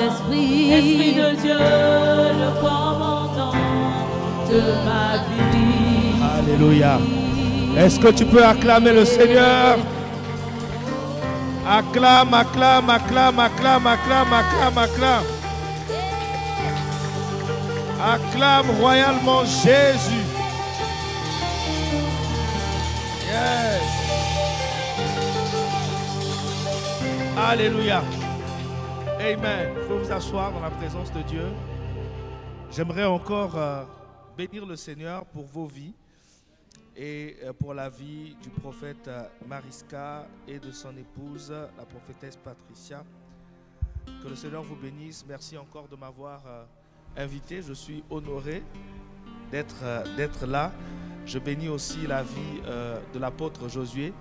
Esprit de Dieu, le commandant de ma vie. Alléluia. Est-ce que tu peux acclamer le Seigneur? Acclame, acclame, acclame, acclame, acclame, acclame, acclame. Acclame royalement Jésus. Yes. Alléluia. Amen. Il faut vous asseoir dans la présence de Dieu. J'aimerais encore bénir le Seigneur pour vos vies et pour la vie du prophète Mariska et de son épouse, la prophétesse Patricia. Que le Seigneur vous bénisse. Merci encore de m'avoir invité. Je suis honoré d'être là. Je bénis aussi la vie de l'apôtre Josué,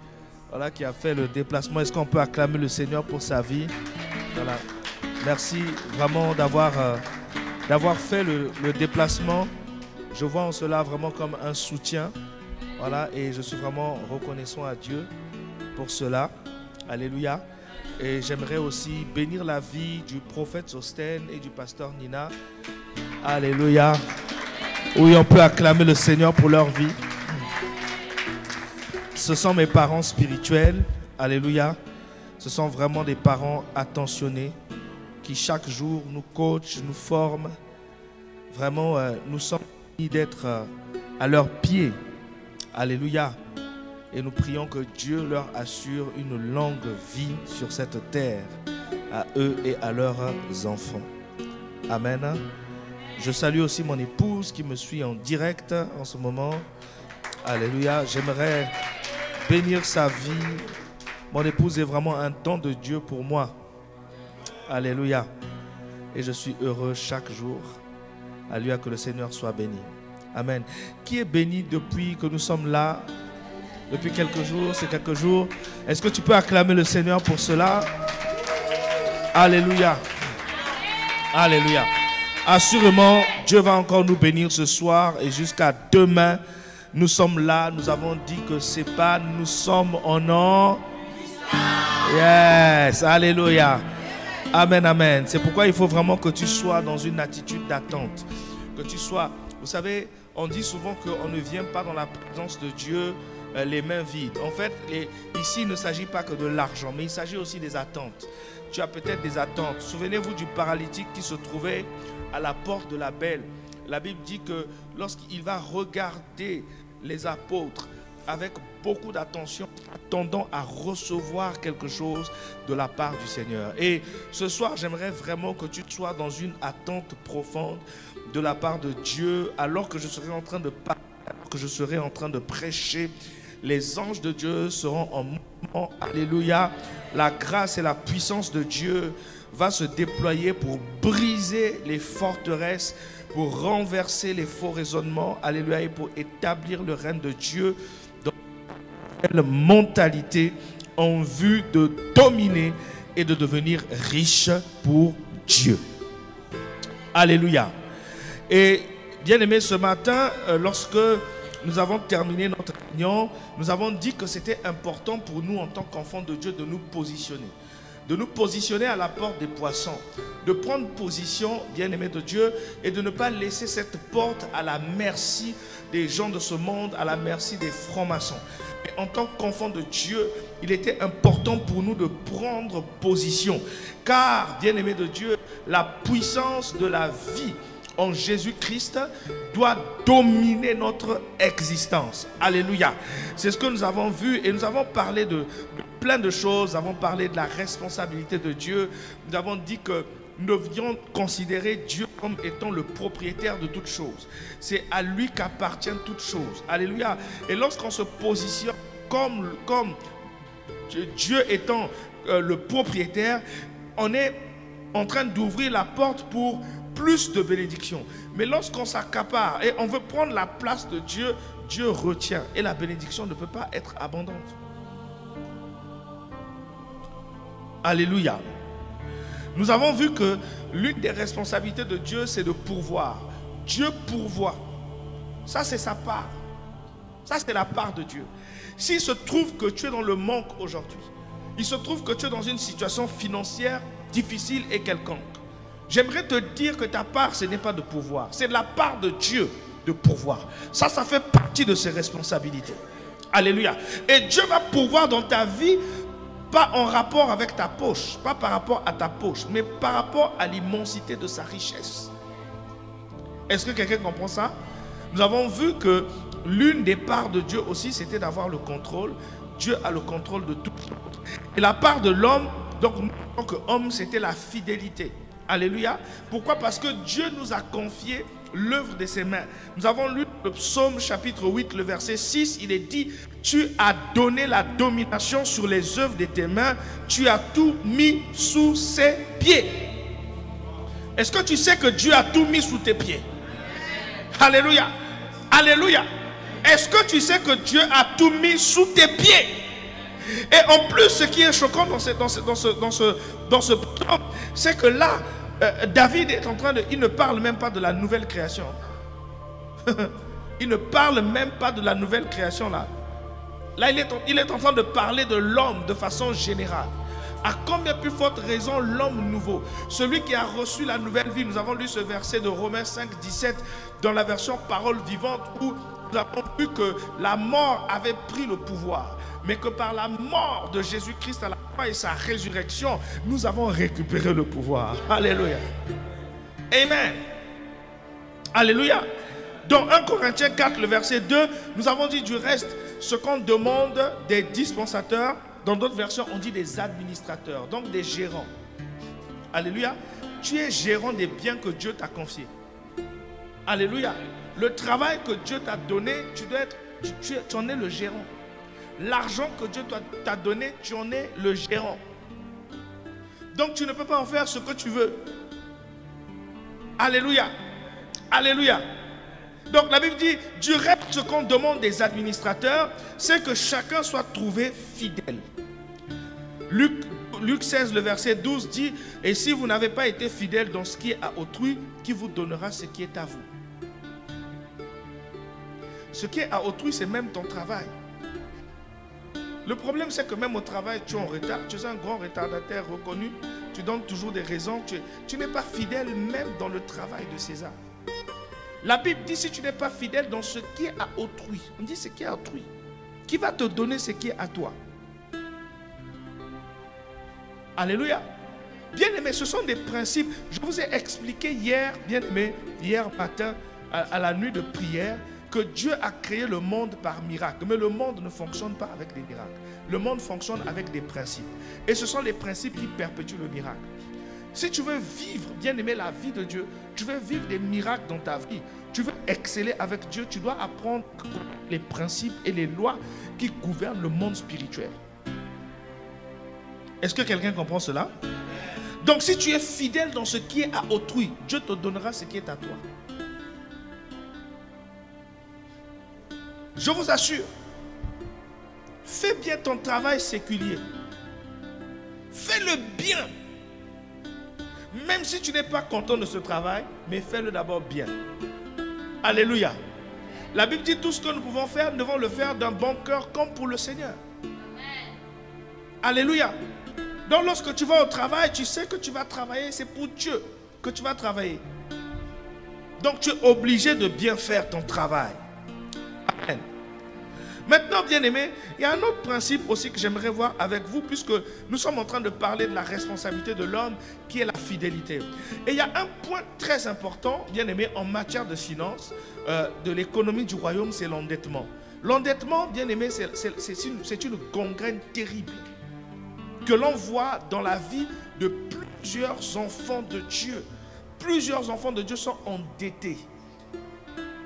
voilà, qui a fait le déplacement. Est-ce qu'on peut acclamer le Seigneur pour sa vie? Voilà. Merci vraiment d'avoir fait le déplacement. Je vois en cela vraiment comme un soutien. Voilà, et je suis vraiment reconnaissant à Dieu pour cela. Alléluia. Et j'aimerais aussi bénir la vie du prophète Sosten et du pasteur Nina. Alléluia. Oui, on peut acclamer le Seigneur pour leur vie. Ce sont mes parents spirituels. Alléluia. Ce sont vraiment des parents attentionnés qui chaque jour nous coachent, nous forment. Vraiment, nous sommes unis d'être à leurs pieds. Alléluia. Et nous prions que Dieu leur assure une longue vie sur cette terre, à eux et à leurs enfants. Amen. Je salue aussi mon épouse qui me suit en direct en ce moment. Alléluia. J'aimerais bénir sa vie. Mon épouse est vraiment un don de Dieu pour moi. Alléluia. Et je suis heureux chaque jour. Alléluia, que le Seigneur soit béni. Amen. Qui est béni depuis que nous sommes là? Depuis quelques jours, c'est quelques jours. Est-ce que tu peux acclamer le Seigneur pour cela? Alléluia. Alléluia. Assurément, Dieu va encore nous bénir ce soir et jusqu'à demain. Nous sommes là. Nous avons dit que c'est pas nous sommes en or. Yes. Alléluia. Amen, amen. C'est pourquoi il faut vraiment que tu sois dans une attitude d'attente. Que tu sois... Vous savez, on dit souvent qu'on ne vient pas dans la présence de Dieu les mains vides. En fait, ici, il ne s'agit pas que de l'argent, mais il s'agit aussi des attentes. Tu as peut-être des attentes. Souvenez-vous du paralytique qui se trouvait à la porte de la Belle. La Bible dit que lorsqu'il va regarder les apôtres avec beaucoup d'attention, attendant à recevoir quelque chose de la part du Seigneur. Et ce soir, j'aimerais vraiment que tu sois dans une attente profonde de la part de Dieu, alors que je serai en train de parler, alors que je serai en train de prêcher. Les anges de Dieu seront en mouvement. Alléluia. La grâce et la puissance de Dieu va se déployer pour briser les forteresses, pour renverser les faux raisonnements. Alléluia. Et pour établir le règne de Dieu dans une mentalité en vue de dominer et de devenir riche pour Dieu. Alléluia. Et bien aimé, ce matin, lorsque nous avons terminé notre réunion, nous avons dit que c'était important pour nous en tant qu'enfants de Dieu de nous positionner. De nous positionner à la porte des poissons. De prendre position, bien aimé de Dieu, et de ne pas laisser cette porte à la merci des gens de ce monde, à la merci des francs-maçons. Et en tant qu'enfants de Dieu, il était important pour nous de prendre position. Car, bien aimé de Dieu, la puissance de la vie en Jésus-Christ doit dominer notre existence. Alléluia. C'est ce que nous avons vu et nous avons parlé de plein de choses. Nous avons parlé de la responsabilité de Dieu. Nous avons dit que nous devions considérer Dieu comme étant le propriétaire de toutes choses. C'est à lui qu'appartiennent toutes choses. Alléluia. Et lorsqu'on se positionne comme Dieu étant le propriétaire, on est en train d'ouvrir la porte pour plus de bénédictions. Mais lorsqu'on s'accapare et on veut prendre la place de Dieu, Dieu retient et la bénédiction ne peut pas être abondante. Alléluia. Nous avons vu que l'une des responsabilités de Dieu, c'est de pourvoir. Dieu pourvoit. Ça, c'est sa part. Ça, c'est la part de Dieu. S'il se trouve que tu es dans le manque aujourd'hui, il se trouve que tu es dans une situation financière difficile et quelconque. J'aimerais te dire que ta part, ce n'est pas de pouvoir. C'est de la part de Dieu de pouvoir. Ça fait partie de ses responsabilités. Alléluia. Et Dieu va pouvoir dans ta vie, pas en rapport avec ta poche, pas par rapport à ta poche, mais par rapport à l'immensité de sa richesse. Est-ce que quelqu'un comprend ça? Nous avons vu que l'une des parts de Dieu aussi, c'était d'avoir le contrôle. Dieu a le contrôle de tout. Et la part de l'homme, donc nous, en tant qu'homme, c'était la fidélité. Alléluia. Pourquoi? Parce que Dieu nous a confié l'œuvre de ses mains. Nous avons lu le psaume chapitre 8, le verset 6. Il est dit: tu as donné la domination sur les œuvres de tes mains. Tu as tout mis sous ses pieds. Est-ce que tu sais que Dieu a tout mis sous tes pieds? Alléluia. Alléluia. Est-ce que tu sais que Dieu a tout mis sous tes pieds? Et en plus, ce qui est choquant dans ce psaume, c'est que là, David est en train de... Il ne parle même pas de la nouvelle création. Il ne parle même pas de la nouvelle création là. Là, il est en train de parler de l'homme de façon générale. À combien plus forte raison l'homme nouveau, celui qui a reçu la nouvelle vie. Nous avons lu ce verset de Romains 5, 17 dans la version parole vivante, où nous avons vu que la mort avait pris le pouvoir, mais que par la mort de Jésus-Christ à la croix et sa résurrection, nous avons récupéré le pouvoir. Alléluia. Amen. Alléluia. Dans 1 Corinthiens 4, le verset 2, nous avons dit du reste, ce qu'on demande des dispensateurs, dans d'autres versions, on dit des administrateurs, donc des gérants. Alléluia. Tu es gérant des biens que Dieu t'a confiés. Alléluia. Le travail que Dieu t'a donné, tu en es le gérant. L'argent que Dieu t'a donné, tu en es le gérant. Donc tu ne peux pas en faire ce que tu veux. Alléluia. Alléluia. Donc la Bible dit, du reste, ce qu'on demande des administrateurs, c'est que chacun soit trouvé fidèle. Luc 16, le verset 12 dit, et si vous n'avez pas été fidèle dans ce qui est à autrui, qui vous donnera ce qui est à vous? Ce qui est à autrui, c'est même ton travail. Le problème, c'est que même au travail, tu es en retard, tu es un grand retardataire reconnu, tu donnes toujours des raisons, tu n'es pas fidèle même dans le travail de César. La Bible dit, si tu n'es pas fidèle dans ce qui est à autrui, on dit ce qui est à autrui, qui va te donner ce qui est à toi? Alléluia. Bien-aimés, ce sont des principes. Je vous ai expliqué hier, bien-aimés, hier matin, à la nuit de prière, que Dieu a créé le monde par miracle. Mais le monde ne fonctionne pas avec des miracles. Le monde fonctionne avec des principes. Et ce sont les principes qui perpétuent le miracle. Si tu veux vivre, bien-aimé, la vie de Dieu, tu veux vivre des miracles dans ta vie, tu veux exceller avec Dieu, tu dois apprendre les principes et les lois qui gouvernent le monde spirituel. Est-ce que quelqu'un comprend cela? Donc si tu es fidèle dans ce qui est à autrui, Dieu te donnera ce qui est à toi. Je vous assure, fais bien ton travail séculier. Fais-le bien. Même si tu n'es pas content de ce travail, mais fais-le d'abord bien. Alléluia. La Bible dit, tout ce que nous pouvons faire, nous devons le faire d'un bon cœur comme pour le Seigneur. Alléluia. Donc lorsque tu vas au travail, tu sais que tu vas travailler, c'est pour Dieu que tu vas travailler. Donc tu es obligé de bien faire ton travail. Amen. Maintenant, bien-aimés, il y a un autre principe aussi que j'aimerais voir avec vous, puisque nous sommes en train de parler de la responsabilité de l'homme, qui est la fidélité. Et il y a un point très important, bien-aimés, en matière de finances, de l'économie du royaume, c'est l'endettement. L'endettement, bien-aimés, c'est une gangrène terrible que l'on voit dans la vie de plusieurs enfants de Dieu. Plusieurs enfants de Dieu sont endettés.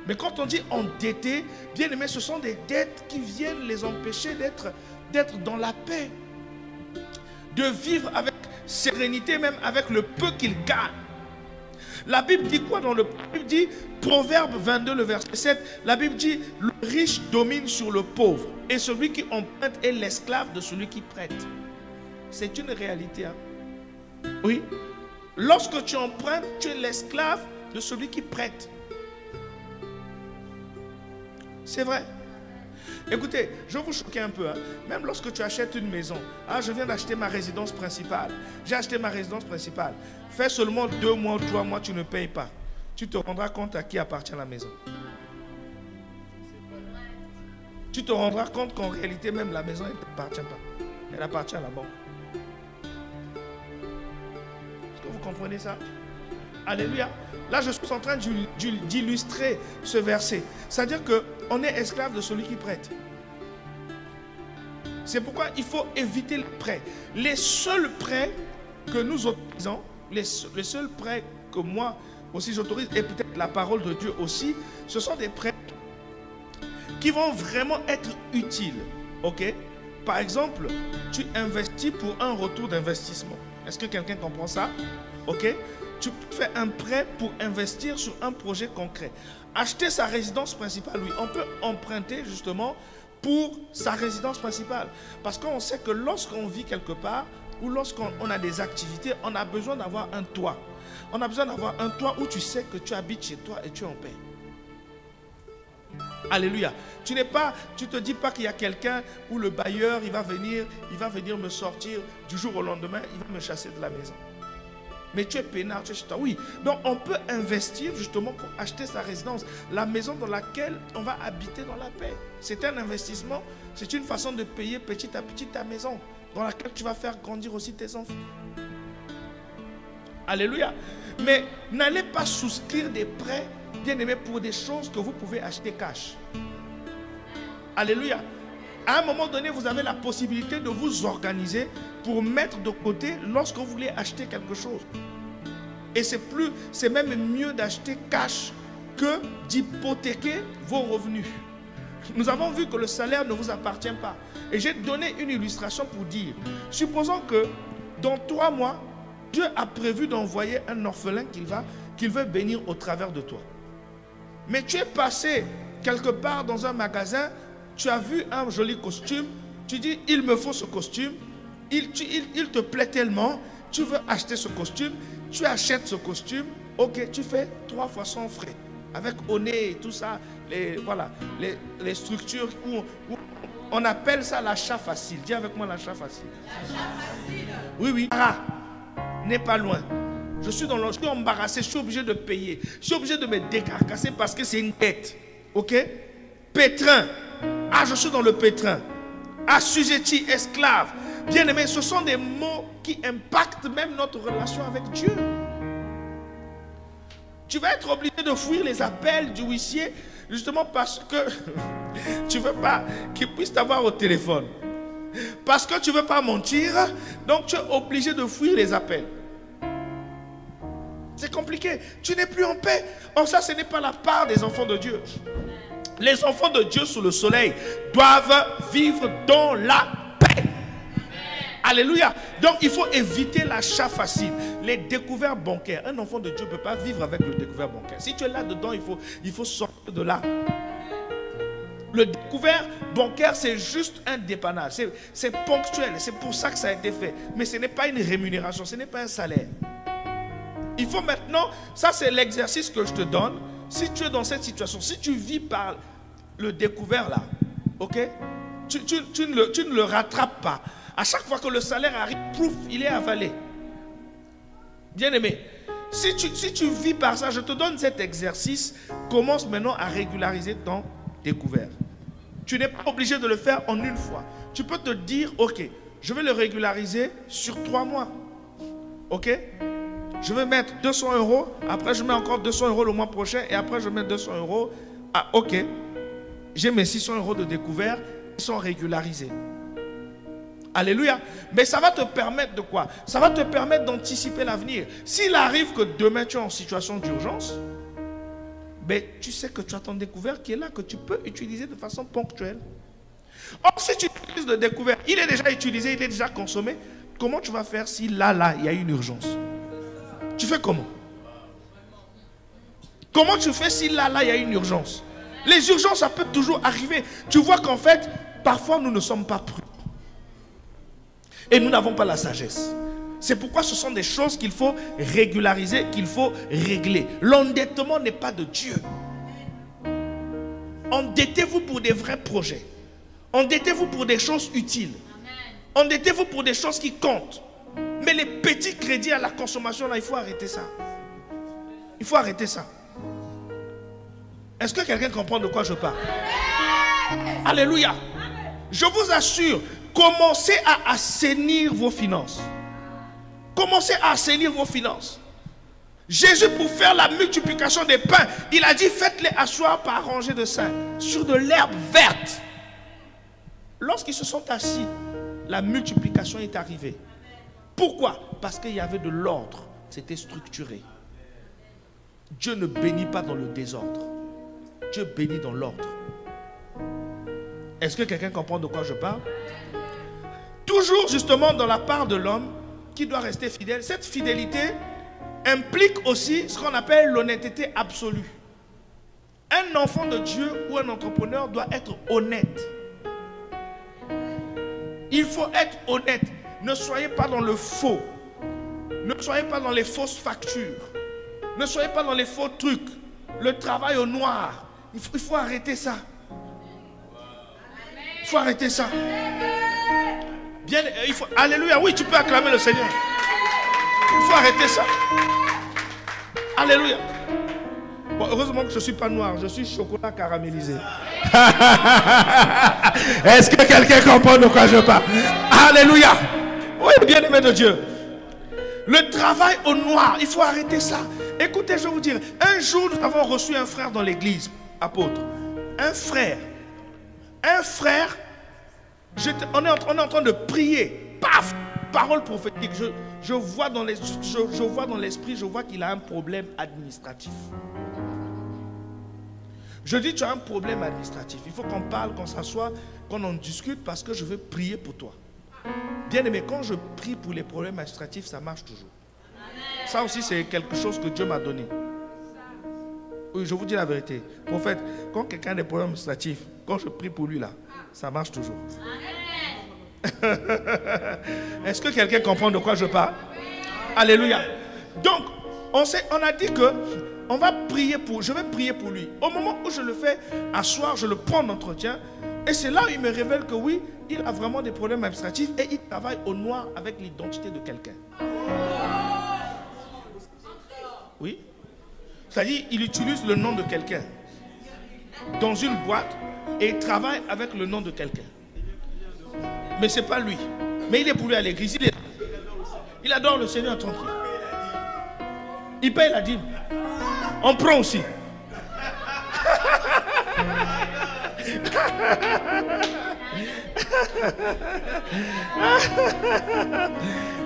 Mais quand on dit endettés, bien aimé, ce sont des dettes qui viennent les empêcher d'être dans la paix, de vivre avec sérénité, même avec le peu qu'ils gagnent. La Bible dit quoi dans la Bible dit, Proverbe 22, le verset 7, la Bible dit, le riche domine sur le pauvre, et celui qui emprunte est l'esclave de celui qui prête. C'est une réalité. Hein? Oui. Lorsque tu empruntes, tu es l'esclave de celui qui prête. C'est vrai. Écoutez, je vais vous choquer un peu. Hein. Même lorsque tu achètes une maison, ah, je viens d'acheter ma résidence principale. J'ai acheté ma résidence principale. Fais seulement 2 mois ou 3 mois, tu ne payes pas. Tu te rendras compte à qui appartient la maison. Tu te rendras compte qu'en réalité, même la maison, elle ne t'appartient pas. Elle appartient à la banque. Est-ce que vous comprenez ça? Alléluia. Là, je suis en train d'illustrer ce verset. C'est-à-dire qu'on est esclave de celui qui prête. C'est pourquoi il faut éviter les prêts. Les seuls prêts que nous autorisons, les seuls prêts que moi aussi j'autorise, et peut-être la parole de Dieu aussi, ce sont des prêts qui vont vraiment être utiles. Ok? Par exemple, tu investis pour un retour d'investissement. Est-ce que quelqu'un comprend ça? Ok? Tu fais un prêt pour investir sur un projet concret. Acheter sa résidence principale, oui. On peut emprunter justement pour sa résidence principale. Parce qu'on sait que lorsqu'on vit quelque part ou lorsqu'on a des activités, on a besoin d'avoir un toit. On a besoin d'avoir un toit où tu sais que tu habites chez toi et tu es en paix. Alléluia. Tu te dis pas qu'il y a quelqu'un où le bailleur, il va venir me sortir du jour au lendemain, il va me chasser de la maison. Mais tu es peinard, tu es chez toi. Oui, donc on peut investir justement pour acheter sa résidence, la maison dans laquelle on va habiter dans la paix. C'est un investissement, c'est une façon de payer petit à petit ta maison, dans laquelle tu vas faire grandir aussi tes enfants. Alléluia. Mais n'allez pas souscrire des prêts, bien aimés, pour des choses que vous pouvez acheter cash. Alléluia. À un moment donné, vous avez la possibilité de vous organiser pour mettre de côté lorsque vous voulez acheter quelque chose. Et c'est même mieux d'acheter cash que d'hypothéquer vos revenus. Nous avons vu que le salaire ne vous appartient pas. Et j'ai donné une illustration pour dire, supposons que dans 3 mois, Dieu a prévu d'envoyer un orphelin qu'il veut bénir au travers de toi. Mais tu es passé quelque part dans un magasin, tu as vu un joli costume, tu dis, il me faut ce costume, il te plaît tellement, tu veux acheter ce costume, tu achètes ce costume, ok, tu fais 3 fois sans frais, avec au nez et tout ça, les structures où on appelle ça l'achat facile. Dis avec moi l'achat facile. L'achat facile. Oui, oui. N'est pas loin. Je suis embarrassé, je suis obligé de payer, je suis obligé de me décarcasser parce que c'est une dette. Ok? Pétrin. Ah, je suis dans le pétrin. Assujetti, esclave. Bien-aimé, ce sont des mots qui impactent même notre relation avec Dieu. Tu vas être obligé de fuir les appels du huissier justement parce que tu ne veux pas qu'il puisse t'avoir au téléphone. Parce que tu ne veux pas mentir, donc tu es obligé de fuir les appels. C'est compliqué. Tu n'es plus en paix. Or ça, ce n'est pas la part des enfants de Dieu. Les enfants de Dieu sous le soleil doivent vivre dans la paix. Alléluia. Donc il faut éviter l'achat facile. Les découvertes bancaires. Un enfant de Dieu ne peut pas vivre avec le découvert bancaire. Si tu es là-dedans, il faut sortir de là. Le découvert bancaire, c'est juste un dépannage. C'est ponctuel. C'est pour ça que ça a été fait. Mais ce n'est pas une rémunération. Ce n'est pas un salaire. Il faut maintenant, ça c'est l'exercice que je te donne. Si tu es dans cette situation, si tu vis par le découvert là, ok, tu ne le rattrapes pas. À chaque fois que le salaire arrive, pouf, il est avalé. Bien aimé, si tu vis par ça, je te donne cet exercice. Commence maintenant à régulariser ton découvert. Tu n'es pas obligé de le faire en une fois. Tu peux te dire, ok, je vais le régulariser sur 3 mois. Ok? Je vais mettre 200 €, après je mets encore 200 € le mois prochain, et après je mets 200 €. Ah, ok. J'ai mes 600 € de découvert, ils sont régularisés. Alléluia. Mais ça va te permettre de quoi? Ça va te permettre d'anticiper l'avenir. S'il arrive que demain tu es en situation d'urgence, ben, tu sais que tu as ton découvert qui est là, que tu peux utiliser de façon ponctuelle. Or, si tu utilises le découvert, il est déjà utilisé, il est déjà consommé, comment tu vas faire si là, il y a une urgence? Tu fais comment? Comment tu fais si là, il y a une urgence? Les urgences, ça peut toujours arriver. Tu vois qu'en fait, parfois, nous ne sommes pas prudents. Et nous n'avons pas la sagesse. C'est pourquoi ce sont des choses qu'il faut régulariser, qu'il faut régler. L'endettement n'est pas de Dieu. Endettez-vous pour des vrais projets. Endettez-vous pour des choses utiles. Endettez-vous pour des choses qui comptent. Mais les petits crédits à la consommation, là, il faut arrêter ça. Il faut arrêter ça. Est-ce que quelqu'un comprend de quoi je parle? Alléluia. Je vous assure, commencez à assainir vos finances. Commencez à assainir vos finances. Jésus, pour faire la multiplication des pains, il a dit, faites-les asseoir par rangées de 5 sur de l'herbe verte. Lorsqu'ils se sont assis, la multiplication est arrivée. Pourquoi? Parce qu'il y avait de l'ordre. C'était structuré. Dieu ne bénit pas dans le désordre. Dieu bénit dans l'ordre. Est-ce que quelqu'un comprend de quoi je parle? Toujours justement dans la part de l'homme qui doit rester fidèle. Cette fidélité implique aussi ce qu'on appelle l'honnêteté absolue. Un enfant de Dieu ou un entrepreneur doit être honnête. Il faut être honnête. Ne soyez pas dans le faux. Ne soyez pas dans les fausses factures. Ne soyez pas dans les faux trucs. Le travail au noir. Il faut arrêter ça. Il faut arrêter ça. Bien, alléluia. Oui, tu peux acclamer le Seigneur. Il faut arrêter ça. Alléluia. Bon, heureusement que je ne suis pas noir. Je suis chocolat caramélisé. Est-ce que quelqu'un comprend de quoi je parle? Alléluia. Oui, bien-aimé de Dieu. Le travail au noir, il faut arrêter ça. Écoutez, je vais vous dire. Un jour, nous avons reçu un frère dans l'église, apôtre. Un frère, on est en train de prier. Paf! Parole prophétique. Je vois dans l'esprit, je vois qu'il a un problème administratif. Je dis, tu as un problème administratif. Il faut qu'on parle, qu'on s'assoie, qu'on en discute parce que je veux prier pour toi. Bien aimé, quand je prie pour les problèmes administratifs, ça marche toujours. Ça aussi, c'est quelque chose que Dieu m'a donné. Oui, je vous dis la vérité. Prophète, quand quelqu'un a des problèmes administratifs, quand je prie pour lui là, ça marche toujours. Est-ce que quelqu'un comprend de quoi je parle? Alléluia. Donc, on a dit que je vais prier pour lui. Au moment où je le fais asseoir, je le prends en entretien. Et c'est là où il me révèle que oui, il a vraiment des problèmes administratifs et il travaille au noir avec l'identité de quelqu'un. Oui. C'est-à-dire, il utilise le nom de quelqu'un dans une boîte et il travaille avec le nom de quelqu'un. Mais ce n'est pas lui. Mais il est pour lui à l'église. Il adore le Seigneur tranquille. Il paye la dîme. On prend aussi.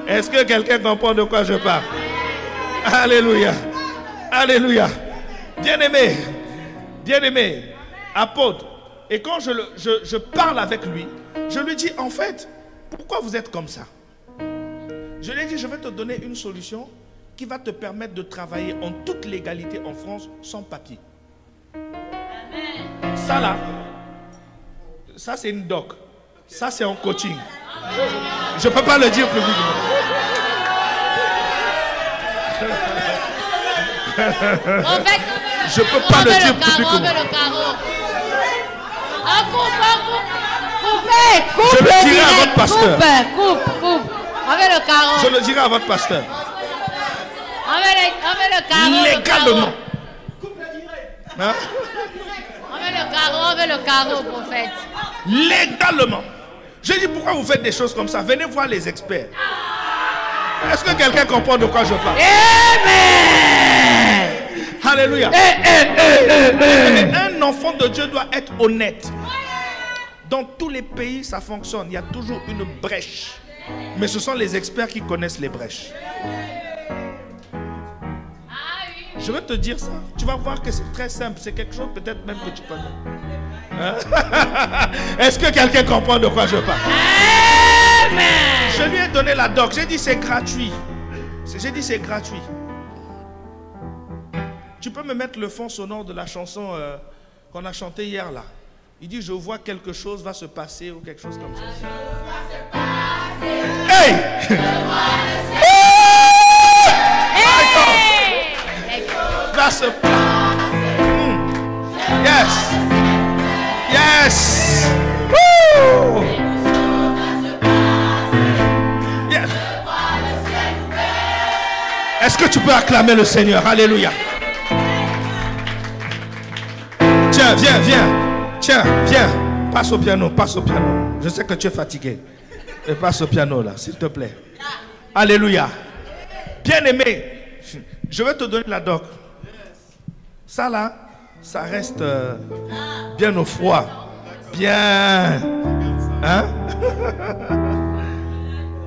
Est-ce que quelqu'un comprend de quoi je parle? Alléluia. Alléluia. Bien-aimé, apôtre. Et quand je parle avec lui, je lui dis, en fait, pourquoi vous êtes comme ça? Je lui ai dit, je vais te donner une solution qui va te permettre de travailler en toute légalité en France sans papier. Amen. Ça là, ça c'est une doc. Ça c'est un coaching. Je ne peux pas le dire publiquement. En fait, je ne peux pas le dire publiquement. Coupe, je le dirai à votre pasteur. Coupe. On veut le carreau. Je le dirai à votre pasteur. On veut le carreau. Légalement. Hein? On veut le carreau, prophète. Légalement. Je dis, pourquoi vous faites des choses comme ça? Venez voir les experts. Est-ce que quelqu'un comprend de quoi je parle? Amen. Alléluia. Un enfant de Dieu doit être honnête. Dans tous les pays, ça fonctionne. Il y a toujours une brèche. Mais ce sont les experts qui connaissent les brèches. Je vais te dire ça. Tu vas voir que c'est très simple. C'est quelque chose peut-être même que tu connais. Hein? Est-ce que quelqu'un comprend de quoi je parle? Amen. Je lui ai donné la doc. J'ai dit c'est gratuit. J'ai dit c'est gratuit. Tu peux me mettre le fond sonore de la chanson qu'on a chantée hier là. Il dit je vois quelque chose va se passer ou quelque chose comme ça. Hey! Va se passer. Yes. Yes. Woo! que tu peux acclamer le Seigneur? Alléluia. Tiens, viens. Tiens, viens. Passe au piano, passe au piano. Je sais que tu es fatigué. Mais passe au piano là, s'il te plaît. Alléluia. Bien-aimé, je vais te donner la doc. Ça là, ça reste bien au froid. Bien. Hein?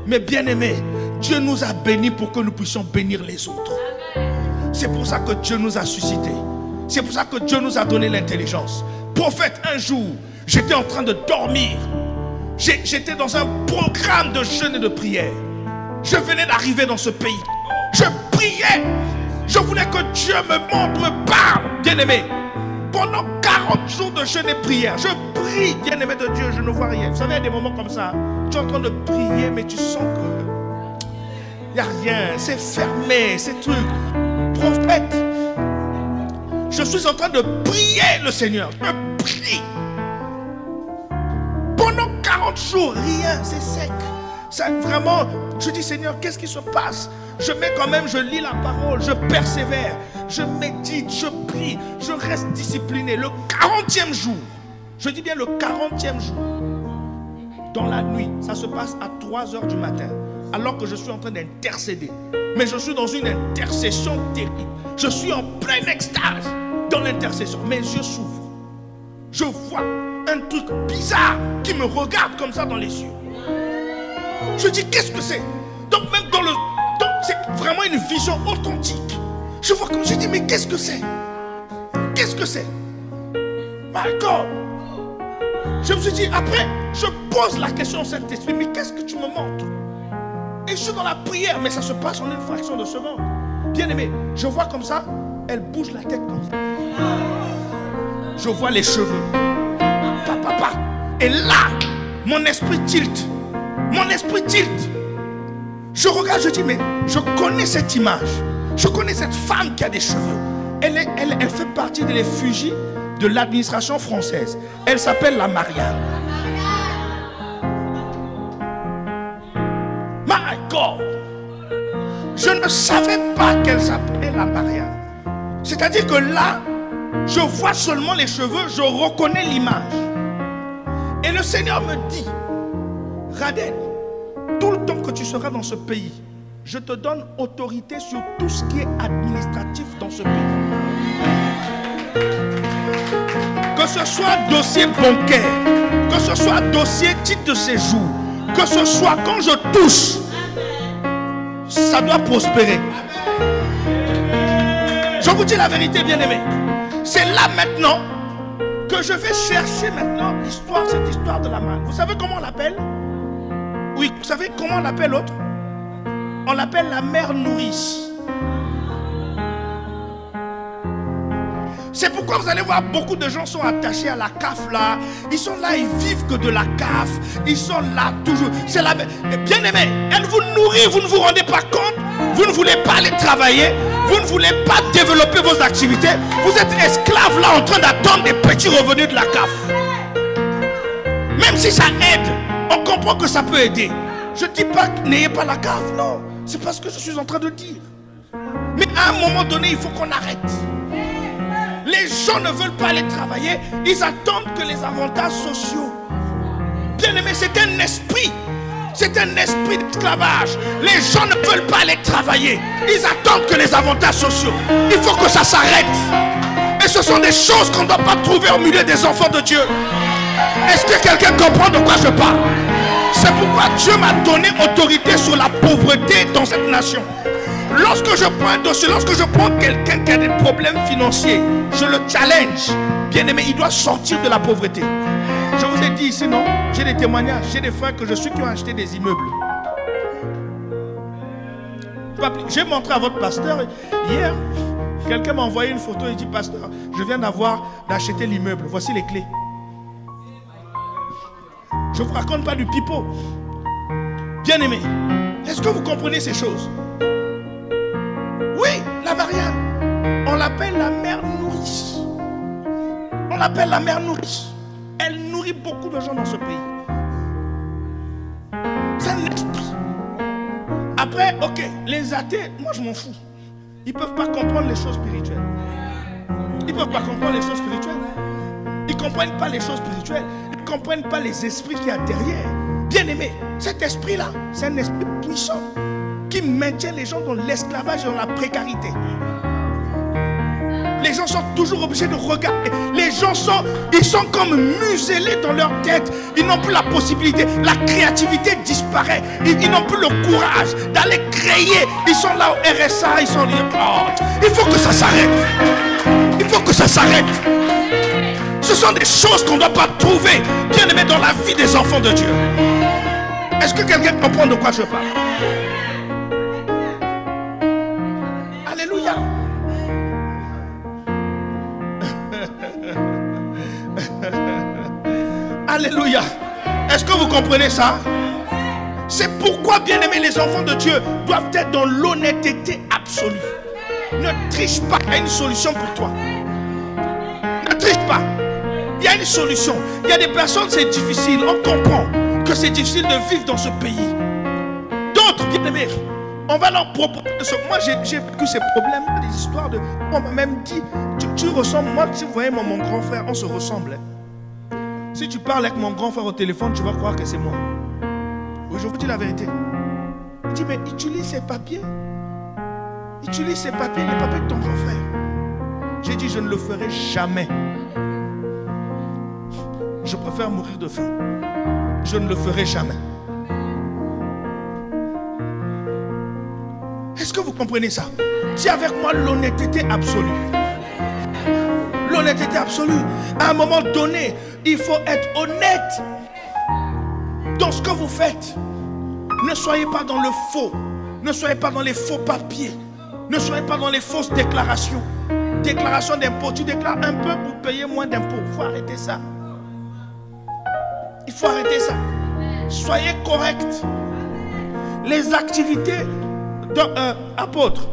Mais bien-aimé, Dieu nous a bénis pour que nous puissions bénir les autres. C'est pour ça que Dieu nous a suscités. C'est pour ça que Dieu nous a donné l'intelligence. Prophète, un jour, j'étais en train de dormir. J'étais dans un programme de jeûne et de prière. Je venais d'arriver dans ce pays. Je priais. Je voulais que Dieu me montre, me parle. Bien-aimé, pendant 40 jours de jeûne et prière, je prie, bien-aimé de Dieu, je ne vois rien. Vous savez, il y a des moments comme ça. Tu es en train de prier, mais tu sens que il n'y a rien. C'est fermé, ces trucs. Prophète, je suis en train de prier le Seigneur. Je prie. Pendant 40 jours, rien, c'est sec. Ça, vraiment, je dis Seigneur, qu'est-ce qui se passe? Je mets quand même, je lis la parole, je persévère, je médite, je prie, je reste discipliné. Le 40e jour, je dis bien le 40e jour, dans la nuit, ça se passe à 3 heures du matin, alors que je suis en train d'intercéder. Mais je suis dans une intercession terrible. Je suis en pleine extase dans l'intercession. Mes yeux s'ouvrent. Je vois un truc bizarre qui me regarde comme ça dans les yeux. Je dis, qu'est-ce que c'est? Donc même dans le... c'est vraiment une vision authentique. Je vois comme je dis, mais qu'est-ce que c'est? Qu'est-ce que c'est? My God! Je me suis dit, après, je pose la question au Saint-Esprit, mais qu'est-ce que tu me montres? Et je suis dans la prière, mais ça se passe en une fraction de seconde. Bien aimé, je vois comme ça, elle bouge la tête comme ça. Je vois les cheveux. Papa. Et là, mon esprit tilt. Mon esprit tilt. Je regarde, je dis, mais je connais cette image. Je connais cette femme qui a des cheveux. Elle fait partie des réfugiés de l'administration française. Elle s'appelle la Marianne. My God! Je ne savais pas qu'elle s'appelait la Marianne. C'est-à-dire que là, je vois seulement les cheveux, je reconnais l'image. Et le Seigneur me dit, Raden, tout le temps que tu seras dans ce pays, je te donne autorité sur tout ce qui est administratif dans ce pays. Que ce soit dossier bancaire, que ce soit dossier titre de séjour, que ce soit quand je touche, ça doit prospérer. Je vous dis la vérité, bien-aimé. C'est là maintenant que je vais chercher maintenant l'histoire, cette histoire de la main. Vous savez comment on l'appelle? Oui, vous savez comment on l'appelle l'autre? On l'appelle la mère nourrice. C'est pourquoi vous allez voir beaucoup de gens sont attachés à la CAF là. Ils sont là, ils vivent que de la CAF. Ils sont là toujours. C'est la bien-aimée. Elle vous nourrit, vous ne vous rendez pas compte. Vous ne voulez pas aller travailler. Vous ne voulez pas développer vos activités. Vous êtes esclave là en train d'attendre des petits revenus de la CAF. Même si ça aide, on comprend que ça peut aider. Je ne dis pas que n'ayez pas la CAF, non. C'est pas ce que je suis en train de dire. Mais à un moment donné, il faut qu'on arrête. Les gens ne veulent pas aller travailler. Ils attendent que les avantages sociaux. Bien aimé, c'est un esprit. C'est un esprit d'esclavage. Les gens ne veulent pas aller travailler. Ils attendent que les avantages sociaux. Il faut que ça s'arrête. Et ce sont des choses qu'on ne doit pas trouver au milieu des enfants de Dieu. Est-ce que quelqu'un comprend de quoi je parle? C'est pourquoi Dieu m'a donné autorité sur la pauvreté dans cette nation. Lorsque je prends un dossier, lorsque je prends quelqu'un qui a des problèmes financiers, je le challenge. Bien aimé, il doit sortir de la pauvreté. Je vous ai dit ici, non? J'ai des témoignages, j'ai des frères que je suis qui ont acheté des immeubles. J'ai montré à votre pasteur hier, quelqu'un m'a envoyé une photo et dit, pasteur, je viens d'acheter l'immeuble, voici les clés. Je ne vous raconte pas du pipeau. Bien aimé, est-ce que vous comprenez ces choses? Oui, la Marianne, on l'appelle la mère nourrice. On l'appelle la mère nourrice. Elle nourrit beaucoup de gens dans ce pays. C'est un esprit. Après, ok, les athées, moi je m'en fous. Ils ne peuvent pas comprendre les choses spirituelles. Ils ne peuvent pas comprendre les choses spirituelles. Ils ne comprennent pas les choses spirituelles. Ils ne comprennent pas les esprits qu'il y a derrière. Bien aimé, cet esprit-là, c'est un esprit puissant qui maintient les gens dans l'esclavage et dans la précarité. Les gens sont toujours obligés de regarder. Les gens ils sont comme muselés dans leur tête. Ils n'ont plus la possibilité. La créativité disparaît. Ils n'ont plus le courage d'aller créer. Ils sont là au RSA. Ils sont là. Oh, il faut que ça s'arrête. Il faut que ça s'arrête. Ce sont des choses qu'on ne doit pas trouver, bien aimé, dans la vie des enfants de Dieu. Est-ce que quelqu'un comprend de quoi je parle? Alléluia. Alléluia. Est-ce que vous comprenez ça? C'est pourquoi, bien aimés, les enfants de Dieu doivent être dans l'honnêteté absolue. Ne triche pas, il y a une solution pour toi. Ne triche pas. Il y a une solution. Il y a des personnes, c'est difficile. On comprend que c'est difficile de vivre dans ce pays. D'autres, bien aimés, on va leur proposer ce. Moi, j'ai vécu ces problèmes, des histoires de. On m'a même dit, tu ressembles. Moi, si vous voyez mon grand frère, on se ressemble. Si tu parles avec mon grand frère au téléphone, tu vas croire que c'est moi. Oui, je vous dis la vérité. Il dit, mais utilise ces papiers. Utilise ces papiers, les papiers de ton grand frère. J'ai dit, je ne le ferai jamais. Je préfère mourir de faim. Je ne le ferai jamais. Est-ce que vous comprenez ça? C'est avec moi l'honnêteté absolue. L'honnêteté absolue. À un moment donné, il faut être honnête dans ce que vous faites. Ne soyez pas dans le faux. Ne soyez pas dans les faux papiers. Ne soyez pas dans les fausses déclarations. Déclaration d'impôt. Tu déclares un peu pour payer moins d'impôts. Il faut arrêter ça. Il faut arrêter ça. Soyez corrects. Les activités d'apôtres,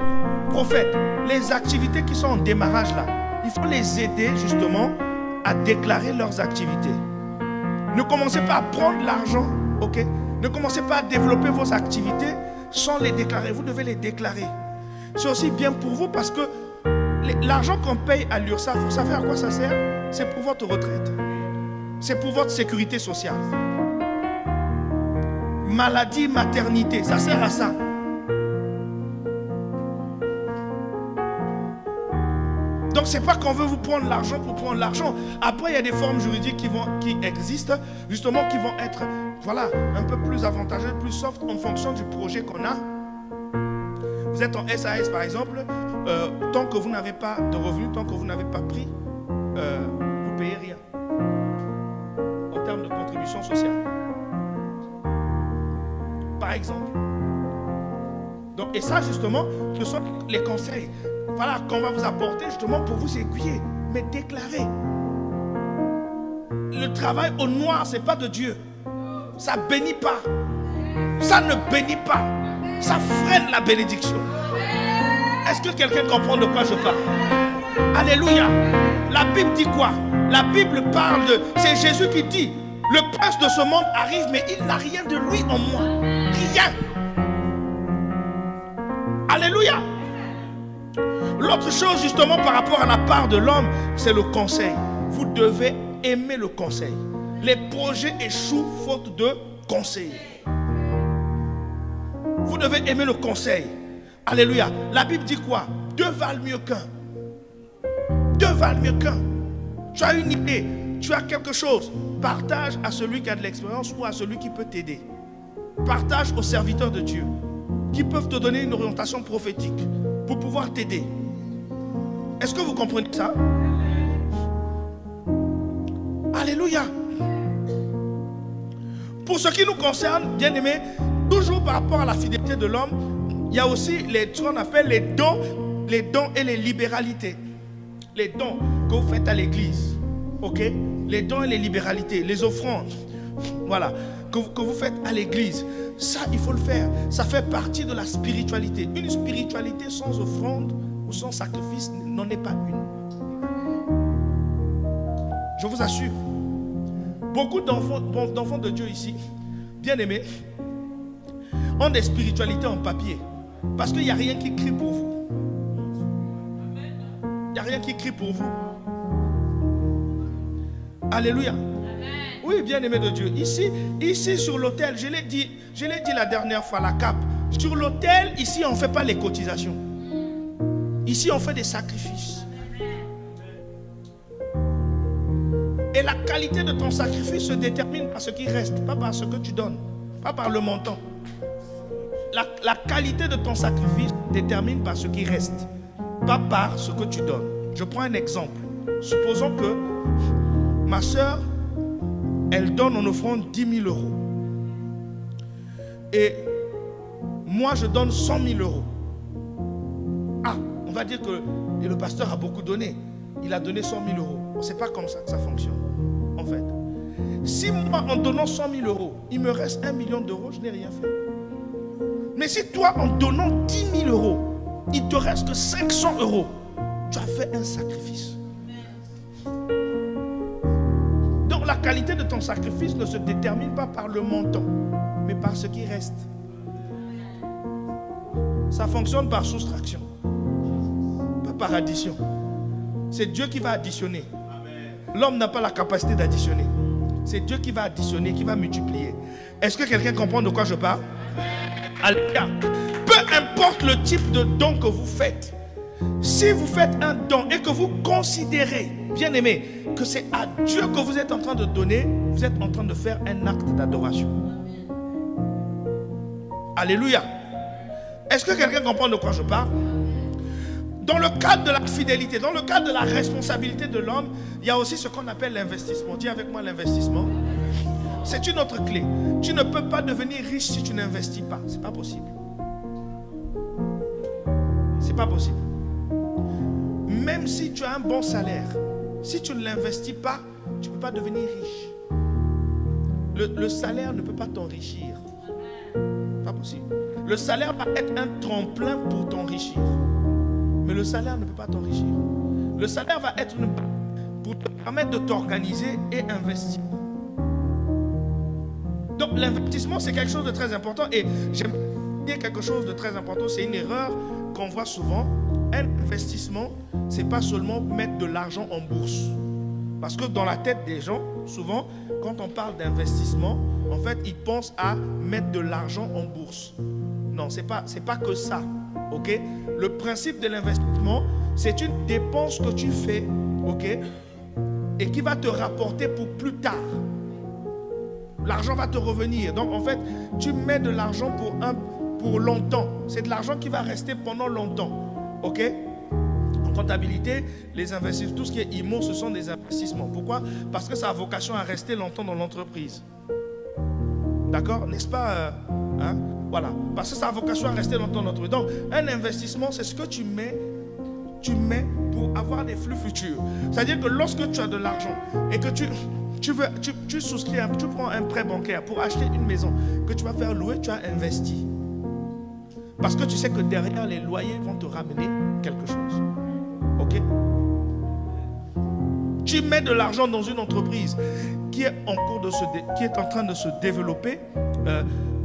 prophètes, les activités qui sont en démarrage là, il faut les aider justement à déclarer leurs activités. Ne commencez pas à prendre l'argent, ok? Ne commencez pas à développer vos activités sans les déclarer. Vous devez les déclarer. C'est aussi bien pour vous parce que l'argent qu'on paye à l'URSSAF, vous savez à quoi ça sert? C'est pour votre retraite. C'est pour votre sécurité sociale. Maladie, maternité, ça sert à ça. Donc c'est pas qu'on veut vous prendre l'argent pour prendre l'argent. Après il y a des formes juridiques qui existent, justement qui vont être, voilà, un peu plus avantageuses, plus soft en fonction du projet qu'on a. Vous êtes en SAS par exemple, tant que vous n'avez pas de revenus, tant que vous n'avez pas pris, vous ne payez rien en termes de contribution sociale. Par exemple. Donc, et ça justement, ce sont les conseils. Voilà, qu'on va vous apporter justement pour vous aiguiller. Mais déclarez. Le travail au noir, ce n'est pas de Dieu. Ça ne bénit pas. Ça ne bénit pas. Ça freine la bénédiction. Est-ce que quelqu'un comprend de quoi je parle? Alléluia. La Bible dit quoi? La Bible parle de... C'est Jésus qui dit, le prince de ce monde arrive, mais il n'a rien de lui en moi. Rien. Alléluia. L'autre chose justement par rapport à la part de l'homme, c'est le conseil. Vous devez aimer le conseil. Les projets échouent faute de conseil. Vous devez aimer le conseil. Alléluia. La Bible dit quoi? Deux valent mieux qu'un. Deux valent mieux qu'un. Tu as une idée, tu as quelque chose. Partage à celui qui a de l'expérience ou à celui qui peut t'aider. Partage aux serviteurs de Dieu qui peuvent te donner une orientation prophétique pour pouvoir t'aider. Est-ce que vous comprenez ça? Alléluia. Pour ce qui nous concerne, bien aimés, toujours par rapport à la fidélité de l'homme, il y a aussi ce qu'on appelle les dons et les libéralités. Les dons que vous faites à l'église, ok? Les dons et les libéralités, les offrandes, voilà, que vous faites à l'église. Ça, il faut le faire. Ça fait partie de la spiritualité. Une spiritualité sans offrande ou sans sacrifice n'en est pas une. Je vous assure. Beaucoup d'enfants de Dieu ici, bien aimés, ont des spiritualités en papier. Parce qu'il n'y a rien qui crie pour vous. Il n'y a rien qui crie pour vous. Alléluia. Oui, bien-aimé de Dieu. Ici sur l'autel, je l'ai dit la dernière fois, la cape. Sur l'autel, ici, on ne fait pas les cotisations. Ici, on fait des sacrifices. Et la qualité de ton sacrifice se détermine par ce qui reste, pas par ce que tu donnes, pas par le montant. La qualité de ton sacrifice se détermine par ce qui reste, pas par ce que tu donnes. Je prends un exemple. Supposons que ma soeur, elle donne en offrande 10 000 euros. Et moi, je donne 100 000 euros. Ah, on va dire que le pasteur a beaucoup donné. Il a donné 100 000 euros. C'est pas comme ça que ça fonctionne, en fait. Si moi, en donnant 100 000 euros, il me reste 1 million d'euros, je n'ai rien fait. Mais si toi, en donnant 10 000 euros, il te reste que 500 euros, tu as fait un sacrifice. Donc la qualité de ton sacrifice ne se détermine pas par le montant, mais par ce qui reste. Ça fonctionne par soustraction, pas par addition. C'est Dieu qui va additionner. L'homme n'a pas la capacité d'additionner. C'est Dieu qui va additionner, qui va multiplier. Est-ce que quelqu'un comprend de quoi je parle? Alléluia. Peu importe le type de don que vous faites, si vous faites un don et que vous considérez, bien aimé, que c'est à Dieu que vous êtes en train de donner, vous êtes en train de faire un acte d'adoration. Alléluia. Est-ce que quelqu'un comprend de quoi je parle? Dans le cadre de la fidélité, dans le cadre de la responsabilité de l'homme, il y a aussi ce qu'on appelle l'investissement. Dis avec moi l'investissement. C'est une autre clé. Tu ne peux pas devenir riche si tu n'investis pas. C'est pas possible. C'est pas possible. Même si tu as un bon salaire, si tu ne l'investis pas, tu ne peux pas devenir riche. Le salaire ne peut pas t'enrichir. Pas possible. Le salaire va être un tremplin pour t'enrichir. Mais le salaire ne peut pas t'enrichir. Le salaire va être pour te permettre de t'organiser et investir. Donc l'investissement, c'est quelque chose de très important. Et j'aime dire quelque chose de très important. C'est une erreur qu'on voit souvent. Un investissement, c'est pas seulement mettre de l'argent en bourse. Parce que dans la tête des gens, souvent, quand on parle d'investissement, en fait, ils pensent à mettre de l'argent en bourse. Non, c'est pas que ça. Ok? Le principe de l'investissement, c'est une dépense que tu fais, ok? Et qui va te rapporter pour plus tard. L'argent va te revenir. Donc en fait, tu mets de l'argent pour longtemps. C'est de l'argent qui va rester pendant longtemps. Ok? En comptabilité, les investissements, tout ce qui est IMO, ce sont des investissements. Pourquoi? Parce que ça a vocation à rester longtemps dans l'entreprise. D'accord? N'est-ce pas? Voilà. Parce que ça a vocation à rester longtemps dans l'entreprise. Donc, un investissement, c'est ce que tu mets pour avoir des flux futurs. C'est-à-dire que lorsque tu as de l'argent et que tu souscris, tu prends un prêt bancaire pour acheter une maison que tu vas faire louer, tu as investi. Parce que tu sais que derrière, les loyers vont te ramener quelque chose. Ok? Tu mets de l'argent dans une entreprise qui est en train de se développer.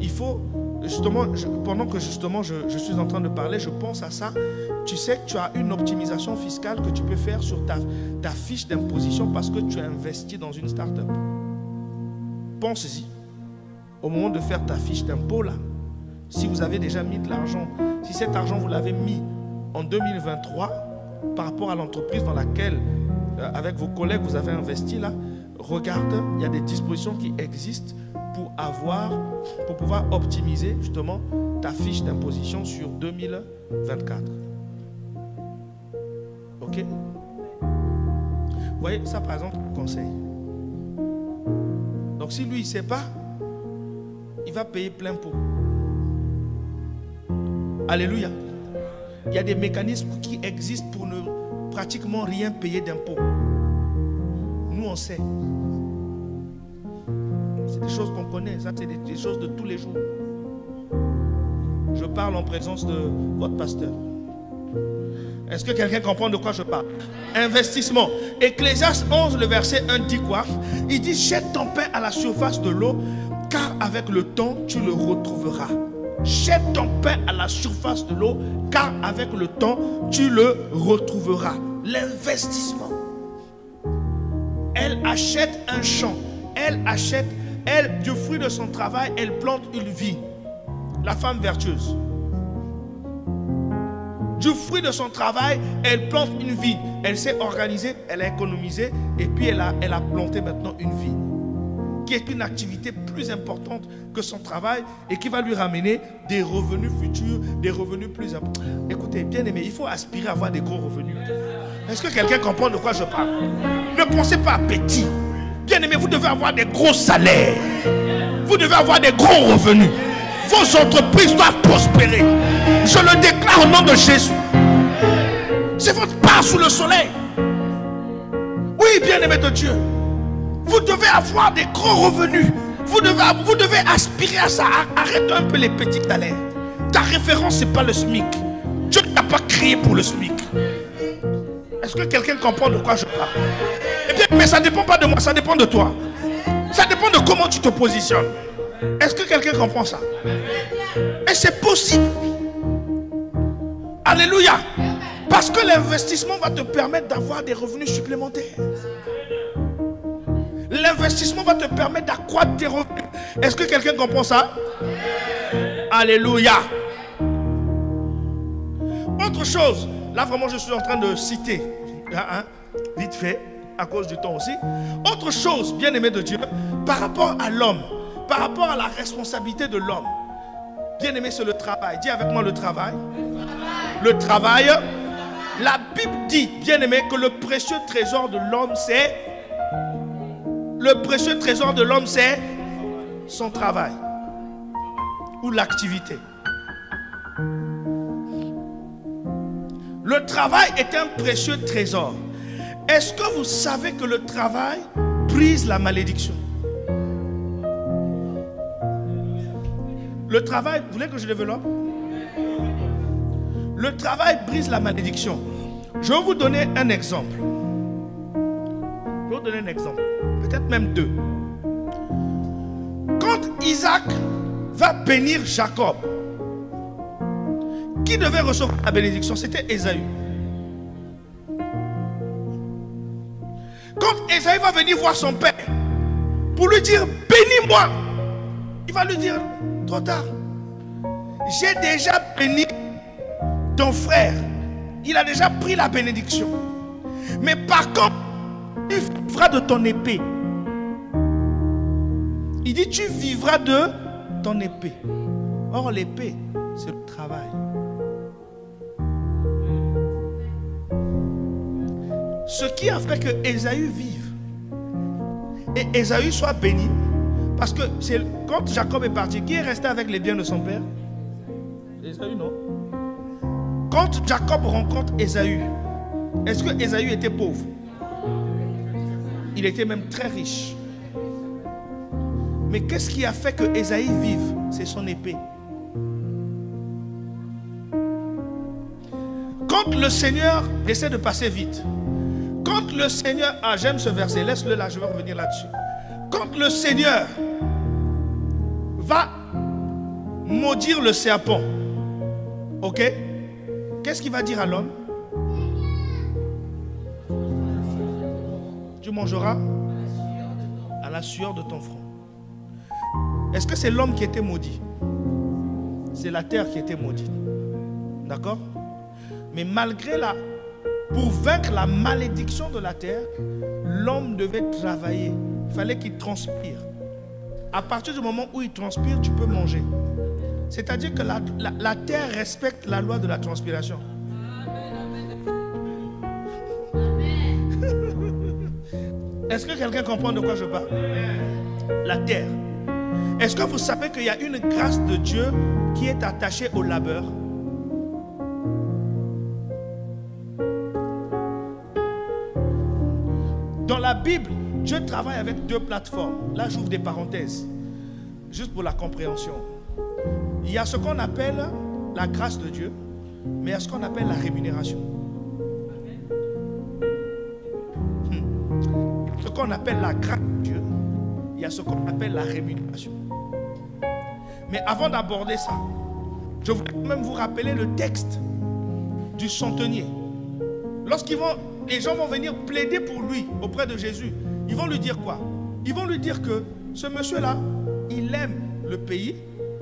Il faut justement, pendant que justement je suis en train de parler, je pense à ça. Tu sais que tu as une optimisation fiscale que tu peux faire sur ta fiche d'imposition parce que tu as investi dans une start-up. Pense-y. Au moment de faire ta fiche d'impôt là, si vous avez déjà mis de l'argent, si cet argent vous l'avez mis en 2023 par rapport à l'entreprise dans laquelle avec vos collègues vous avez investi là, regarde, il y a des dispositions qui existent pour pouvoir optimiser justement ta fiche d'imposition sur 2024. Ok? Vous voyez, ça par exemple, un conseil. Donc si lui il ne sait pas, il va payer plein pot. Alléluia. Il y a des mécanismes qui existent pour ne pratiquement rien payer d'impôts. Nous on sait. C'est des choses qu'on connaît, ça c'est des choses de tous les jours. Je parle en présence de votre pasteur. Est-ce que quelqu'un comprend de quoi je parle? Investissement. Ecclésiaste 11, le verset 1 dit quoi? Il dit: jette ton pain à la surface de l'eau, car avec le temps tu le retrouveras. Jette ton pain à la surface de l'eau, car avec le temps tu le retrouveras. L'investissement. Elle achète un champ. Elle, du fruit de son travail, elle plante une vigne. La femme vertueuse. Du fruit de son travail, elle plante une vigne. Elle s'est organisée, elle a économisé et puis elle a planté maintenant une vigne. Qui est une activité plus importante que son travail et qui va lui ramener des revenus futurs, des revenus plus importants. Écoutez, bien aimé, il faut aspirer à avoir des gros revenus. Est-ce que quelqu'un comprend de quoi je parle? Ne pensez pas à petit. Bien aimé, vous devez avoir des gros salaires. Vous devez avoir des gros revenus. Vos entreprises doivent prospérer. Je le déclare au nom de Jésus. C'est votre part sous le soleil. Oui, bien aimé de Dieu. Vous devez avoir des gros revenus. Vous devez aspirer à ça. Arrête un peu les petits salaires. Ta référence, ce n'est pas le SMIC. Dieu ne t'a pas créé pour le SMIC. Est-ce que quelqu'un comprend de quoi je parle? Eh bien, mais ça ne dépend pas de moi, ça dépend de toi. Ça dépend de comment tu te positionnes. Est-ce que quelqu'un comprend ça? Et c'est possible. Alléluia. Parce que l'investissement va te permettre d'avoir des revenus supplémentaires. L'investissement va te permettre d'accroître tes revenus. Est-ce que quelqu'un comprend ça? Alléluia. Autre chose, là vraiment je suis en train de citer, vite fait, à cause du temps aussi. Autre chose, bien aimé de Dieu, par rapport à l'homme, par rapport à la responsabilité de l'homme. Bien aimé, c'est le travail. Dis avec moi le travail. Le travail. La Bible dit, bien aimé, que le précieux trésor de l'homme, c'est... Le précieux trésor de l'homme, c'est son travail ou l'activité. Le travail est un précieux trésor. Est-ce que vous savez que le travail brise la malédiction? Le travail, vous voulez que je développe? Le travail brise la malédiction. Je vais vous donner un exemple. Je vais vous donner un exemple. Peut-être même deux. Quand Isaac va bénir Jacob, qui devait recevoir la bénédiction? C'était Ésaü. Quand Ésaü va venir voir son père pour lui dire bénis-moi, il va lui dire trop tard. J'ai déjà béni ton frère. Il a déjà pris la bénédiction. Mais par contre, tu vivras de ton épée. Il dit tu vivras de ton épée. Or l'épée, c'est le travail. Ce qui a fait que Ésaü vive et Ésaü soit béni, parce que c'est quand Jacob est parti, qui est resté avec les biens de son père? Ésaü, non? Quand Jacob rencontre Ésaü, est-ce que Ésaü était pauvre? Il était même très riche. Mais qu'est-ce qui a fait que Ésaü vive? C'est son épée. Quand le Seigneur essaie de passer vite, quand le Seigneur... Ah, j'aime ce verset, laisse-le là, je vais revenir là-dessus. Quand le Seigneur va maudire le serpent, ok? Qu'est-ce qu'il va dire à l'homme? Tu mangeras à la sueur de ton front. Est-ce que c'est l'homme qui était maudit? C'est la terre qui était maudite. D'accord? Mais malgré pour vaincre la malédiction de la terre, l'homme devait travailler. Il fallait qu'il transpire. À partir du moment où il transpire, tu peux manger. C'est-à-dire que la terre respecte la loi de la transpiration. Est-ce que quelqu'un comprend de quoi je parle? La terre. Est-ce que vous savez qu'il y a une grâce de Dieu qui est attachée au labeur? Dans la Bible, Dieu travaille avec deux plateformes. Là, j'ouvre des parenthèses, juste pour la compréhension. Il y a ce qu'on appelle la grâce de Dieu, mais il y a ce qu'on appelle la rémunération. Ce qu'on appelle la grâce de Dieu, il y a ce qu'on appelle la rémunération. Mais avant d'aborder ça, je voudrais même vous rappeler le texte du centenier. Lorsqu'ils vont les gens vont venir plaider pour lui auprès de Jésus. Ils vont lui dire quoi? Ils vont lui dire que ce monsieur-là, il aime le pays.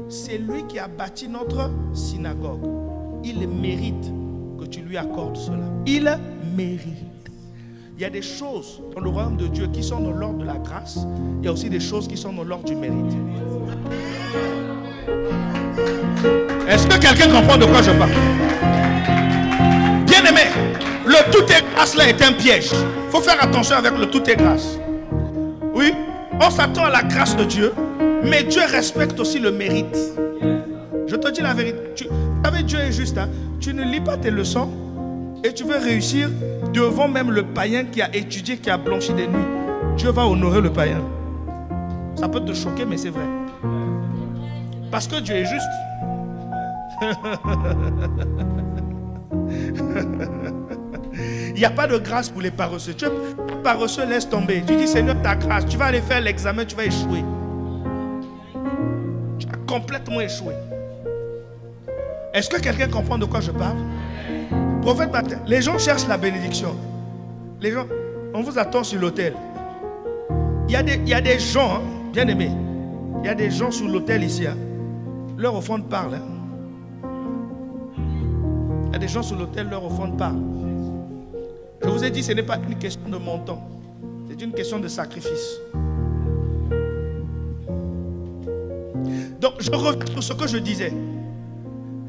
C'est lui qui a bâti notre synagogue. Il mérite que tu lui accordes cela. Il mérite. Il y a des choses dans le royaume de Dieu qui sont dans l'ordre de la grâce. Il y a aussi des choses qui sont dans l'ordre du mérite. Est-ce que quelqu'un comprend de quoi je parle? Bien aimé, le tout est grâce là est un piège. Il faut faire attention avec le tout est grâce. Oui, on s'attend à la grâce de Dieu, mais Dieu respecte aussi le mérite. Je te dis la vérité. Tu savais, Dieu est juste. Hein? Tu ne lis pas tes leçons et tu veux réussir devant même le païen qui a étudié, qui a blanchi des nuits. Dieu va honorer le païen. Ça peut te choquer, mais c'est vrai. Parce que Dieu est juste. Il n'y a pas de grâce pour les paresseux. Tu es paresseux, laisse tomber. Tu dis, Seigneur, ta grâce. Tu vas aller faire l'examen, tu vas échouer. Tu vas complètement échouer. Est-ce que quelqu'un comprend de quoi je parle? Prophète Martin, les gens cherchent la bénédiction. Les gens, on vous attend sur l'autel. Il y a des gens, hein, bien aimés. Il y a des gens sur l'autel ici. Hein, leur offrande parle. Hein. Il y a des gens sur l'autel, leur offrande parle. Je vous ai dit, ce n'est pas une question de montant. C'est une question de sacrifice. Donc, je reviens sur ce que je disais.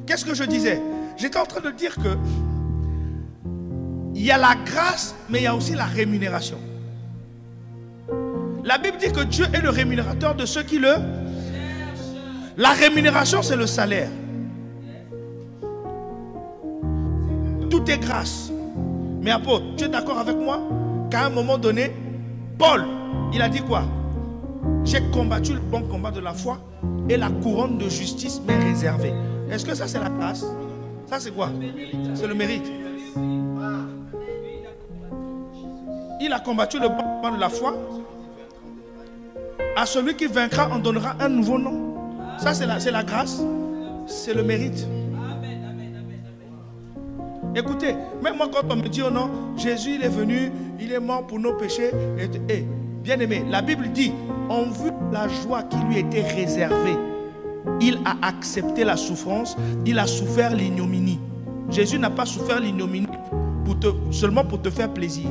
Qu'est-ce que je disais? J'étais en train de dire que il y a la grâce, mais il y a aussi la rémunération. La Bible dit que Dieu est le rémunérateur de ceux qui le... La rémunération, c'est le salaire. Tout est grâce. Mais apôtre, tu es d'accord avec moi qu'à un moment donné, Paul, il a dit quoi? J'ai combattu le bon combat de la foi et la couronne de justice m'est réservée. Est-ce que ça c'est la grâce? Ça c'est quoi? C'est le mérite. Il a combattu le bon combat de la foi. À celui qui vaincra, on donnera un nouveau nom. Ça c'est la grâce. C'est le mérite. Écoutez, même moi quand on me dit oh non, Jésus il est venu, il est mort pour nos péchés. Et bien aimé, la Bible dit, en vue de la joie qui lui était réservée, il a accepté la souffrance, il a souffert l'ignominie. Jésus n'a pas souffert l'ignominie seulement pour te faire plaisir.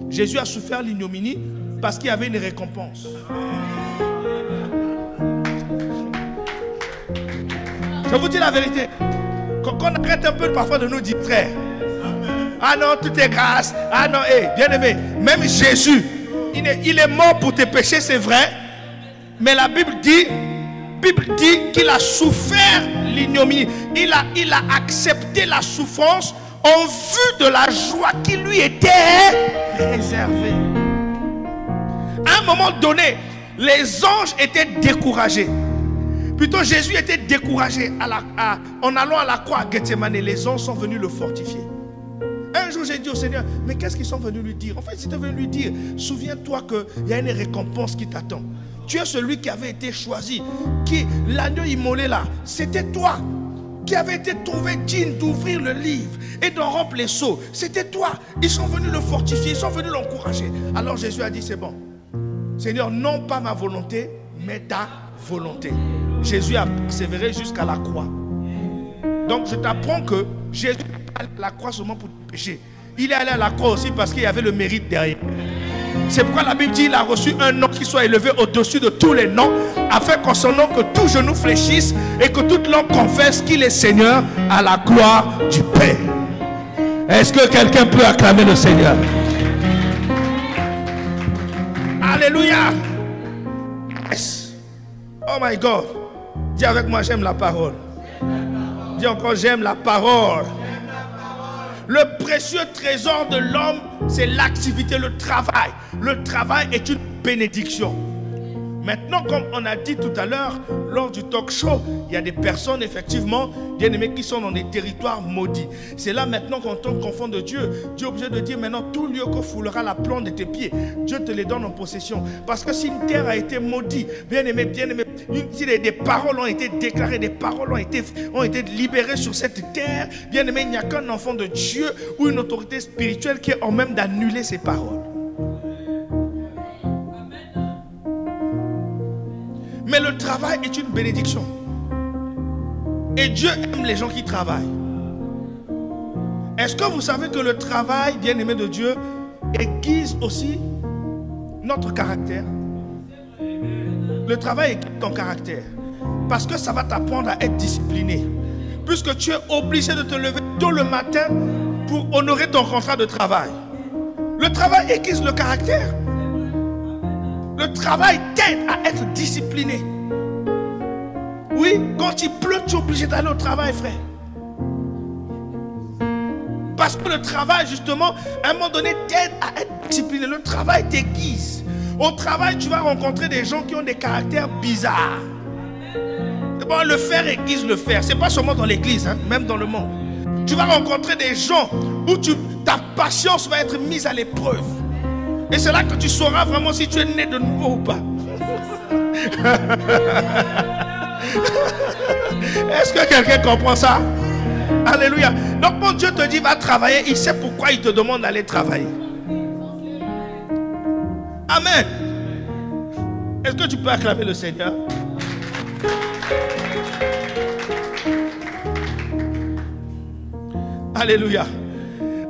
Jésus a souffert l'ignominie parce qu'il y avait une récompense. Je vous dis la vérité. Qu'on arrête un peu parfois de nous dire, frère, ah non, tout est grâce. Ah non, bien aimé, même Jésus, il est mort pour tes péchés, c'est vrai. Mais la Bible dit qu'il a souffert l'ignominie. Il a accepté la souffrance en vue de la joie qui lui était réservée. À un moment donné, les anges étaient découragés. Plutôt, Jésus était découragé en allant à la croix à Gethsemane. Les anges sont venus le fortifier. Un jour, j'ai dit au Seigneur, mais qu'est-ce qu'ils sont venus lui dire? En fait, ils étaient venus lui dire, souviens-toi qu'il y a une récompense qui t'attend. Tu es celui qui avait été choisi, l'agneau immolé là, c'était toi qui avait été trouvé digne d'ouvrir le livre et d'en rompre les sceaux. C'était toi. Ils sont venus le fortifier, ils sont venus l'encourager. Alors Jésus a dit, c'est bon. Seigneur, non pas ma volonté, mais ta volonté. Jésus a persévéré jusqu'à la croix. Donc je t'apprends que Jésus est allé à la croix seulement pour te pécher. Il est allé à la croix aussi parce qu'il y avait le mérite derrière. C'est pourquoi la Bible dit qu'il a reçu un nom qui soit élevé au-dessus de tous les noms, afin qu'en son nom que tout genou fléchisse et que toute langue confesse qu'il est Seigneur à la gloire du Père. Est-ce que quelqu'un peut acclamer le Seigneur? Alléluia. Yes. Oh my God. Dis avec moi, j'aime la parole. Dis encore, j'aime la parole. Le précieux trésor de l'homme, c'est l'activité, le travail. Le travail est une bénédiction. Maintenant, comme on a dit tout à l'heure, lors du talk show, il y a des personnes, effectivement, bien aimés, qui sont dans des territoires maudits. C'est là maintenant qu'en tant qu'enfant de Dieu, Dieu est obligé de dire maintenant, tout lieu que foulera la plante de tes pieds, Dieu te les donne en possession. Parce que si une terre a été maudite, bien aimé, si des paroles ont été déclarées, des paroles ont été libérées sur cette terre, bien aimé, il n'y a qu'un enfant de Dieu ou une autorité spirituelle qui est en même d'annuler ces paroles. Mais le travail est une bénédiction. Et Dieu aime les gens qui travaillent. Est-ce que vous savez que le travail, bien-aimé de Dieu, aiguise aussi notre caractère? Le travail aiguise ton caractère. Parce que ça va t'apprendre à être discipliné. Puisque tu es obligé de te lever tôt le matin pour honorer ton contrat de travail. Le travail aiguise le caractère. Le travail t'aide à être discipliné. Oui, quand il pleut, tu es obligé d'aller au travail, frère. Parce que le travail, justement, à un moment donné, t'aide à être discipliné. Le travail t'aiguise. Au travail, tu vas rencontrer des gens qui ont des caractères bizarres. Bon, le fer aiguise le fer. Ce n'est pas seulement dans l'église, hein, même dans le monde. Tu vas rencontrer des gens où ta patience va être mise à l'épreuve. Et c'est là que tu sauras vraiment si tu es né de nouveau ou pas. Est-ce que quelqu'un comprend ça? Alléluia. Donc quand Dieu te dit va travailler, il sait pourquoi il te demande d'aller travailler. Amen. Est-ce que tu peux acclamer le Seigneur? Alléluia.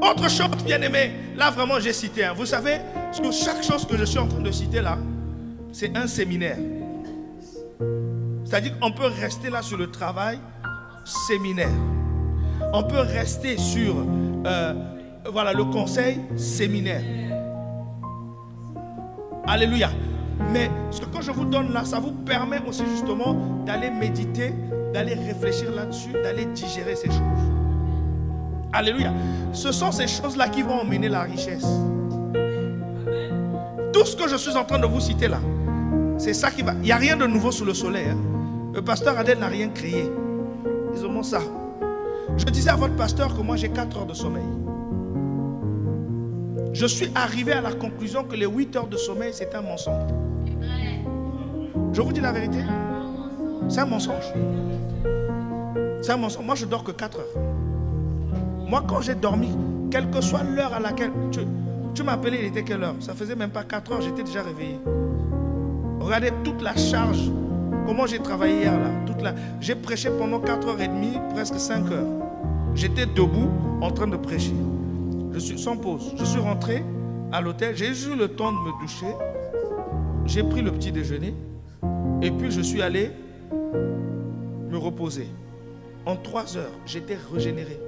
Autre chose, bien aimé, là vraiment j'ai cité. Vous savez, que chaque chose que je suis en train de citer là, c'est un séminaire. C'est-à-dire qu'on peut rester là sur le travail, séminaire. On peut rester sur voilà, le conseil, séminaire. Alléluia. Mais ce que je vous donne là, ça vous permet aussi justement d'aller méditer, d'aller réfléchir là-dessus, d'aller digérer ces choses. Alléluia. Ce sont ces choses-là qui vont emmener la richesse. Tout ce que je suis en train de vous citer là, c'est ça qui va. Il n'y a rien de nouveau sous le soleil. Hein. Le pasteur Adel n'a rien créé. Ils ont ça. Je disais à votre pasteur que moi j'ai 4 heures de sommeil. Je suis arrivé à la conclusion que les 8 heures de sommeil c'est un mensonge. Je vous dis la vérité. C'est un mensonge. C'est un mensonge. Moi je dors que 4 heures. Moi quand j'ai dormi, quelle que soit l'heure à laquelle tu m'appelais, il était quelle heure? Ça faisait même pas 4 heures, j'étais déjà réveillé. Regardez toute la charge. Comment j'ai travaillé hier là. J'ai prêché pendant 4h30, presque 5 heures. J'étais debout en train de prêcher. Sans pause. Je suis rentré à l'hôtel. J'ai eu le temps de me doucher. J'ai pris le petit déjeuner. Et puis je suis allé me reposer. En 3 heures, j'étais régénéré.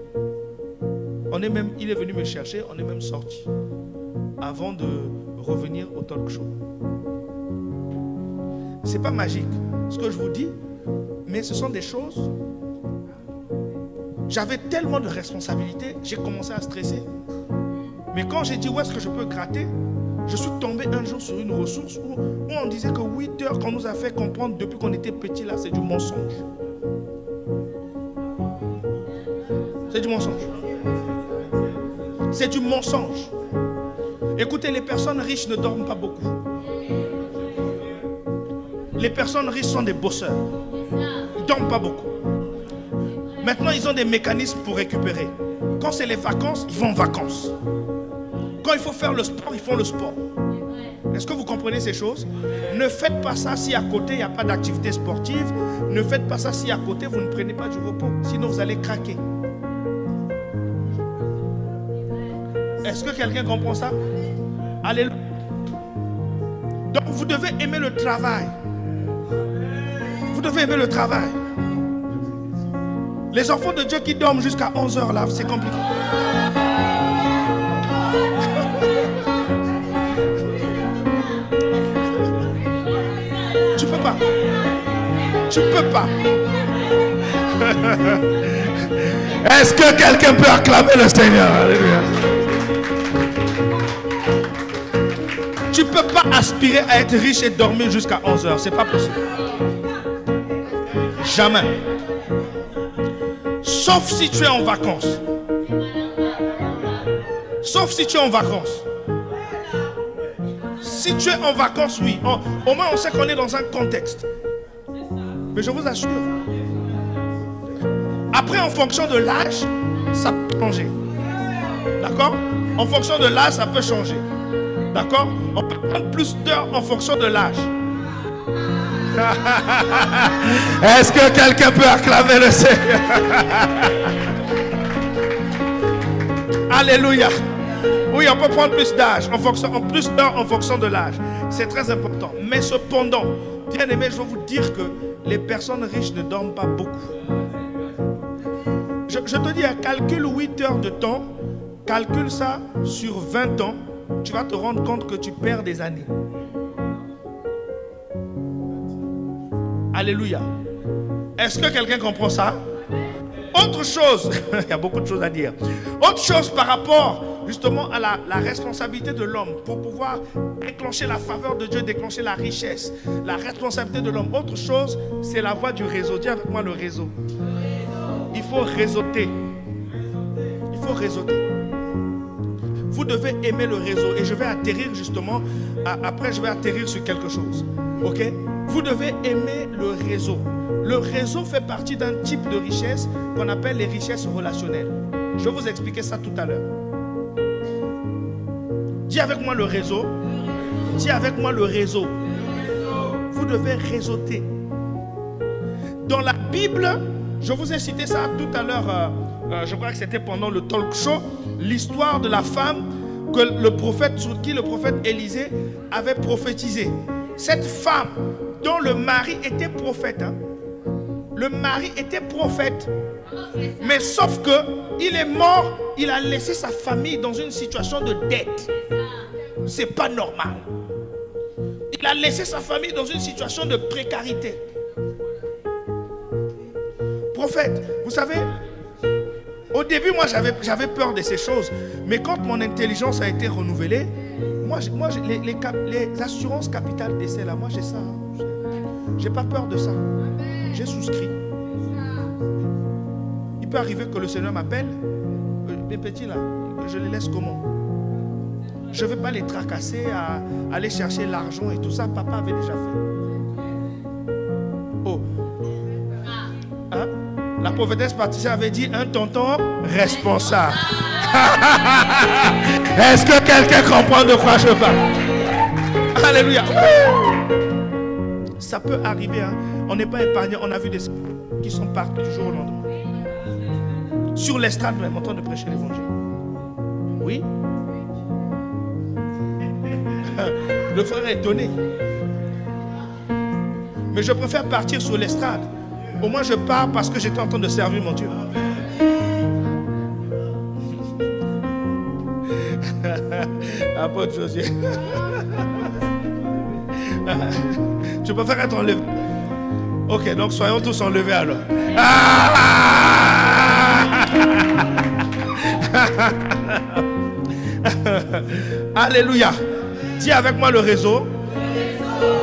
Il est venu me chercher. On est même sorti. Avant de revenir au talk show. C'est pas magique ce que je vous dis, mais ce sont des choses. J'avais tellement de responsabilités, j'ai commencé à stresser. Mais quand j'ai dit où est-ce que je peux gratter, je suis tombé un jour sur une ressource où on disait que 8 heures qu'on nous a fait comprendre depuis qu'on était petit là, c'est du mensonge. C'est du mensonge. C'est du mensonge. Écoutez, les personnes riches ne dorment pas beaucoup. Les personnes riches sont des bosseurs. Ils ne dorment pas beaucoup. Maintenant, ils ont des mécanismes pour récupérer. Quand c'est les vacances, ils vont en vacances. Quand il faut faire le sport, ils font le sport. Est-ce que vous comprenez ces choses? Ne faites pas ça si à côté, il n'y a pas d'activité sportive. Ne faites pas ça si à côté, vous ne prenez pas du repos. Sinon, vous allez craquer. Est-ce que quelqu'un comprend ça? Alléluia. Donc, vous devez aimer le travail. Vous devez aimer le travail. Les enfants de Dieu qui dorment jusqu'à 11 heures là, c'est compliqué. Tu peux pas. Tu peux pas. Est-ce que quelqu'un peut acclamer le Seigneur? Alléluia. Tu peux pas aspirer à être riche et dormir jusqu'à 11 heures. C'est pas possible. Jamais. Sauf si tu es en vacances. Sauf si tu es en vacances. Si tu es en vacances, oui. Au moins, on sait qu'on est dans un contexte. Mais je vous assure. Après, en fonction de l'âge, ça peut changer. D'accord? En fonction de l'âge, ça peut changer. D'accord? On peut prendre plus d'heures en fonction de l'âge. Est-ce que quelqu'un peut acclamer le Seigneur? Alléluia. Oui, on peut prendre plus d'âge, plus d'heures en fonction de l'âge. C'est très important. Mais cependant, bien aimé, je veux vous dire que les personnes riches ne dorment pas beaucoup. Je te dis, calcule 8 heures de temps, calcule ça sur 20 ans, tu vas te rendre compte que tu perds des années. Alléluia. Est-ce que quelqu'un comprend ça? Autre chose, il y a beaucoup de choses à dire. Autre chose par rapport justement à la responsabilité de l'homme pour pouvoir déclencher la faveur de Dieu, déclencher la richesse, la responsabilité de l'homme. Autre chose, c'est la voie du réseau. Dis avec moi le réseau. Il faut réseauter. Il faut réseauter. Vous devez aimer le réseau. Et je vais atterrir justement, après je vais atterrir sur quelque chose. Ok? Vous devez aimer le réseau. Le réseau fait partie d'un type de richesse qu'on appelle les richesses relationnelles. Je vais vous expliquer ça tout à l'heure. Dis avec moi le réseau. Dis avec moi le réseau. Vous devez réseauter. Dans la Bible, je vous ai cité ça tout à l'heure, je crois que c'était pendant le talk show, l'histoire de la femme que sur qui le prophète Élisée avait prophétisé. Cette femme dont le mari était prophète. Hein. Le mari était prophète. Mais sauf que il est mort, il a laissé sa famille dans une situation de dette. C'est pas normal. Il a laissé sa famille dans une situation de précarité. Prophète, vous savez, au début, moi, j'avais peur de ces choses. Mais quand mon intelligence a été renouvelée, moi les assurances capitales décès, là, moi, j'ai ça. J'ai pas peur de ça. J'ai souscrit. Il peut arriver que le Seigneur m'appelle. Les petits, là, je les laisse comment? Je ne vais pas les tracasser à aller chercher l'argent et tout ça. Papa avait déjà fait. Oh. Hein? La prophétesse Patricia avait dit un tonton responsable. Est-ce que quelqu'un comprend de quoi je parle? Alléluia. Ça peut arriver. Hein? On n'est pas épargné. On a vu des qui sont partis du jour au lendemain. Sur l'estrade même en train de prêcher l'évangile. Oui. Le frère est étonné. Mais je préfère partir sur l'estrade. Au moins je pars parce que j'étais en train de servir mon Dieu. Apôtre Josué. Tu préfères être enlevé. Ok, donc soyons tous enlevés alors. Alléluia. Dis avec moi le réseau.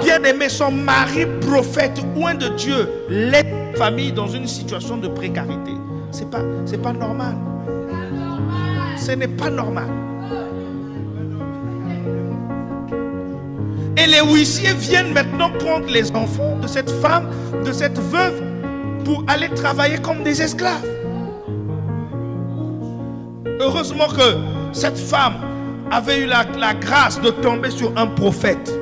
Bien-aimé, son mari prophète, loin de Dieu, laisse la famille dans une situation de précarité. C'est pas normal. Ce n'est pas normal. Et les huissiers viennent maintenant prendre les enfants de cette femme, de cette veuve, pour aller travailler comme des esclaves. Heureusement que cette femme avait eu la grâce de tomber sur un prophète.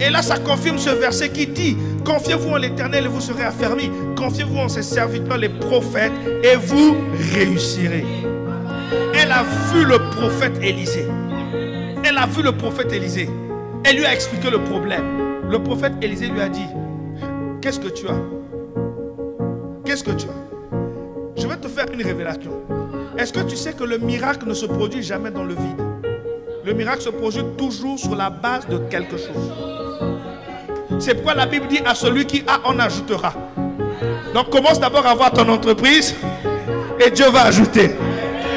Et là, ça confirme ce verset qui dit: confiez-vous en l'Éternel et vous serez affermis. Confiez-vous en ses serviteurs, les prophètes, et vous réussirez. Elle a vu le prophète Élisée. Elle a vu le prophète Élisée. Elle lui a expliqué le problème. Le prophète Élisée lui a dit: qu'est-ce que tu as? Qu'est-ce que tu as? Je vais te faire une révélation. Est-ce que tu sais que le miracle ne se produit jamais dans le vide? Le miracle se produit toujours sur la base de quelque chose. C'est pourquoi la Bible dit: à celui qui a, on ajoutera. Donc commence d'abord à voir ton entreprise et Dieu va ajouter.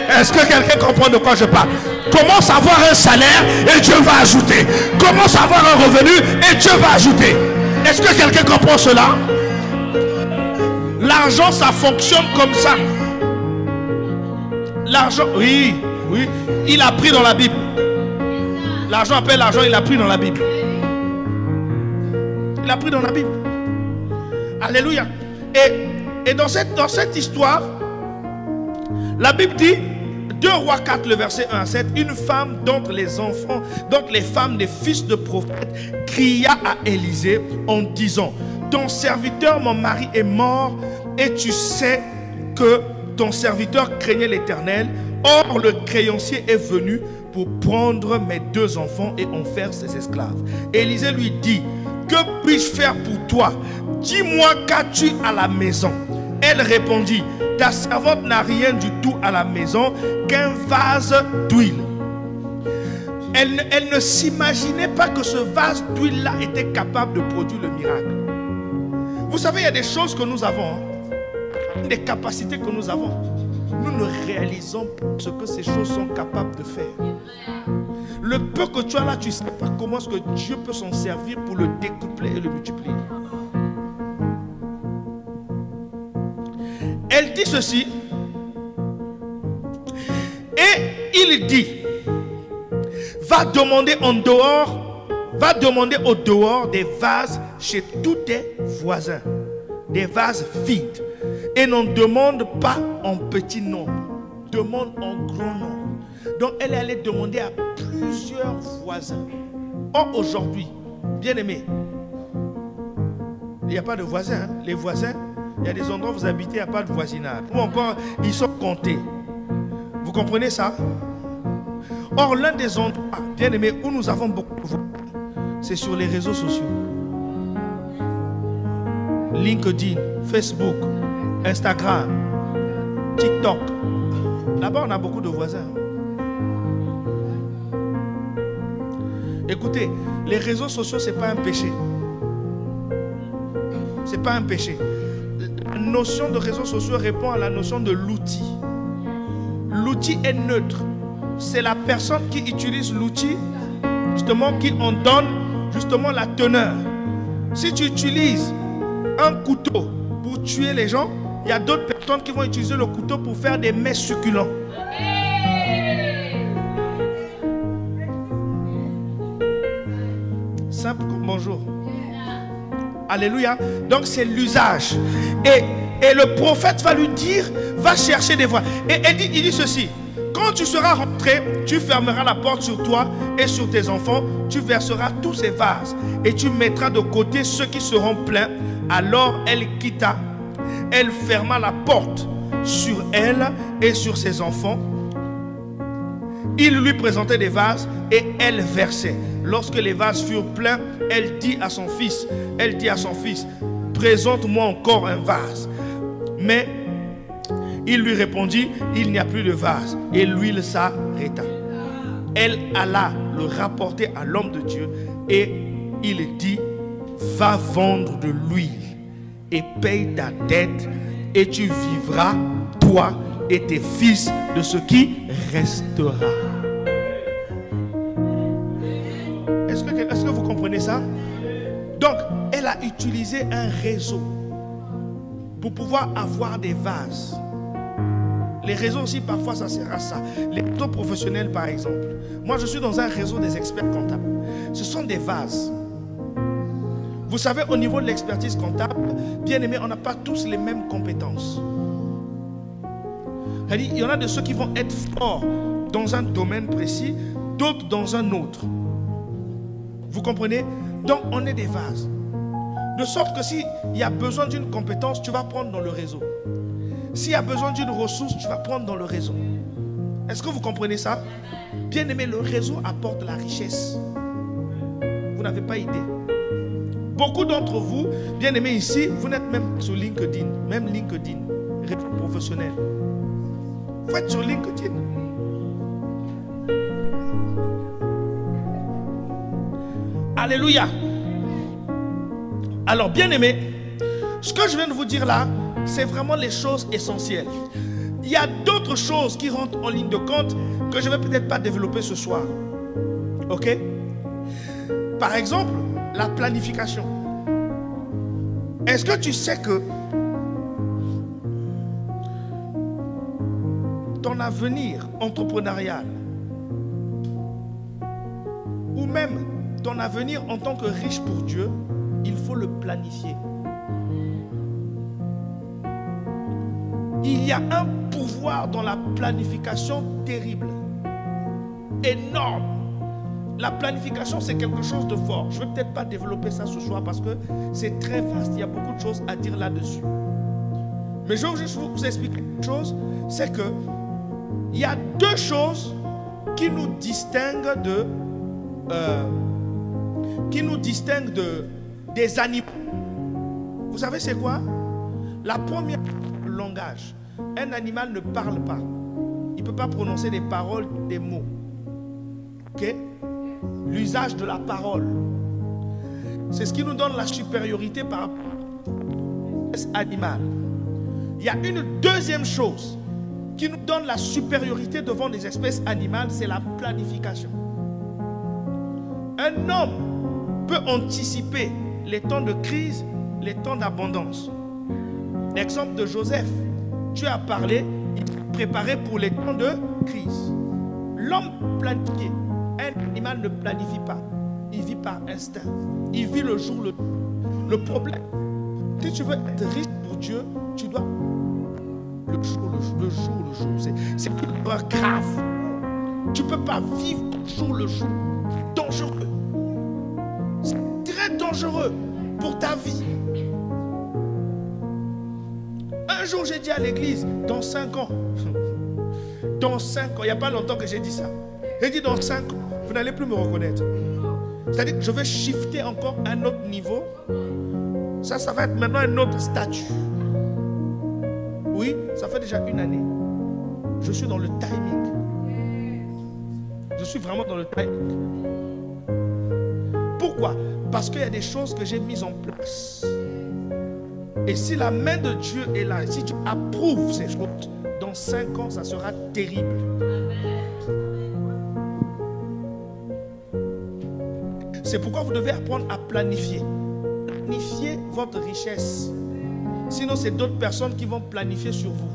Est-ce que quelqu'un comprend de quoi je parle? Commence à avoir un salaire et Dieu va ajouter. Commence à avoir un revenu et Dieu va ajouter. Est-ce que quelqu'un comprend cela? L'argent, ça fonctionne comme ça. L'argent, oui, oui, il a pris dans la Bible. L'argent appelle l'argent, il a pris dans la Bible. Il a pris dans la Bible. Alléluia. Et dans cette histoire, la Bible dit, 2 Rois 4, le verset 1 à 7, une femme d'entre les enfants, d'entre les femmes des fils de prophètes, cria à Élisée en disant, ton serviteur, mon mari, est mort, et tu sais que ton serviteur craignait l'Éternel. Or, le créancier est venu pour prendre mes 2 enfants et en faire ses esclaves. Élisée lui dit, que puis-je faire pour toi? Dis-moi, qu'as-tu à la maison? Elle répondit, ta servante n'a rien du tout à la maison qu'un vase d'huile. Elle ne s'imaginait pas que ce vase d'huile-là était capable de produire le miracle. Vous savez, il y a des choses que nous avons, des capacités que nous avons. Nous ne réalisons pas ce que ces choses sont capables de faire. Le peu que tu as là, tu ne sais pas comment est-ce que Dieu peut s'en servir pour le décupler et le multiplier. Elle dit ceci. Et il dit, va demander au dehors des vases chez tous tes voisins. Des vases vides. Et n'en demande pas en petit nombre. Demande en grand nombre. Donc elle est allée demander à plusieurs voisins. Or aujourd'hui, bien aimé, il n'y a pas de voisins. Hein? Les voisins, il y a des endroits où vous habitez, il n'y a pas de voisinage. Ou encore, ils sont comptés. Vous comprenez ça? Or, l'un des endroits, bien aimé, où nous avons beaucoup de voisins, c'est sur les réseaux sociaux. LinkedIn, Facebook, Instagram, TikTok. Là-bas, on a beaucoup de voisins. Écoutez, les réseaux sociaux, ce n'est pas un péché. Ce n'est pas un péché. La notion de réseaux sociaux répond à la notion de l'outil. L'outil est neutre. C'est la personne qui utilise l'outil, justement, qui en donne justement la teneur. Si tu utilises un couteau pour tuer les gens, il y a d'autres personnes qui vont utiliser le couteau pour faire des mets succulents. Simple comme bonjour. Alléluia. Donc c'est l'usage. Et le prophète va lui dire, va chercher des voies. Et il dit ceci, quand tu seras rentré, tu fermeras la porte sur toi et sur tes enfants, tu verseras tous ces vases et tu mettras de côté ceux qui seront pleins. Alors elle quitta, elle ferma la porte sur elle et sur ses enfants. Il lui présentait des vases et elle versait. Lorsque les vases furent pleins, elle dit à son fils, présente-moi encore un vase. Mais il lui répondit, il n'y a plus de vase. Et l'huile s'arrêta. Elle alla le rapporter à l'homme de Dieu et il dit, va vendre de l'huile et paye ta dette et tu vivras, toi et tes fils, de ce qui restera. Est-ce que vous comprenez ça? Donc, elle a utilisé un réseau pour pouvoir avoir des vases. Les réseaux aussi, parfois, ça sert à ça. Les réseaux professionnels, par exemple. Moi, je suis dans un réseau des experts comptables. Ce sont des vases. Vous savez, au niveau de l'expertise comptable, bien aimé, on n'a pas tous les mêmes compétences. Il y en a de ceux qui vont être forts dans un domaine précis, d'autres dans un autre. Vous comprenez? Donc, on est des vases. De sorte que s'il y a besoin d'une compétence, tu vas prendre dans le réseau. S'il y a besoin d'une ressource, tu vas prendre dans le réseau. Est-ce que vous comprenez ça? Bien aimé, le réseau apporte la richesse. Vous n'avez pas idée. Beaucoup d'entre vous, bien aimés ici, vous n'êtes même sur LinkedIn. Même LinkedIn, réseau professionnel. Vous êtes sur LinkedIn. Alléluia. Alors, bien aimé, ce que je viens de vous dire là, c'est vraiment les choses essentielles. il y a d'autres choses qui rentrent en ligne de compte que je ne vais peut-être pas développer ce soir. Ok? Par exemple, la planification. Est-ce que tu sais que ton avenir entrepreneurial ou même ton avenir en tant que riche pour Dieu, il faut le planifier. Il y a un pouvoir dans la planification terrible, énorme. La planification, c'est quelque chose de fort. Je ne vais peut-être pas développer ça ce soir parce que c'est très vaste. Il y a beaucoup de choses à dire là-dessus. Mais je vais juste vous expliquer une chose, c'est que il y a deux choses qui nous distinguent des animaux. Vous savez c'est quoi? La première, le langage. Un animal ne parle pas. Il ne peut pas prononcer des paroles, des mots. Ok? L'usage de la parole. C'est ce qui nous donne la supériorité par rapport à l'espèce animale. Il y a une deuxième chose qui nous donne la supériorité devant les espèces animales, c'est la planification. Un homme peut anticiper les temps de crise, les temps d'abondance. L'exemple de Joseph, tu as parlé, il est préparé pour les temps de crise. L'homme planifié, un animal ne planifie pas, il vit par instinct, il vit le jour le jour. Le problème, si tu veux être riche pour Dieu, tu dois le jour. C'est grave. Tu ne peux pas vivre le jour. Dangereux. C'est très dangereux pour ta vie. Un jour, j'ai dit à l'église, dans 5 ans, dans 5 ans, il n'y a pas longtemps que j'ai dit ça. J'ai dit dans 5 ans, vous n'allez plus me reconnaître. C'est-à-dire que je vais shifter encore à un autre niveau. Ça va être maintenant un autre statut. Oui, ça fait déjà 1 année. Je suis dans le timing. Je suis vraiment dans le timing. Pourquoi? Parce qu'il y a des choses que j'ai mises en place. Et si la main de Dieu est là, si tu approuves ces choses, dans 5 ans, ça sera terrible. C'est pourquoi vous devez apprendre à planifier. Planifiez votre richesse. Sinon, c'est d'autres personnes qui vont planifier sur vous.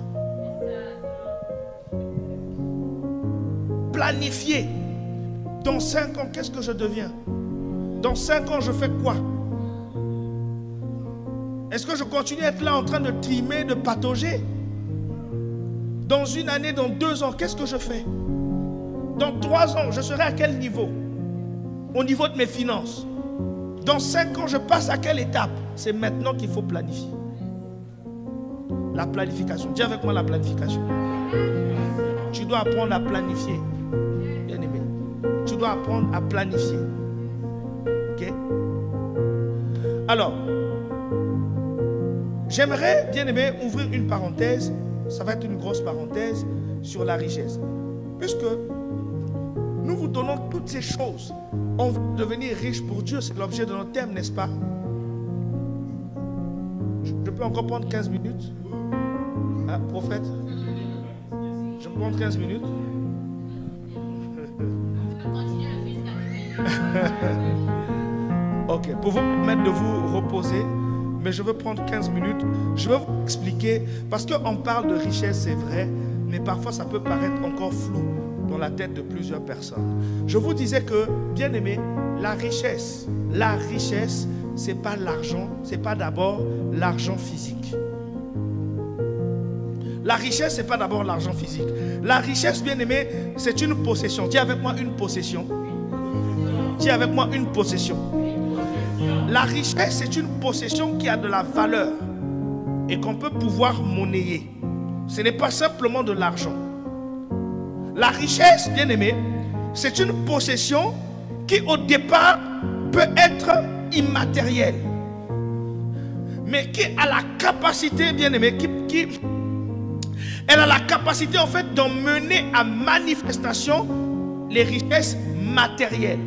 Planifiez. Dans 5 ans, qu'est-ce que je deviens? Dans 5 ans, je fais quoi? Est-ce que je continue à être là en train de trimer, de patauger? Dans 1 année, dans 2 ans, qu'est-ce que je fais? Dans 3 ans, je serai à quel niveau? Au niveau de mes finances. Dans 5 ans, je passe à quelle étape? C'est maintenant qu'il faut planifier. La planification. Dis avec moi la planification. Tu dois apprendre à planifier. Bien aimé. Tu dois apprendre à planifier. Ok? Alors, j'aimerais, bien aimé, ouvrir une parenthèse. Ça va être une grosse parenthèse sur la richesse. Puisque nous vous donnons toutes ces choses. On veut devenir riche pour Dieu. C'est l'objet de notre thème, n'est-ce pas? Je peux encore prendre 15 minutes? Hein, prophète? Je peux prendre 15 minutes? Ok, pour vous permettre de vous reposer, mais je veux prendre 15 minutes. Je vais vous expliquer, parce qu'on parle de richesse, c'est vrai, mais parfois ça peut paraître encore flou dans la tête de plusieurs personnes. Je vous disais que, bien aimé, la richesse, c'est pas l'argent, c'est pas d'abord l'argent physique. La richesse, c'est pas d'abord l'argent physique. La richesse, bien aimé, c'est une possession. Dis avec moi une possession. Dis avec moi une possession. La richesse, c'est une possession qui a de la valeur et qu'on peut pouvoir monnayer. Ce n'est pas simplement de l'argent. La richesse, bien aimé, c'est une possession qui au départ peut être immatérielle, mais qui a la capacité, bien aimé, elle a la capacité en fait d'emmener à manifestation les richesses matérielles.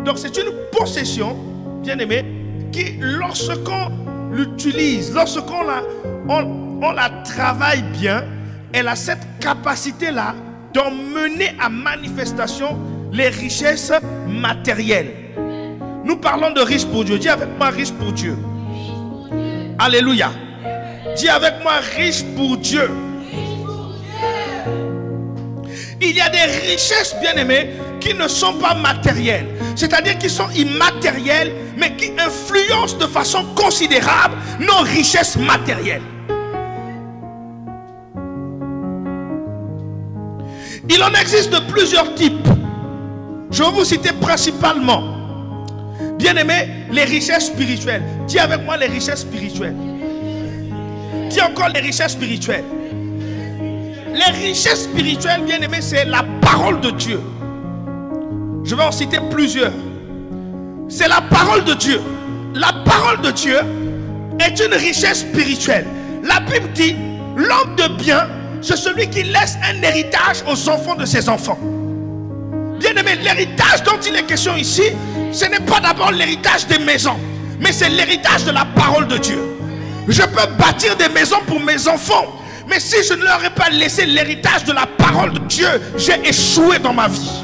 Donc c'est une possession, bien aimé, qui lorsqu'on l'utilise, lorsqu'on on la travaille bien, elle a cette capacité-là d'emmener à manifestation les richesses matérielles. Nous parlons de riches pour Dieu. Dis avec moi, riche pour Dieu. Alléluia. Dis avec moi, riche pour Dieu. Il y a des richesses, bien-aimés, qui ne sont pas matérielles. C'est-à-dire qui sont immatérielles, mais qui influencent de façon considérable nos richesses matérielles. Il en existe de plusieurs types. Je vais vous citer principalement, bien-aimés, les richesses spirituelles. Dis avec moi les richesses spirituelles. Dis encore les richesses spirituelles. Les richesses spirituelles, bien-aimés, c'est la parole de Dieu. Je vais en citer plusieurs. C'est la parole de Dieu. La parole de Dieu est une richesse spirituelle. La Bible dit, l'homme de bien, c'est celui qui laisse un héritage aux enfants de ses enfants. Bien-aimé, l'héritage dont il est question ici, ce n'est pas d'abord l'héritage des maisons, mais c'est l'héritage de la parole de Dieu. Je peux bâtir des maisons pour mes enfants, mais si je ne leur ai pas laissé l'héritage de la parole de Dieu, j'ai échoué dans ma vie.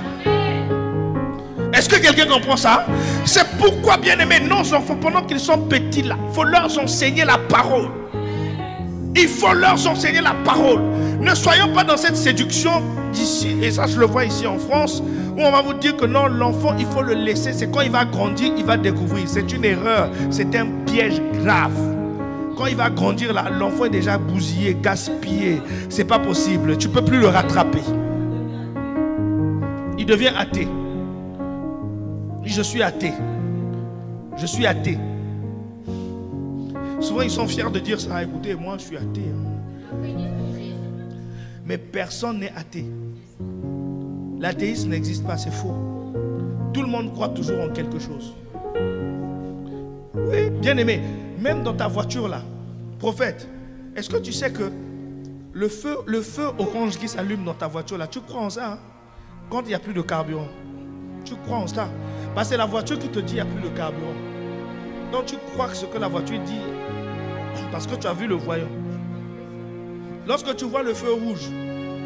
Est-ce que quelqu'un comprend ça? C'est pourquoi, bien-aimés, nos enfants, pendant qu'ils sont petits là, il faut leur enseigner la parole. Il faut leur enseigner la parole. Ne soyons pas dans cette séduction d'ici, et ça je le vois ici en France, où on va vous dire que non, l'enfant, il faut le laisser. C'est quand il va grandir, il va découvrir. C'est une erreur, c'est un piège grave. Quand il va grandir là, l'enfant est déjà bousillé, gaspillé. C'est pas possible, tu ne peux plus le rattraper. Il devient athée. Je suis athée. Je suis athée. Souvent ils sont fiers de dire ça. Écoutez, moi je suis athée. Mais personne n'est athée. L'athéisme n'existe pas, c'est faux. Tout le monde croit toujours en quelque chose. Oui, bien aimé, même dans ta voiture là, prophète, est-ce que tu sais que le feu orange qui s'allume dans ta voiture là, tu crois en ça, hein? Quand il n'y a plus de carburant, tu crois en ça? Parce que c'est la voiture qui te dit qu'il n'y a plus de carburant. Donc tu crois que ce que la voiture dit, parce que tu as vu le voyant. Lorsque tu vois le feu rouge,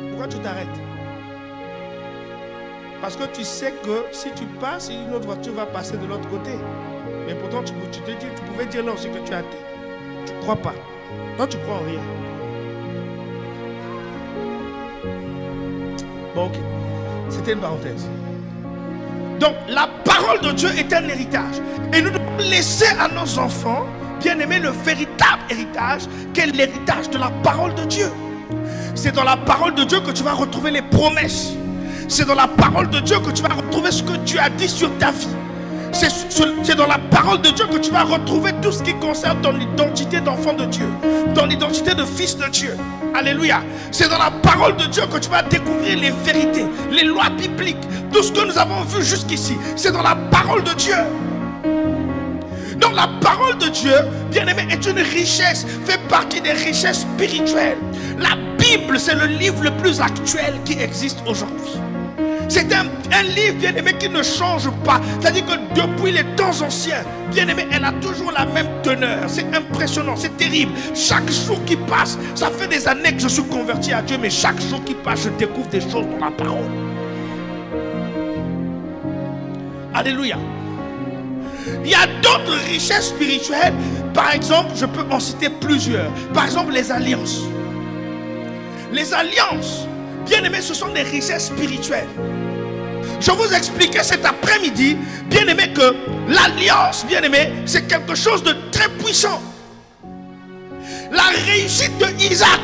pourquoi tu t'arrêtes? Parce que tu sais que si tu passes, une autre voiture va passer de l'autre côté. Mais pourtant, tu te dis, tu pouvais dire là aussi que tu es athée. Tu ne crois pas. Toi, tu crois en rien. Bon, ok. C'était une parenthèse. Donc, la parole de Dieu est un héritage. Et nous devons laisser à nos enfants, bien aimés, le véritable héritage, qui est l'héritage de la parole de Dieu. C'est dans la parole de Dieu que tu vas retrouver les promesses. C'est dans la parole de Dieu que tu vas retrouver ce que Dieu a dit sur ta vie. C'est dans la parole de Dieu que tu vas retrouver tout ce qui concerne ton identité d'enfant de Dieu, ton identité de fils de Dieu. Alléluia. C'est dans la parole de Dieu que tu vas découvrir les vérités, les lois bibliques, tout ce que nous avons vu jusqu'ici. C'est dans la parole de Dieu. Donc la parole de Dieu, bien aimé, est une richesse, fait partie des richesses spirituelles. La Bible, c'est le livre le plus actuel qui existe aujourd'hui. C'est un livre, bien aimé, qui ne change pas. C'est-à-dire que depuis les temps anciens, bien aimé, elle a toujours la même teneur. C'est impressionnant, c'est terrible. Chaque jour qui passe, ça fait des années que je suis converti à Dieu, mais chaque jour qui passe, je découvre des choses dans la parole. Alléluia. Il y a d'autres richesses spirituelles. Par exemple, je peux en citer plusieurs. Par exemple, les alliances. Les alliances, bien aimés, ce sont des richesses spirituelles. Je vais vous expliquer cet après-midi, bien aimé, que l'alliance, bien aimé, c'est quelque chose de très puissant. La réussite de Isaac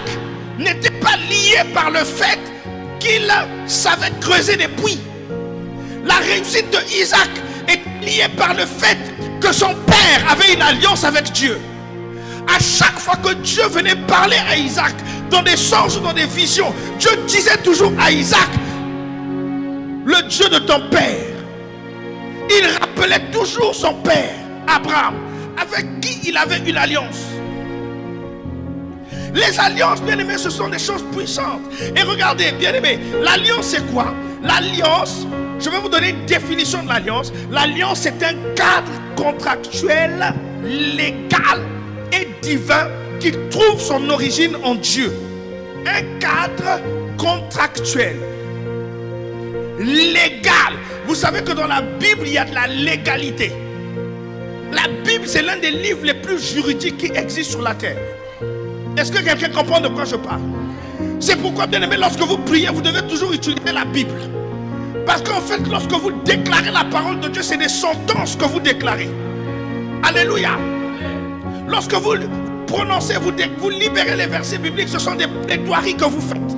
n'était pas liée par le fait qu'il savait creuser des puits. La réussite de Isaac est liée par le fait que son père avait une alliance avec Dieu. À chaque fois que Dieu venait parler à Isaac, dans des songes ou dans des visions, Dieu disait toujours à Isaac, le Dieu de ton père. Il rappelait toujours son père, Abraham, avec qui il avait une alliance. Les alliances, bien aimés, ce sont des choses puissantes. Et regardez, bien aimés, l'alliance c'est quoi? L'alliance, je vais vous donner une définition de l'alliance. L'alliance c'est un cadre contractuel, légal et divin qui trouve son origine en Dieu. Un cadre contractuel, légal. Vous savez que dans la Bible, il y a de la légalité. La Bible, c'est l'un des livres les plus juridiques qui existent sur la terre. Est-ce que quelqu'un comprend de quoi je parle? C'est pourquoi, bien aimé, lorsque vous priez, vous devez toujours utiliser la Bible. Parce qu'en fait, lorsque vous déclarez la parole de Dieu, c'est des sentences que vous déclarez. Alléluia. Lorsque vous prononcez, vous libérez les versets bibliques, ce sont des plaidoiries que vous faites.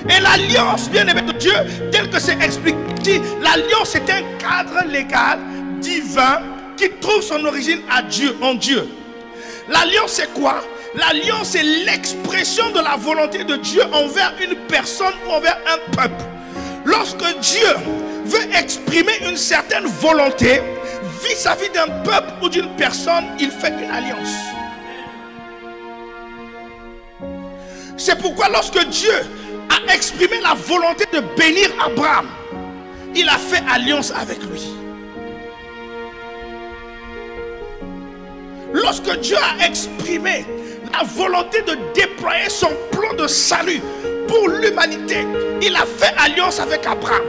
Et l'alliance, bien aimé de Dieu, tel que c'est expliqué, l'alliance est un cadre légal, divin, qui trouve son origine à Dieu, en Dieu. L'alliance, c'est quoi? L'alliance, c'est l'expression de la volonté de Dieu envers une personne ou envers un peuple. Lorsque Dieu veut exprimer une certaine volonté vis-à-vis d'un peuple ou d'une personne, il fait une alliance. C'est pourquoi lorsque Dieu a exprimé la volonté de bénir Abraham, il a fait alliance avec lui. Lorsque Dieu a exprimé la volonté de déployer son plan de salut pour l'humanité, il a fait alliance avec Abraham.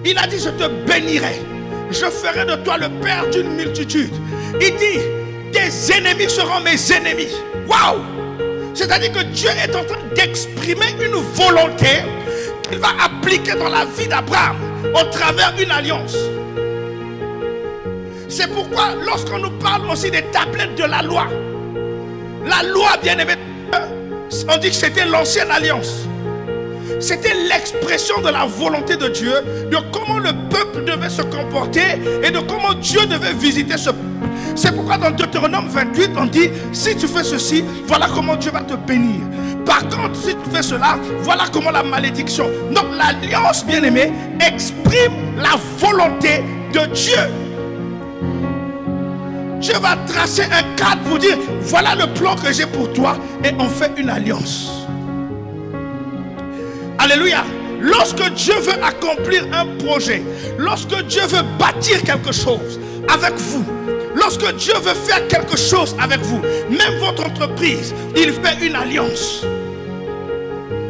Il a dit: je te bénirai, je ferai de toi le père d'une multitude. Il dit: tes ennemis seront mes ennemis. Waouh! C'est-à-dire que Dieu est en train d'exprimer une volonté qu'il va appliquer dans la vie d'Abraham au travers d'une alliance. C'est pourquoi lorsqu'on nous parle aussi des tablettes de la loi, bien aimé, on dit que c'était l'ancienne alliance. C'était l'expression de la volonté de Dieu, de comment le peuple devait se comporter et de comment Dieu devait visiter ce peuple. C'est pourquoi dans Deutéronome 28, on dit: si tu fais ceci, voilà comment Dieu va te bénir. Par contre, si tu fais cela, voilà comment la malédiction. Donc l'alliance, bien aimé, exprime la volonté de Dieu. Dieu va tracer un cadre pour dire: voilà le plan que j'ai pour toi, et on fait une alliance. Alléluia. Lorsque Dieu veut accomplir un projet, lorsque Dieu veut bâtir quelque chose avec vous, lorsque Dieu veut faire quelque chose avec vous, même votre entreprise, il fait une alliance.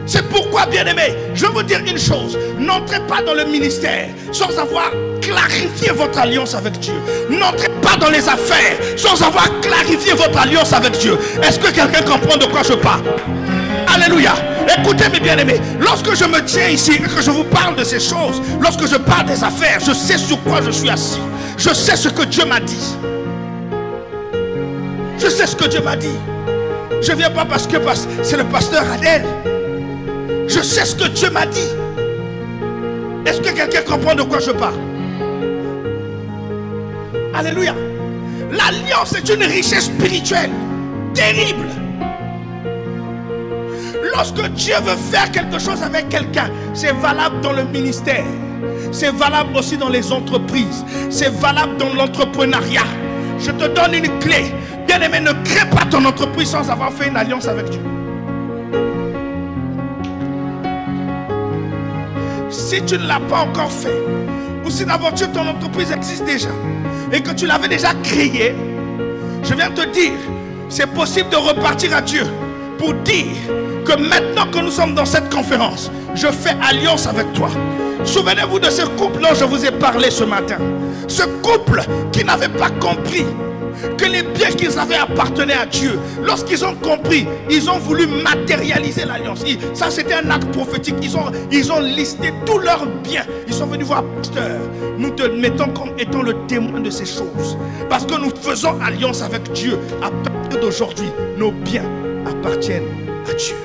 C'est pourquoi, bien aimé, je veux vous dire une chose: n'entrez pas dans le ministère sans avoir clarifié votre alliance avec Dieu. N'entrez pas dans les affaires sans avoir clarifié votre alliance avec Dieu. Est-ce que quelqu'un comprend de quoi je parle? Alléluia. Écoutez mes bien-aimés, lorsque je me tiens ici et que je vous parle de ces choses, lorsque je parle des affaires, je sais sur quoi je suis assis. Je sais ce que Dieu m'a dit. Je sais ce que Dieu m'a dit. Je ne viens pas parce que c'est le pasteur Adèle. Je sais ce que Dieu m'a dit. Est-ce que quelqu'un comprend de quoi je parle? Alléluia. L'alliance est une richesse spirituelle terrible. Lorsque Dieu veut faire quelque chose avec quelqu'un, c'est valable dans le ministère, c'est valable aussi dans les entreprises, c'est valable dans l'entrepreneuriat. Je te donne une clé. Bien-aimé, ne crée pas ton entreprise sans avoir fait une alliance avec Dieu. Si tu ne l'as pas encore fait, ou si d'aventure ton entreprise existe déjà et que tu l'avais déjà créée, je viens te dire, c'est possible de repartir à Dieu pour dire que maintenant que nous sommes dans cette conférence, je fais alliance avec toi. Souvenez-vous de ce couple dont je vous ai parlé ce matin. Ce couple qui n'avait pas compris que les biens qu'ils avaient appartenaient à Dieu. Lorsqu'ils ont compris, ils ont voulu matérialiser l'alliance. Ça, c'était un acte prophétique. Ils ont listé tous leurs biens. Ils sont venus voir pasteur. Nous te mettons comme étant le témoin de ces choses. Parce que nous faisons alliance avec Dieu. À partir d'aujourd'hui, nos biens appartiennent à Dieu.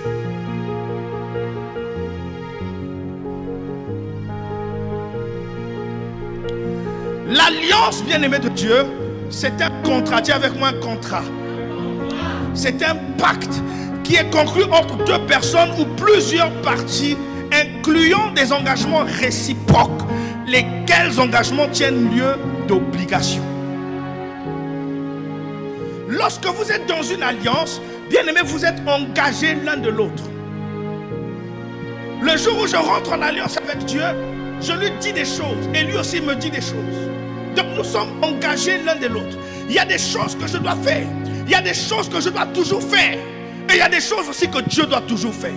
L'alliance, bien-aimée de Dieu, c'est un contrat. Dis avec moi, un contrat. C'est un pacte qui est conclu entre deux personnes ou plusieurs parties, incluant des engagements réciproques, lesquels engagements tiennent lieu d'obligation. Lorsque vous êtes dans une alliance, bien-aimé, vous êtes engagés l'un de l'autre. Le jour où je rentre en alliance avec Dieu, je lui dis des choses et lui aussi me dit des choses. Donc nous sommes engagés l'un de l'autre. Il y a des choses que je dois faire. Il y a des choses que je dois toujours faire. Et il y a des choses aussi que Dieu doit toujours faire.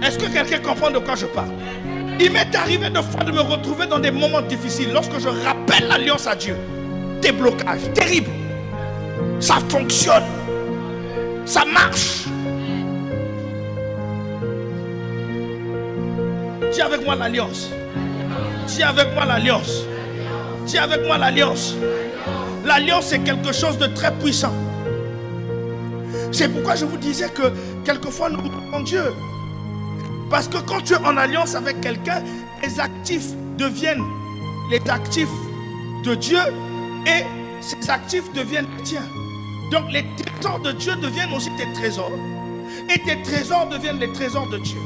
Est-ce que quelqu'un comprend de quoi je parle? Il m'est arrivé de fois de me retrouver dans des moments difficiles. Lorsque je rappelle l'alliance à Dieu, des blocages terribles. Ça fonctionne. Ça marche. Dis avec moi l'alliance. Dis avec moi l'alliance. Dis avec moi l'alliance. L'alliance est quelque chose de très puissant. C'est pourquoi je vous disais que quelquefois nous manquons Dieu. Parce que quand tu es en alliance avec quelqu'un, les actifs deviennent les actifs de Dieu et ces actifs deviennent les tiens. Donc les trésors de Dieu deviennent aussi tes trésors. Et tes trésors deviennent les trésors de Dieu.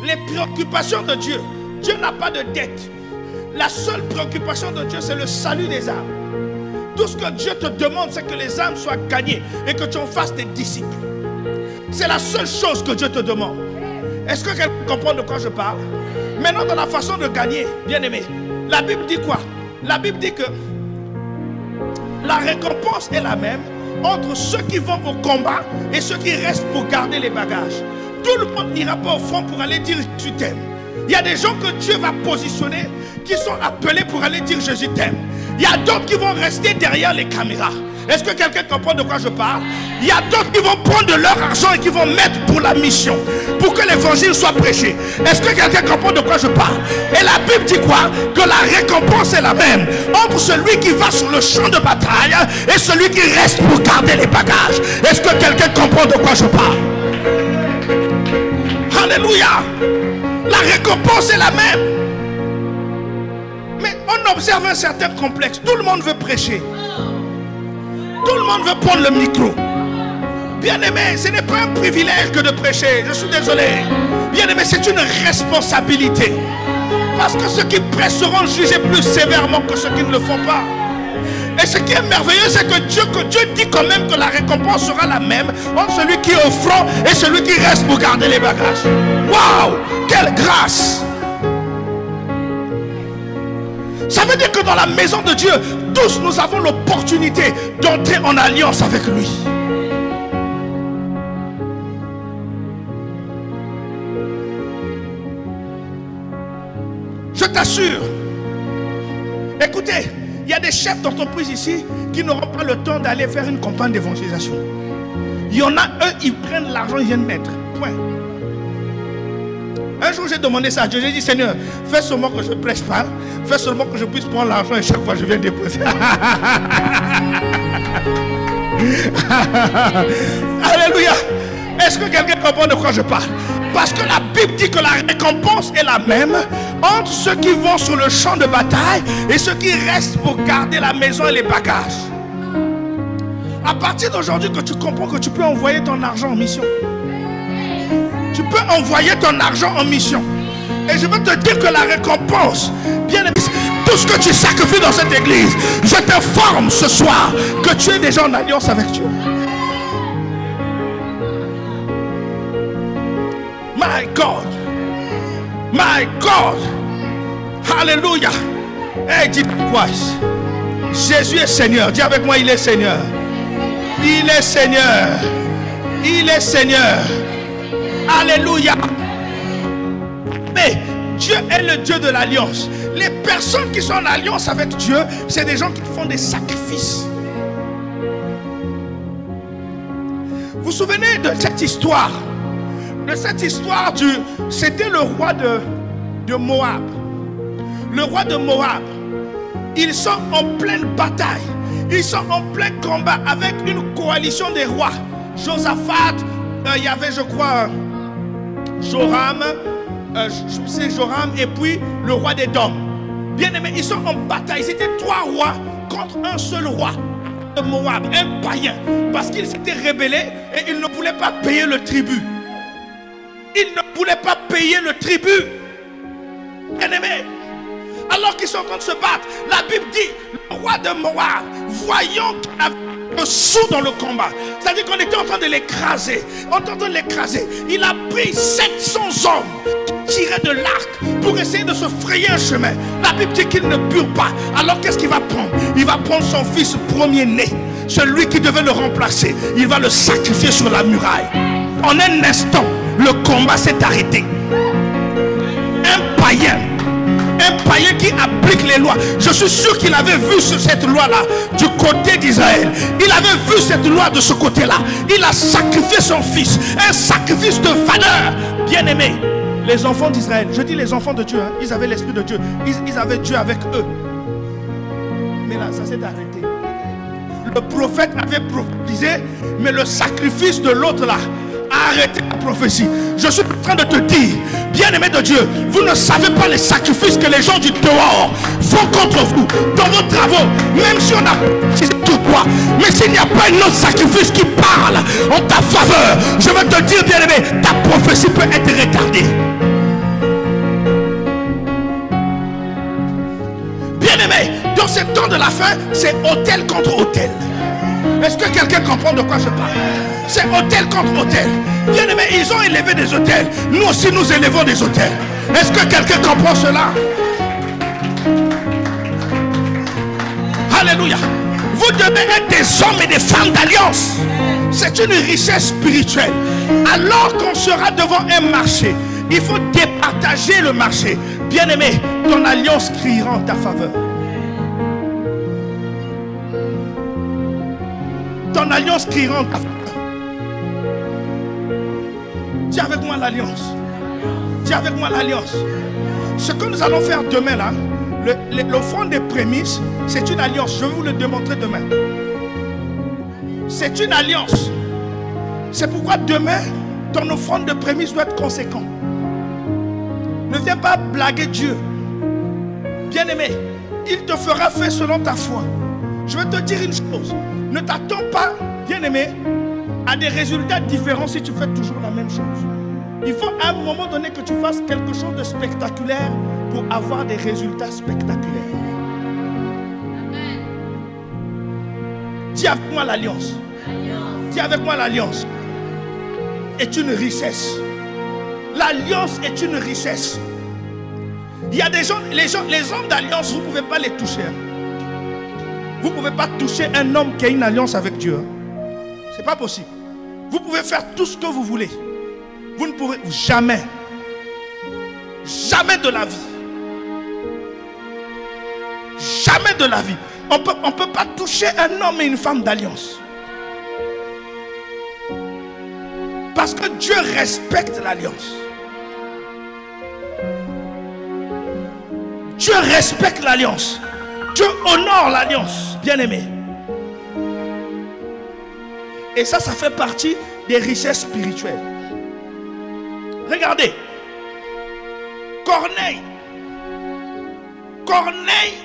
Les préoccupations de Dieu. Dieu n'a pas de dette. La seule préoccupation de Dieu, c'est le salut des âmes. Tout ce que Dieu te demande, c'est que les âmes soient gagnées et que tu en fasses des disciples. C'est la seule chose que Dieu te demande. Est-ce que quelqu'un comprend de quoi je parle? Maintenant, dans la façon de gagner, bien aimé, la Bible dit quoi? La Bible dit que la récompense est la même entre ceux qui vont au combat et ceux qui restent pour garder les bagages. Tout le monde n'ira pas au front pour aller dire « tu t'aimes ». Il y a des gens que Dieu va positionner qui sont appelés pour aller dire « je t'aime ». Il y a d'autres qui vont rester derrière les caméras. Est-ce que quelqu'un comprend de quoi je parle? Il y a d'autres qui vont prendre de leur argent et qui vont mettre pour la mission, pour que l'évangile soit prêché. Est-ce que quelqu'un comprend de quoi je parle? Et la Bible dit quoi? Que la récompense est la même entre celui qui va sur le champ de bataille et celui qui reste pour garder les bagages. Est-ce que quelqu'un comprend de quoi je parle? Alléluia! La récompense est la même. Mais on observe un certain complexe. Tout le monde veut prêcher. Tout le monde veut prendre le micro. Bien aimé, ce n'est pas un privilège que de prêcher. Je suis désolé. Bien aimé, c'est une responsabilité. Parce que ceux qui prêchent seront jugés plus sévèrement que ceux qui ne le font pas. Et ce qui est merveilleux, c'est que Dieu dit quand même que la récompense sera la même entre celui qui est au front et celui qui reste pour garder les bagages. Waouh! Quelle grâce! Ça veut dire que dans la maison de Dieu, tous nous avons l'opportunité d'entrer en alliance avec lui. Je t'assure. Écoutez, il y a des chefs d'entreprise ici qui n'auront pas le temps d'aller faire une campagne d'évangélisation. Il y en a eux, ils prennent l'argent, ils viennent mettre. Point. Un jour j'ai demandé ça à Dieu, j'ai dit Seigneur, fais seulement que je ne prêche pas, fais seulement que je puisse prendre l'argent et chaque fois je viens déposer. Alléluia. Est-ce que quelqu'un comprend de quoi je parle? Parce que la Bible dit que la récompense est la même entre ceux qui vont sur le champ de bataille et ceux qui restent pour garder la maison et les bagages. À partir d'aujourd'hui que tu comprends que tu peux envoyer ton argent en mission. Tu peux envoyer ton argent en mission. Et je veux te dire que la récompense, bien aimé, tout ce que tu sacrifies dans cette église, je t'informe ce soir que tu es déjà en alliance avec Dieu. My God. My God. Alléluia. Hey, dis quoi? Jésus est Seigneur. Dis avec moi, il est Seigneur. Il est Seigneur. Il est Seigneur. Alléluia. Mais Dieu est le Dieu de l'alliance. Les personnes qui sont en alliance avec Dieu, c'est des gens qui font des sacrifices. Vous vous souvenez de cette histoire? De cette histoire c'était le roi de Moab. Le roi de Moab. Ils sont en pleine bataille. Ils sont en plein combat avec une coalition des rois. Josaphat, il y avait je crois Joram, Joram et puis le roi d'Édom. Bien aimé, ils sont en bataille. C'était 3 rois contre un seul roi de Moab, un païen. Parce qu'il s'était rébellé et il ne voulait pas payer le tribut. Il ne voulait pas payer le tribut. Bien aimé, alors qu'ils sont en train de se battre, la Bible dit, le roi de Moab, voyant qu'il avait le sou dans le combat, c'est-à-dire qu'on était en train de l'écraser, il a pris 700 hommes tirer de l'arc pour essayer de se frayer un chemin. La Bible dit qu'il ne pure pas. Alors qu'est-ce qu'il va prendre? Il va prendre son fils premier-né, celui qui devait le remplacer. Il va le sacrifier sur la muraille. En un instant, le combat s'est arrêté. Un païen qui applique les lois. Je suis sûr qu'il avait vu cette loi-là du côté d'Israël. Il avait vu cette loi de ce côté-là. Il a sacrifié son fils. Un sacrifice de valeur. Bien-aimé, les enfants d'Israël, je dis les enfants de Dieu, hein, ils avaient l'esprit de Dieu. Ils avaient Dieu avec eux. Mais là, ça s'est arrêté. Le prophète avait prophétisé, mais le sacrifice de l'autre là a arrêté la prophétie. Je suis en train de te dire, bien-aimé de Dieu, vous ne savez pas les sacrifices que les gens du dehors font contre vous, dans vos travaux, même si on a tout quoi. Mais s'il n'y a pas un autre sacrifice qui parle en ta faveur, je veux te dire, bien-aimé, ta prophétie peut être retardée. Bien-aimé, dans ce temps de la fin, c'est autel contre autel. Est-ce que quelqu'un comprend de quoi je parle? C'est autel contre autel. Bien aimé, ils ont élevé des autels. Nous aussi, nous élevons des autels. Est-ce que quelqu'un comprend cela? Alléluia. Vous devez être des hommes et des femmes d'alliance. C'est une richesse spirituelle. Alors qu'on sera devant un marché, il faut départager le marché. Bien aimé, ton alliance criera en ta faveur. Ton alliance criera en ta faveur. Dis avec moi l'alliance. Dis avec moi l'alliance. Ce que nous allons faire demain là, l'offrande des prémices, c'est une alliance. Je vais vous le démontrer demain. C'est une alliance. C'est pourquoi demain, ton offrande de prémices doit être conséquente. Ne viens pas blaguer Dieu. Bien-aimé, il te fera faire selon ta foi. Je vais te dire une chose. Ne t'attends pas, bien-aimé, à des résultats différents si tu fais toujours la même chose. Il faut à un moment donné que tu fasses quelque chose de spectaculaire pour avoir des résultats spectaculaires. Amen. Dis avec moi l'alliance. Dis avec moi l'alliance est une richesse. L'alliance est une richesse. Il y a des gens, les hommes d'alliance, vous ne pouvez pas les toucher. Vous ne pouvez pas toucher un homme qui a une alliance avec Dieu. Ce n'est pas possible. Vous pouvez faire tout ce que vous voulez. Vous ne pourrez jamais, jamais de la vie, jamais de la vie, on ne peut pas toucher un homme et une femme d'alliance. Parce que Dieu respecte l'alliance. Dieu respecte l'alliance. Dieu honore l'alliance, bien-aimé. Et ça fait partie des richesses spirituelles. Regardez. Corneille,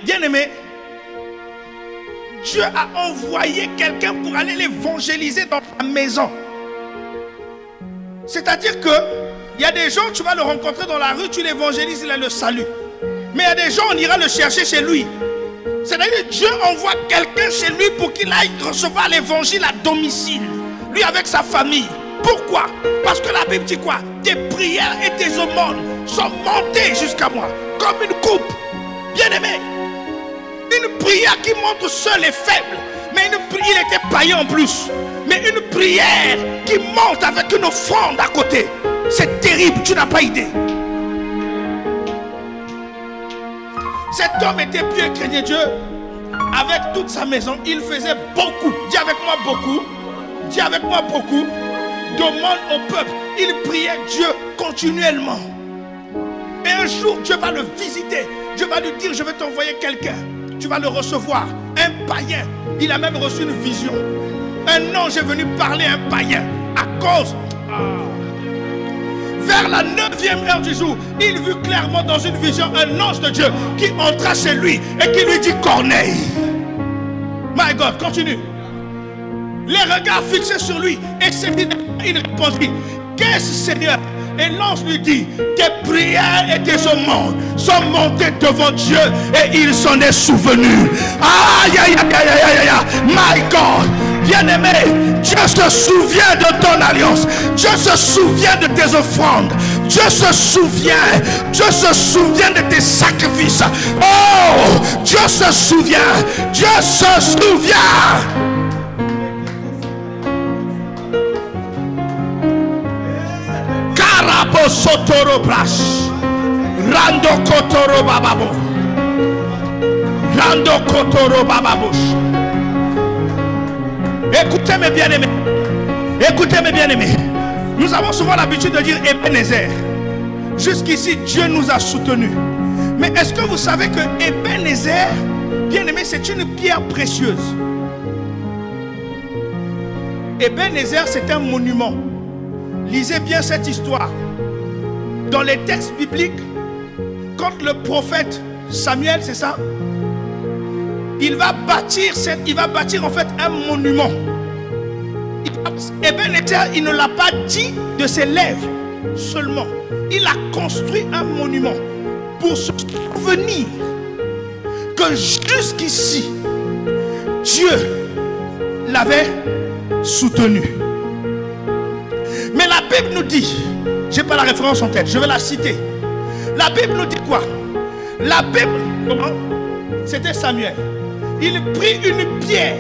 bien-aimé. Dieu a envoyé quelqu'un pour aller l'évangéliser dans ta maison. C'est-à-dire que il y a des gens, tu vas le rencontrer dans la rue, tu l'évangélises, il a le salut. Mais il y a des gens, on ira le chercher chez lui. C'est-à-dire que Dieu envoie quelqu'un chez lui pour qu'il aille recevoir l'évangile à domicile. Lui avec sa famille. Pourquoi? Parce que la Bible dit quoi? Tes prières et tes aumônes sont montées jusqu'à moi. Comme une coupe. Bien-aimé. Une prière qui montre seul et faible. Mais il était païen en plus. Mais une prière qui monte avec une offrande à côté. C'est terrible, tu n'as pas idée. Cet homme était pieux, craignait Dieu. Avec toute sa maison, il faisait beaucoup. Dis avec moi beaucoup. Dis avec moi beaucoup. Demande au peuple. Il priait Dieu continuellement. Et un jour, Dieu va le visiter. Dieu va lui dire, je vais t'envoyer quelqu'un. Tu vas le recevoir. Un païen. Il a même reçu une vision. Un ange est venu parler à un païen. À cause... Vers la 9e heure du jour, il vit clairement dans une vision un ange de Dieu qui entra chez lui et qui lui dit Corneille. My God, continue. Les regards fixés sur lui, et il répondit, qu'est-ce Seigneur? Et l'ange lui dit, tes prières et tes aumônes sont montées devant Dieu et il s'en est souvenu. Aïe, aïe, aïe, aïe, aïe, aïe, my God. Bien-aimé, Dieu se souvient de ton alliance. Dieu se souvient de tes offrandes. Dieu se souvient. Dieu se souvient de tes sacrifices. Oh, Dieu se souvient. Dieu se souvient. Karabo sotoro brash. Rando kotoro bababo. Rando kotoro bababush. Écoutez mes bien-aimés. Écoutez mes bien-aimés. Nous avons souvent l'habitude de dire Ebenezer. Jusqu'ici, Dieu nous a soutenus. Mais est-ce que vous savez que Ebenezer, bien-aimé, c'est une pierre précieuse. Ebenezer, c'est un monument. Lisez bien cette histoire. Dans les textes bibliques, quand le prophète Samuel, c'est ça, il va bâtir en fait un monument. Ebenezer, il ne l'a pas dit de ses lèvres seulement. Il a construit un monument pour se souvenir que jusqu'ici, Dieu l'avait soutenu. Mais la Bible nous dit, je n'ai pas la référence en tête, je vais la citer. La Bible nous dit quoi? La Bible, comment? C'était Samuel. Il prit une pierre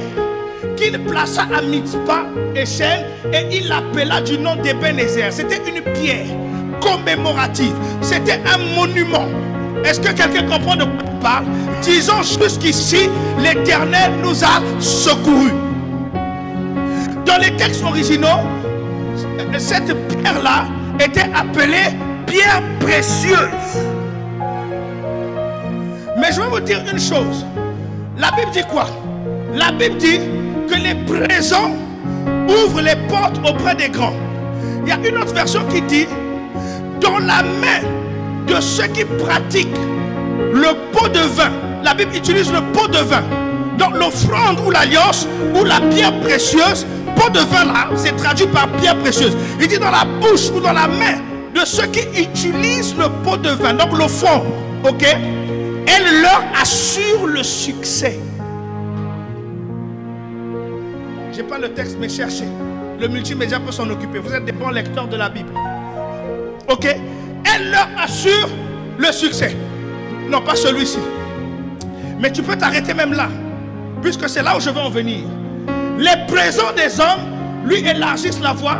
qu'il plaça à Mitzpah et Shen et il l'appela du nom d'Ebenezer. C'était une pierre commémorative. C'était un monument. Est-ce que quelqu'un comprend de quoi on parle? Disons jusqu'ici, l'Éternel nous a secourus. Dans les textes originaux, cette pierre-là était appelée pierre précieuse. Mais je vais vous dire une chose. La Bible dit quoi? La Bible dit que les présents ouvrent les portes auprès des grands. Il y a une autre version qui dit dans la main de ceux qui pratiquent le pot de vin. La Bible utilise le pot de vin. Donc l'offrande ou l'alliance ou la pierre précieuse, pot de vin là, c'est traduit par pierre précieuse. Il dit dans la bouche ou dans la main de ceux qui utilisent le pot de vin. Donc l'offrande, ok, elle leur assure le succès. Je n'ai pas le texte, mais cherchez. Le multimédia peut s'en occuper. Vous êtes des bons lecteurs de la Bible. Ok? Elle leur assure le succès. Non, pas celui-ci. Mais tu peux t'arrêter même là. Puisque c'est là où je veux en venir. Les présents des hommes lui élargissent la voie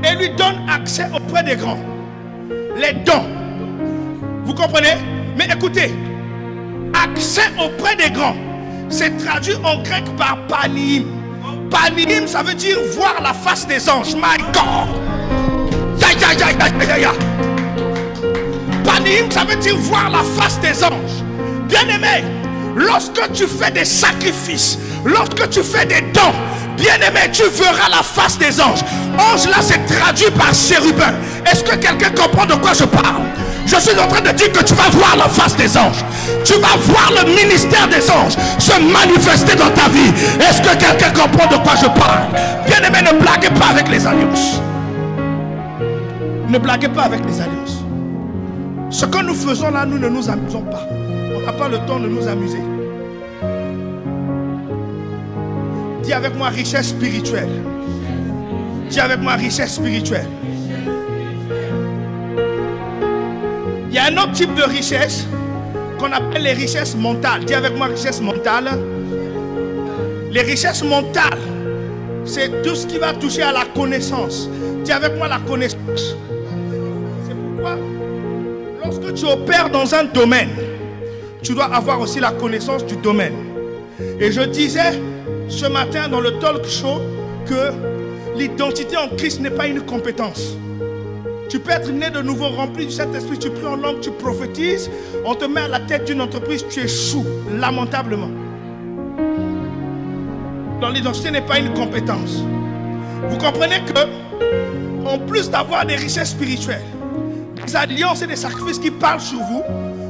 et lui donnent accès auprès des grands. Les dons. Vous comprenez? Mais écoutez. Accès auprès des grands. C'est traduit en grec par paniim. Paniim, ça veut dire voir la face des anges. My God. Paniim, ça veut dire voir la face des anges. Bien-aimé, lorsque tu fais des sacrifices, lorsque tu fais des dons, bien-aimé, tu verras la face des anges. Ange là, c'est traduit par chérubin. Est-ce que quelqu'un comprend de quoi je parle? Je suis en train de dire que tu vas voir la face des anges. Tu vas voir le ministère des anges se manifester dans ta vie. Est-ce que quelqu'un comprend de quoi je parle? Bien-aimé, ne blaguez pas avec les alliances. Ne blaguez pas avec les alliances. Ce que nous faisons là, nous ne nous amusons pas. On n'a pas le temps de nous amuser. Dis avec moi richesse spirituelle. Dis avec moi richesse spirituelle. Il y a un autre type de richesse qu'on appelle les richesses mentales. Dis avec moi richesse mentale. Les richesses mentales, c'est tout ce qui va toucher à la connaissance. Dis avec moi la connaissance. C'est pourquoi lorsque tu opères dans un domaine, tu dois avoir aussi la connaissance du domaine. Et je disais ce matin dans le talk show que l'identité en Christ n'est pas une compétence. Tu peux être né de nouveau, rempli du Saint-Esprit, tu pries en langue, tu prophétises, on te met à la tête d'une entreprise, tu échoues lamentablement. Donc l'identité n'est pas une compétence. Vous comprenez que, en plus d'avoir des richesses spirituelles, des alliances et des sacrifices qui parlent sur vous,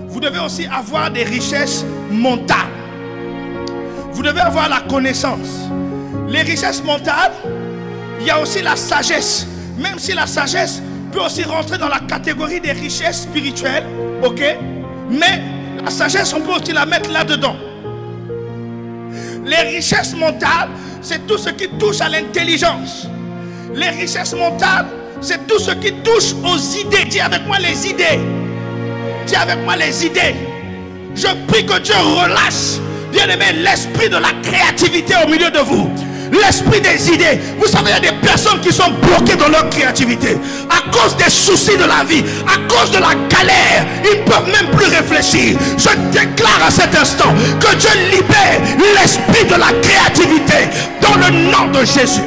vous devez aussi avoir des richesses mentales. Vous devez avoir la connaissance. Les richesses mentales, il y a aussi la sagesse. Même si la sagesse peut aussi rentrer dans la catégorie des richesses spirituelles, ok? Mais la sagesse, on peut aussi la mettre là-dedans. Les richesses mentales, c'est tout ce qui touche à l'intelligence. Les richesses mentales, C'est tout ce qui touche aux idées. Dis avec moi les idées. Dis avec moi les idées. Je prie que Dieu relâche, bien-aimé, l'esprit de la créativité au milieu de vous. L'esprit des idées. Vous savez, il y a des personnes qui sont bloquées dans leur créativité à cause des soucis de la vie, à cause de la galère. Ils ne peuvent même plus réfléchir. Je déclare à cet instant que Dieu libère l'esprit de la créativité dans le nom de Jésus.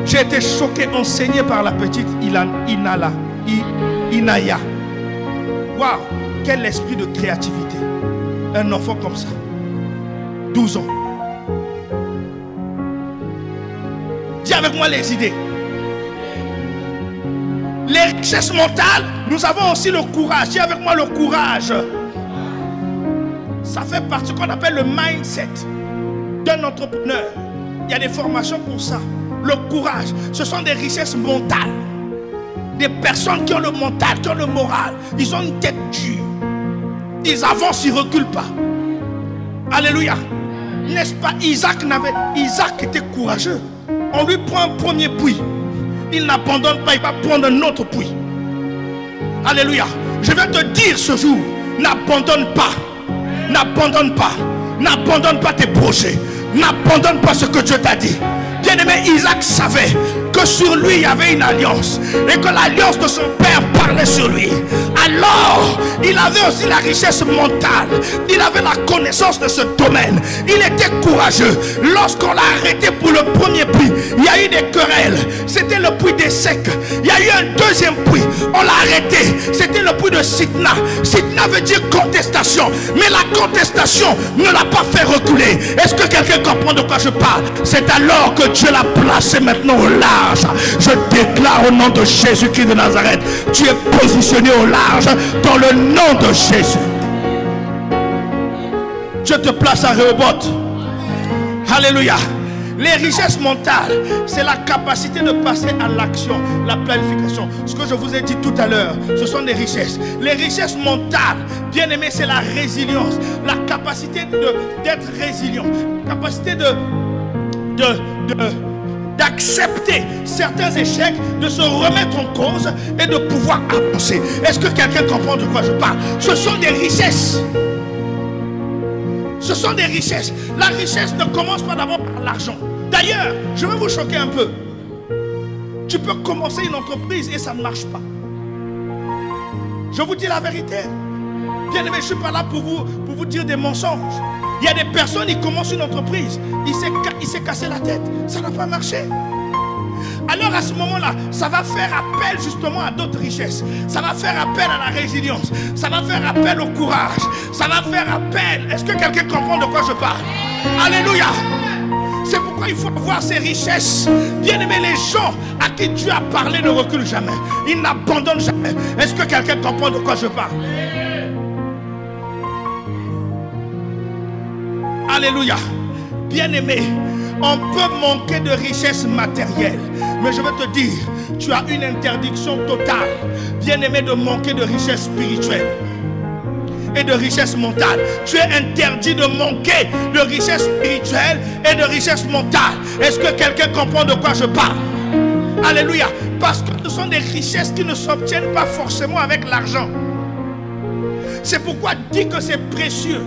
J'ai été choqué, enseigné par la petite Inaya. Waouh, quel esprit de créativité. Un enfant comme ça, 12 ans. Dis avec moi les idées. Les richesses mentales, nous avons aussi le courage. Dis avec moi le courage. Ça fait partie de ce qu'on appelle le mindset d'un entrepreneur. Il y a des formations pour ça. Le courage, ce sont des richesses mentales. Des personnes qui ont le mental, qui ont le moral. Ils ont une tête dure. Ils avancent, ils ne reculent pas. Alléluia. N'est-ce pas, Isaac était courageux. On lui prend un premier puits. Il n'abandonne pas, il va prendre un autre puits. Alléluia. Je vais te dire ce jour, n'abandonne pas. N'abandonne pas. N'abandonne pas tes projets. N'abandonne pas ce que Dieu t'a dit. Bien-aimé, Isaac savait que sur lui il y avait une alliance et que l'alliance de son père parlait sur lui. Alors, il avait aussi la richesse mentale. Il avait la connaissance de ce domaine. Il était courageux. Lorsqu'on l'a arrêté pour le premier puits, il y a eu des querelles. C'était le puits des secs. Il y a eu un deuxième puits. On l'a arrêté. C'était le puits de Sitna. Sitna veut dire contestation. Mais la contestation ne l'a pas fait reculer. Est-ce que quelqu'un comprend de quoi je parle? C'est alors que Dieu l'a placé maintenant au large. Je déclare au nom de Jésus-Christ de Nazareth, tu es positionné au large dans le nom de Jésus. Dieu te place à Rehoboth. Alléluia. Les richesses mentales, c'est la capacité de passer à l'action, la planification. Ce que je vous ai dit tout à l'heure, ce sont des richesses. Les richesses mentales, bien aimé, c'est la résilience. La capacité d'être résilient. Capacité d'accepter certains échecs, de se remettre en cause et de pouvoir avancer. Est-ce que quelqu'un comprend de quoi je parle? Ce sont des richesses. Ce sont des richesses. La richesse ne commence pas d'abord par l'argent. D'ailleurs, je vais vous choquer un peu. Tu peux commencer une entreprise et ça ne marche pas. Je vous dis la vérité. Bien aimé, je ne suis pas là pour vous dire des mensonges. Il y a des personnes, ils commencent une entreprise, il s'est cassé la tête, ça n'a pas marché. Alors à ce moment-là, ça va faire appel justement à d'autres richesses. Ça va faire appel à la résilience. Ça va faire appel au courage. Ça va faire appel. Est-ce que quelqu'un comprend de quoi je parle? Alléluia. C'est pourquoi il faut avoir ces richesses. Bien aimé, les gens à qui Dieu a parlé ne reculent jamais. Ils n'abandonnent jamais. Est-ce que quelqu'un comprend de quoi je parle? Alléluia. Bien-aimé, on peut manquer de richesses matérielles, mais je veux te dire, tu as une interdiction totale, bien-aimé, de manquer de richesses spirituelles et de richesses mentales. Tu es interdit de manquer de richesses spirituelles et de richesses mentales. Est-ce que quelqu'un comprend de quoi je parle? Alléluia. Parce que ce sont des richesses qui ne s'obtiennent pas forcément avec l'argent. C'est pourquoi dis que c'est précieux.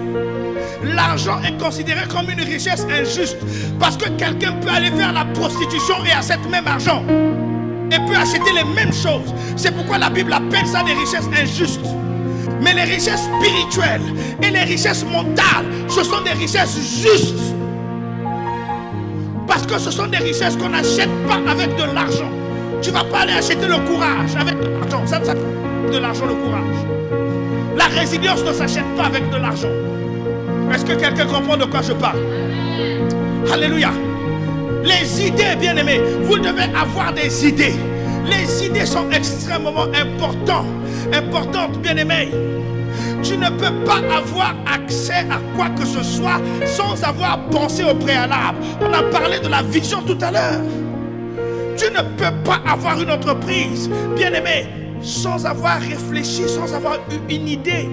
L'argent est considéré comme une richesse injuste parce que quelqu'un peut aller faire la prostitution et à cet même argent et peut acheter les mêmes choses. C'est pourquoi la Bible appelle ça des richesses injustes. Mais les richesses spirituelles et les richesses mentales, ce sont des richesses justes. Parce que ce sont des richesses qu'on n'achète pas avec de l'argent. Tu ne vas pas aller acheter le courage avec de l'argent. Ça ne s'achète pas de l'argent, le courage. La résilience ne s'achète pas avec de l'argent. Est-ce que quelqu'un comprend de quoi je parle? Alléluia. Les idées, bien aimés, vous devez avoir des idées. Les idées sont extrêmement importantes, bien aimés. Tu ne peux pas avoir accès à quoi que ce soit sans avoir pensé au préalable. On a parlé de la vision tout à l'heure. Tu ne peux pas avoir une entreprise, bien aimé, sans avoir réfléchi, sans avoir eu une idée.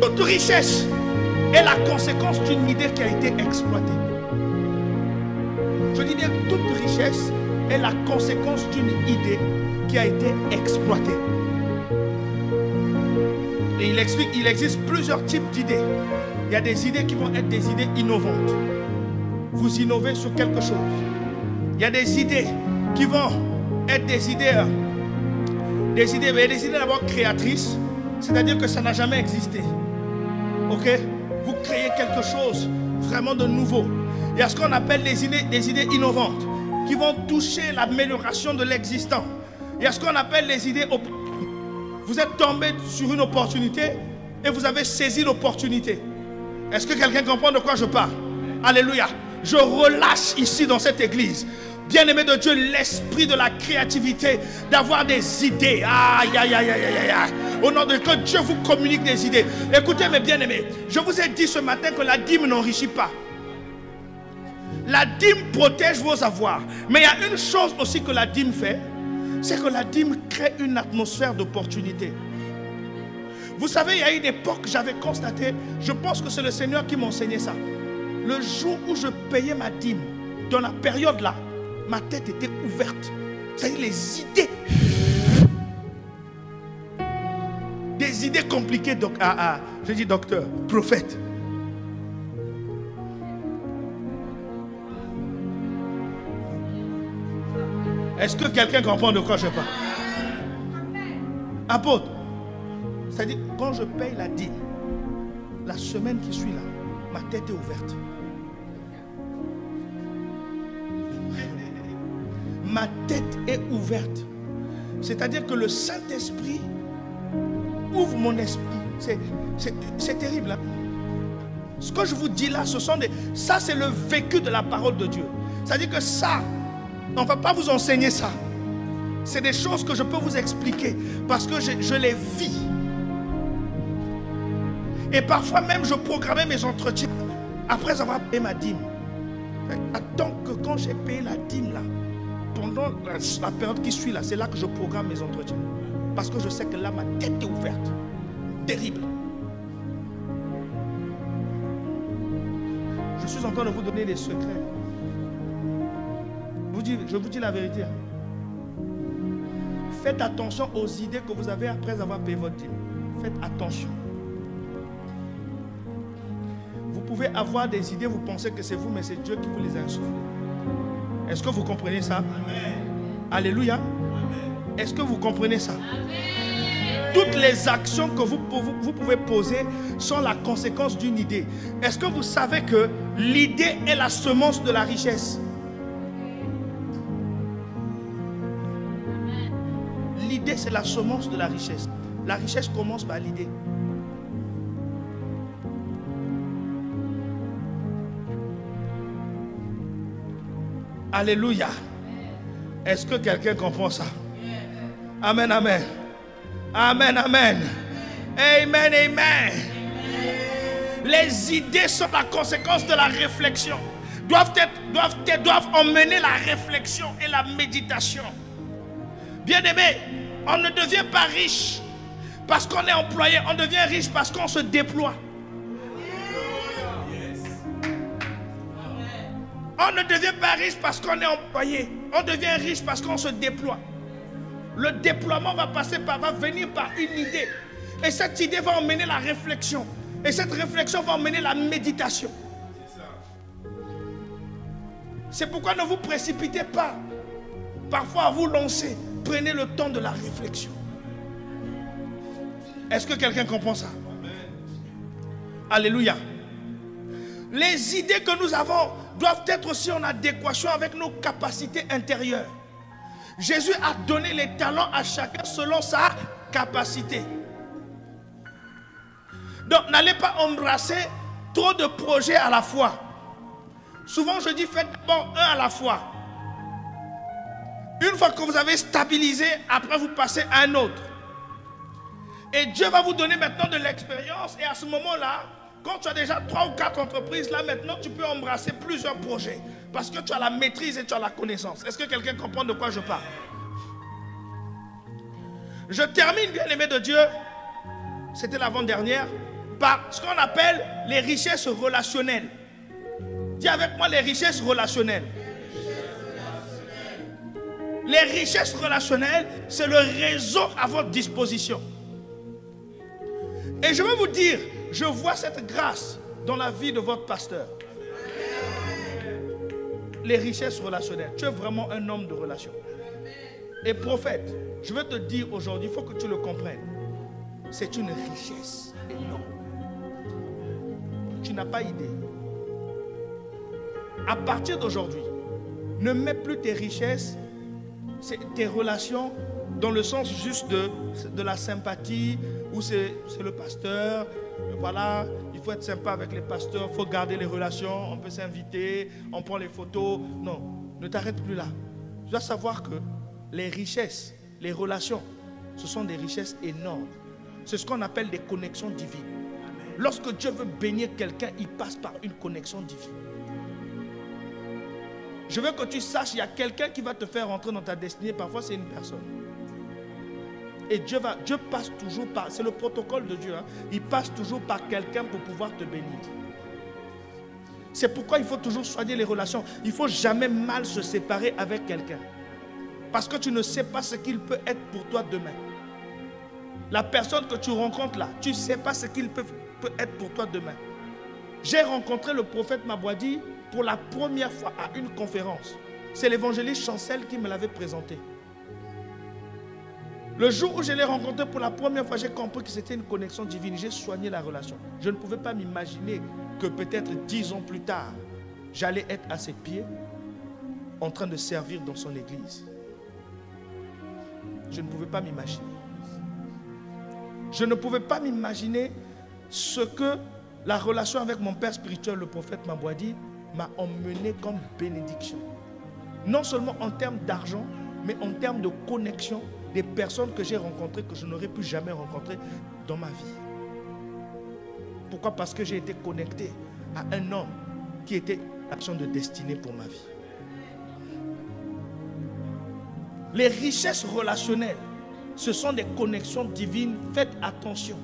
Toute richesse est la conséquence d'une idée qui a été exploitée. Je dis bien, toute richesse est la conséquence d'une idée qui a été exploitée. Et il explique, il existe plusieurs types d'idées. Il y a des idées qui vont être des idées innovantes. Vous innovez sur quelque chose. Il y a des idées qui vont être des idées d'abord créatrices, c'est-à-dire que ça n'a jamais existé. Ok? Vous créez quelque chose vraiment de nouveau. Il y a ce qu'on appelle des idées innovantes qui vont toucher l'amélioration de l'existant. Il y a ce qu'on appelle les idées. Vous êtes tombé sur une opportunité et vous avez saisi l'opportunité. Est-ce que quelqu'un comprend de quoi je parle? Alléluia. Je relâche ici dans cette église, bien-aimé de Dieu, l'esprit de la créativité, d'avoir des idées. Aïe, aïe, aïe, aïe, aïe, aïe. Au nom de que Dieu vous communique des idées. Écoutez mes bien-aimés, je vous ai dit ce matin que la dîme n'enrichit pas. La dîme protège vos avoirs. Mais il y a une chose aussi que la dîme fait, c'est que la dîme crée une atmosphère d'opportunité. Vous savez, il y a une époque, j'avais constaté, je pense que c'est le Seigneur qui m'enseignait ça. Le jour où je payais ma dîme, dans la période là, ma tête était ouverte. C'est-à-dire les idées. Des idées compliquées. Donc, je dis docteur, prophète. Est-ce que quelqu'un comprend de quoi je parle? Apôtre. C'est-à-dire, quand je paye la dîme, la semaine qui suit là, ma tête est ouverte. Ma tête est ouverte. C'est-à-dire que le Saint-Esprit ouvre mon esprit. C'est terrible. Hein? Ce que je vous dis là, ça c'est le vécu de la parole de Dieu. C'est-à-dire que ça, on ne va pas vous enseigner ça. C'est des choses que je peux vous expliquer parce que je les vis. Et parfois même, je programmais mes entretiens après avoir payé ma dîme. Attends que quand j'ai payé la dîme là, pendant la période qui suit là, c'est là que je programme mes entretiens. Parce que je sais que là, ma tête est ouverte. Terrible. Je suis en train de vous donner des secrets. Je vous dis la vérité. Faites attention aux idées que vous avez après avoir payé votre dîme. Faites attention. Vous pouvez avoir des idées, vous pensez que c'est vous, mais c'est Dieu qui vous les a insufflées. Est-ce que vous comprenez ça? Amen. Alléluia. Amen. Est-ce que vous comprenez ça? Amen. Toutes les actions que vous pouvez poser sont la conséquence d'une idée. Est-ce que vous savez que l'idée est la semence de la richesse? L'idée, c'est la semence de la richesse. La richesse commence par l'idée. Alléluia. Est-ce que quelqu'un comprend ça? Amen, amen. Amen, amen. Amen, amen. Les idées sont la conséquence de la réflexion. Doivent emmener la réflexion et la méditation. Bien-aimé, on ne devient pas riche parce qu'on est employé. On devient riche parce qu'on se déploie. On ne devient pas riche parce qu'on est employé. On devient riche parce qu'on se déploie. Le déploiement va venir par une idée. Et cette idée va emmener la réflexion. Et cette réflexion va emmener la méditation. C'est pourquoi ne vous précipitez pas. Parfois à vous lancer. Prenez le temps de la réflexion. Est-ce que quelqu'un comprend ça? Alléluia. Les idées que nous avons doivent être aussi en adéquation avec nos capacités intérieures. Jésus a donné les talents à chacun selon sa capacité. Donc n'allez pas embrasser trop de projets à la fois. Souvent je dis faites d'abord un à la fois. Une fois que vous avez stabilisé, après vous passez à un autre. Et Dieu va vous donner maintenant de l'expérience. Et à ce moment-là, quand tu as déjà 3 ou 4 entreprises, là maintenant tu peux embrasser plusieurs projets. Parce que tu as la maîtrise et tu as la connaissance. Est-ce que quelqu'un comprend de quoi je parle? Je termine, bien aimé de Dieu. C'était l'avant-dernière. par ce qu'on appelle les richesses relationnelles. Dis avec moi les richesses relationnelles. Les richesses relationnelles, c'est le réseau à votre disposition. Et je veux vous dire, je vois cette grâce dans la vie de votre pasteur. Les richesses relationnelles. Tu es vraiment un homme de relation. Et prophète, je veux te dire aujourd'hui, il faut que tu le comprennes. C'est une richesse énorme. Tu n'as pas idée. À partir d'aujourd'hui, ne mets plus tes richesses, tes relations dans le sens juste de la sympathie, où c'est le pasteur, voilà, il faut être sympa avec les pasteurs, il faut garder les relations, on peut s'inviter, on prend les photos. Non, ne t'arrête plus là. Tu dois savoir que les richesses, les relations, ce sont des richesses énormes. C'est ce qu'on appelle des connexions divines. Lorsque Dieu veut bénir quelqu'un, il passe par une connexion divine. Je veux que tu saches, il y a quelqu'un qui va te faire rentrer dans ta destinée. Parfois, c'est une personne. Et Dieu passe toujours par... C'est le protocole de Dieu. Hein, il passe toujours par quelqu'un pour pouvoir te bénir. C'est pourquoi il faut toujours soigner les relations. Il ne faut jamais mal se séparer avec quelqu'un. Parce que tu ne sais pas ce qu'il peut être pour toi demain. La personne que tu rencontres là, tu ne sais pas ce qu'il peut être pour toi demain. J'ai rencontré le prophète Mabwadi pour la première fois à une conférence. C'est l'évangéliste Chancel qui me l'avait présenté. Le jour où je l'ai rencontré pour la première fois, j'ai compris que c'était une connexion divine. J'ai soigné la relation. Je ne pouvais pas m'imaginer que peut-être 10 ans plus tard, j'allais être à ses pieds en train de servir dans son église. Je ne pouvais pas m'imaginer. Je ne pouvais pas m'imaginer ce que la relation avec mon père spirituel, le prophète Mabwadi, m'a emmené comme bénédiction. Non seulement en termes d'argent, mais en termes de connexion des personnes que j'ai rencontrées, que je n'aurais pu jamais rencontrer dans ma vie. Pourquoi? Parce que j'ai été connecté à un homme qui était l'action de destinée pour ma vie. Les richesses relationnelles, ce sont des connexions divines. Faites attention.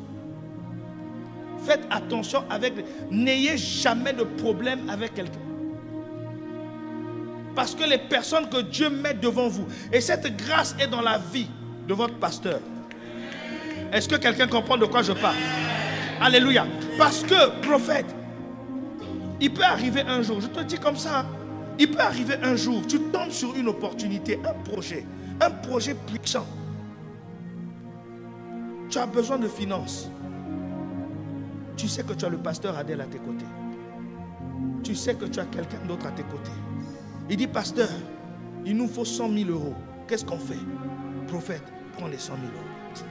Faites attention avec... N'ayez jamais de problème avec quelqu'un. Parce que les personnes que Dieu met devant vous, et cette grâce est dans la vie de votre pasteur. Est-ce que quelqu'un comprend de quoi je parle? Alléluia. Parce que, prophète, il peut arriver un jour, je te dis comme ça, il peut arriver un jour, tu tombes sur une opportunité, un projet puissant. Tu as besoin de finances. Tu sais que tu as le pasteur Adèle à tes côtés. Tu sais que tu as quelqu'un d'autre à tes côtés. Il dit, pasteur, il nous faut 100 000 euros. Qu'est-ce qu'on fait? Prophète, prends les 100 000 euros.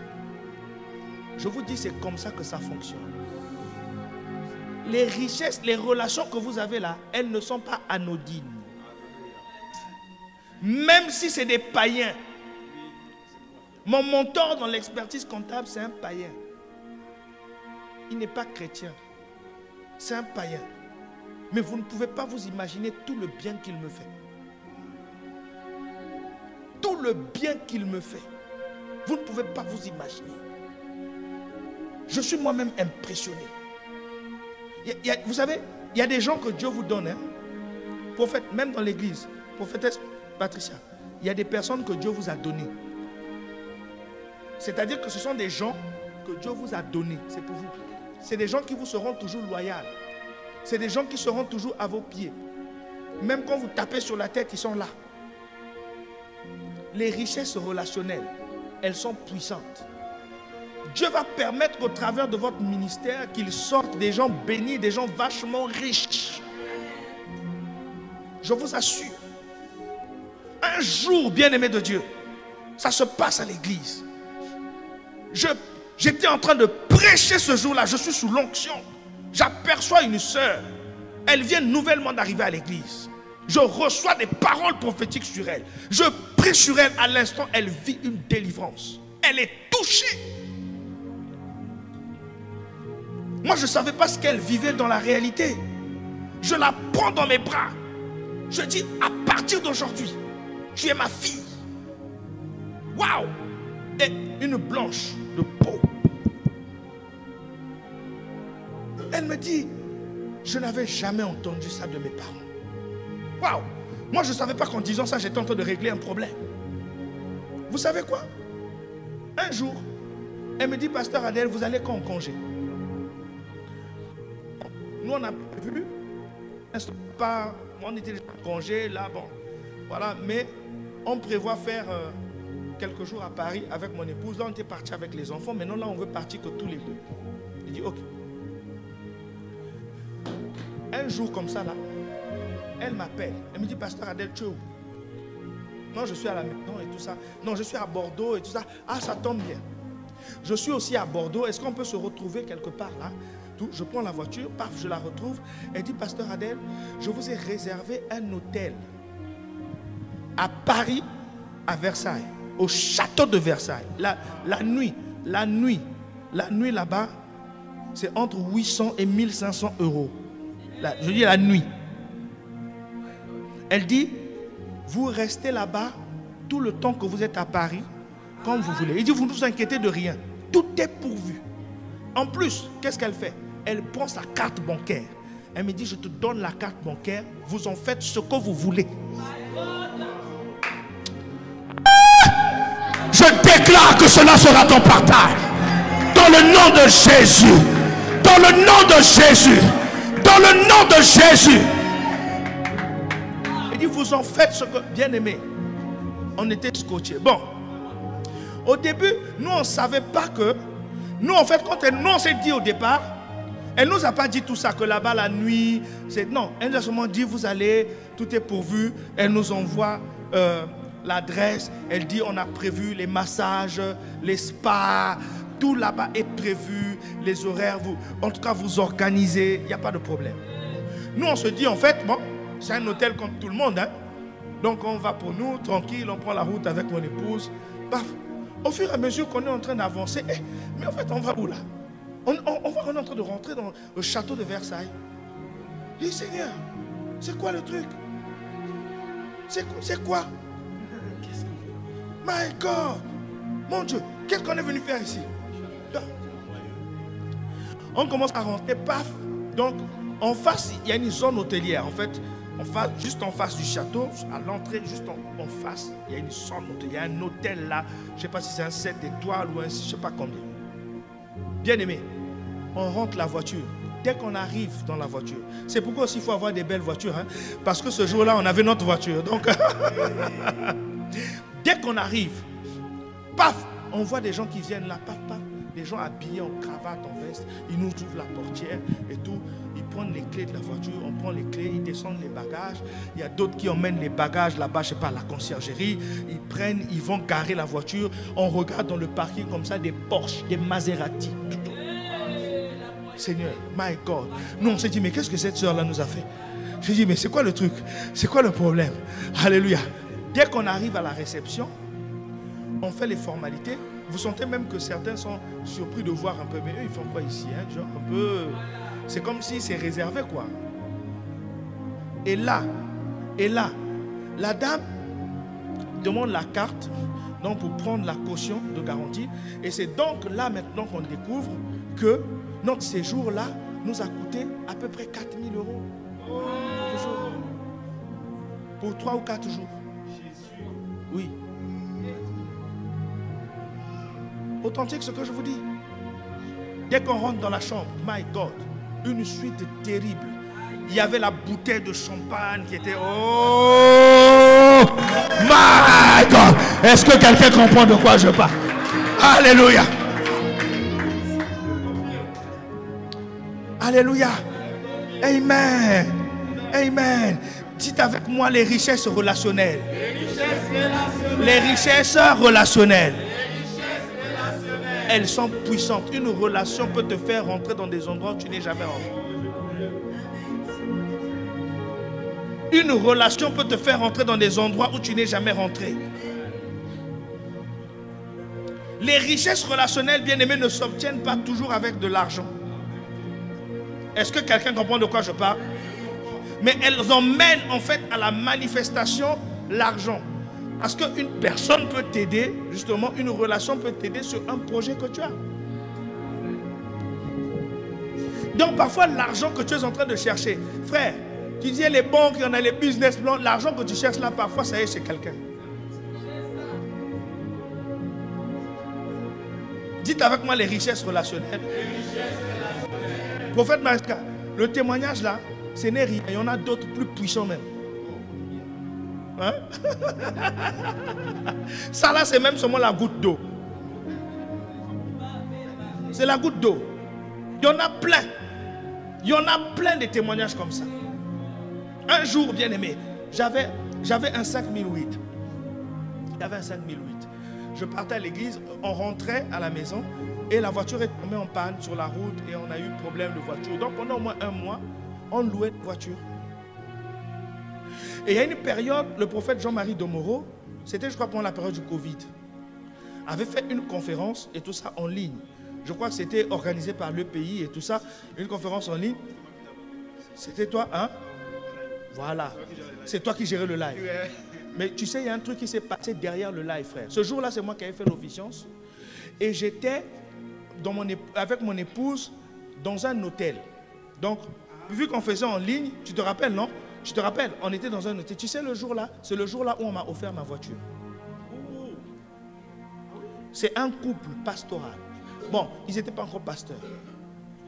Je vous dis, c'est comme ça que ça fonctionne. Les richesses, les relations que vous avez là, elles ne sont pas anodines. Même si c'est des païens. Mon mentor dans l'expertise comptable, c'est un païen. Il n'est pas chrétien. C'est un païen. Mais vous ne pouvez pas vous imaginer tout le bien qu'il me fait. Tout le bien qu'il me fait. Vous ne pouvez pas vous imaginer. Je suis moi-même impressionné. Vous savez, il y a des gens que Dieu vous donne. Hein? Prophète, même dans l'église, prophétesse Patricia, il y a des personnes que Dieu vous a données. C'est-à-dire que ce sont des gens que Dieu vous a donnés. C'est pour vous. C'est des gens qui vous seront toujours loyaux. C'est des gens qui seront toujours à vos pieds. Même quand vous tapez sur la tête, ils sont là. Les richesses relationnelles, elles sont puissantes. Dieu va permettre au travers de votre ministère qu'il sorte des gens bénis, des gens vachement riches. Je vous assure. Un jour, bien-aimé de Dieu, ça se passe à l'église. J'étais en train de prêcher ce jour-là. Je suis sous l'onction. J'aperçois une sœur. Elle vient nouvellement d'arriver à l'église. Je reçois des paroles prophétiques sur elle. Je prie sur elle. À l'instant, elle vit une délivrance. Elle est touchée. Moi, je ne savais pas ce qu'elle vivait dans la réalité. Je la prends dans mes bras. Je dis, à partir d'aujourd'hui, tu es ma fille. Waouh! Et une blanche de peau. Elle me dit, je n'avais jamais entendu ça de mes parents. Waouh! Moi, je ne savais pas qu'en disant ça, j'étais en train de régler un problème. Vous savez quoi? Un jour, elle me dit, Pasteur Adel, vous allez quand en congé? Nous, on a vu, pas, on était en congé, là, bon, voilà, mais on prévoit faire quelques jours à Paris avec mon épouse. Là, on était parti avec les enfants, maintenant, là, on veut partir que tous les deux. Il dit, ok. Un jour comme ça, là, elle m'appelle. Elle me dit, Pasteur Adel, tu es où? Non, je suis à la maison et tout ça. Non, je suis à Bordeaux et tout ça. Ah, ça tombe bien. Je suis aussi à Bordeaux. Est-ce qu'on peut se retrouver quelque part là? Je prends la voiture, paf, je la retrouve. Elle dit, Pasteur Adel, je vous ai réservé un hôtel à Paris, à Versailles, au château de Versailles. La nuit là-bas, c'est entre 800 et 1500 euros. Je dis la nuit. Elle dit, vous restez là-bas tout le temps que vous êtes à Paris, comme vous voulez. Il dit, vous ne vous inquiétez de rien. Tout est pourvu. En plus, qu'est-ce qu'elle fait? Elle prend sa carte bancaire. Elle me dit, je te donne la carte bancaire. Vous en faites ce que vous voulez. Je déclare que cela sera ton partage. Dans le nom de Jésus. Dans le nom de Jésus. Dans le nom de Jésus. Il dit, vous en faites ce que... Bien aimé, on était scotchés. Bon, au début, nous, on ne savait pas que... Nous, en fait, quand on s'est dit au départ, elle ne nous a pas dit tout ça, que là-bas, la nuit... Non, elle nous a seulement dit, vous allez, tout est pourvu. Elle nous envoie l'adresse. Elle dit, on a prévu les massages, les spas... Tout là-bas est prévu, les horaires, en tout cas vous organisez, il n'y a pas de problème. Nous on se dit en fait, bon, c'est un hôtel comme tout le monde, hein? Donc on va pour nous, tranquille, on prend la route avec mon épouse. Paf. Au fur et à mesure qu'on est en train d'avancer, mais en fait on va où là? On est en train de rentrer dans le château de Versailles. Je dis, Seigneur, c'est quoi le truc? C'est quoi? My God, mon Dieu, qu'est-ce qu'on est venu faire ici? On commence à rentrer, paf. Donc, en face, il y a une zone hôtelière. En fait, juste en face du château, à l'entrée, juste en face, il y a une zone hôtelière. Il y a un hôtel là. Je ne sais pas si c'est un 7 étoiles ou un, je ne sais pas combien. Bien aimé, on rentre la voiture. Dès qu'on arrive dans la voiture, c'est pourquoi aussi il faut avoir des belles voitures. Hein, parce que ce jour-là, on avait notre voiture. Donc, dès qu'on arrive, paf, on voit des gens qui viennent là, paf, paf. Des gens habillés en cravate, en veste, ils nous ouvrent la portière et tout. Ils prennent les clés de la voiture, on prend les clés, ils descendent les bagages. Il y a d'autres qui emmènent les bagages là-bas, je ne sais pas, à la conciergerie. Ils prennent, ils vont garer la voiture. On regarde dans le parking comme ça des Porsche, des Maserati. Seigneur, my God. Nous, on s'est dit, mais qu'est-ce que cette soeur-là nous a fait? Je dis, mais c'est quoi le truc? C'est quoi le problème? Alléluia. Dès qu'on arrive à la réception, on fait les formalités. Vous sentez même que certains sont surpris de voir un peu, mais eux ils font quoi ici, hein? Genre un peu, c'est comme si c'est réservé quoi. Et là, la dame demande la carte donc pour prendre la caution de garantie. Et c'est donc là maintenant qu'on découvre que notre séjour là nous a coûté à peu près 4 000 euros pour 3 ou 4 jours. Oui. Authentique ce que je vous dis. Dès qu'on rentre dans la chambre, my God, une suite terrible. Il y avait la bouteille de champagne qui était... Oh my God. Est-ce que quelqu'un comprend de quoi je parle? Alléluia. Alléluia. Amen. Amen. Dites avec moi les richesses relationnelles. Les richesses relationnelles. Elles sont puissantes. Une relation peut te faire rentrer dans des endroits où tu n'es jamais rentré. Une relation peut te faire rentrer dans des endroits où tu n'es jamais rentré. Les richesses relationnelles, bien aimées, ne s'obtiennent pas toujours avec de l'argent. Est-ce que quelqu'un comprend de quoi je parle? Mais elles emmènent en fait à la manifestation l'argent. Parce qu'une personne peut t'aider, justement, une relation peut t'aider sur un projet que tu as. Donc parfois l'argent que tu es en train de chercher, frère, tu disais les banques, il y en a les business plans, l'argent que tu cherches là, parfois ça y est chez quelqu'un. Dites avec moi les richesses relationnelles. Prophète Mariska, le témoignage là, ce n'est rien. Il y en a d'autres plus puissants même. Hein? Ça là, c'est même seulement la goutte d'eau. C'est la goutte d'eau. Il y en a plein. Il y en a plein de témoignages comme ça. Un jour, bien aimé, j'avais un 5008. J'avais un 5008. Je partais à l'église, on rentrait à la maison et la voiture est tombée en panne sur la route et on a eu problème de voiture. Donc pendant au moins un mois, on louait une voiture. Et il y a une période, le prophète Jean-Marie Domoro, c'était je crois pendant la période du Covid, avait fait une conférence et tout ça en ligne. Je crois que c'était organisé par l'EPI et tout ça, une conférence en ligne. C'était toi, hein? Voilà. C'est toi qui gérais le live. Mais tu sais, il y a un truc qui s'est passé derrière le live, frère. Ce jour-là, c'est moi qui avais fait l'officiance. Et j'étais avec mon épouse dans un hôtel. Donc, vu qu'on faisait en ligne, tu te rappelles, non? Tu te rappelles, on était dans un hôtel. Tu sais, le jour-là, c'est le jour-là où on m'a offert ma voiture. C'est un couple pastoral. Bon, ils n'étaient pas encore pasteurs.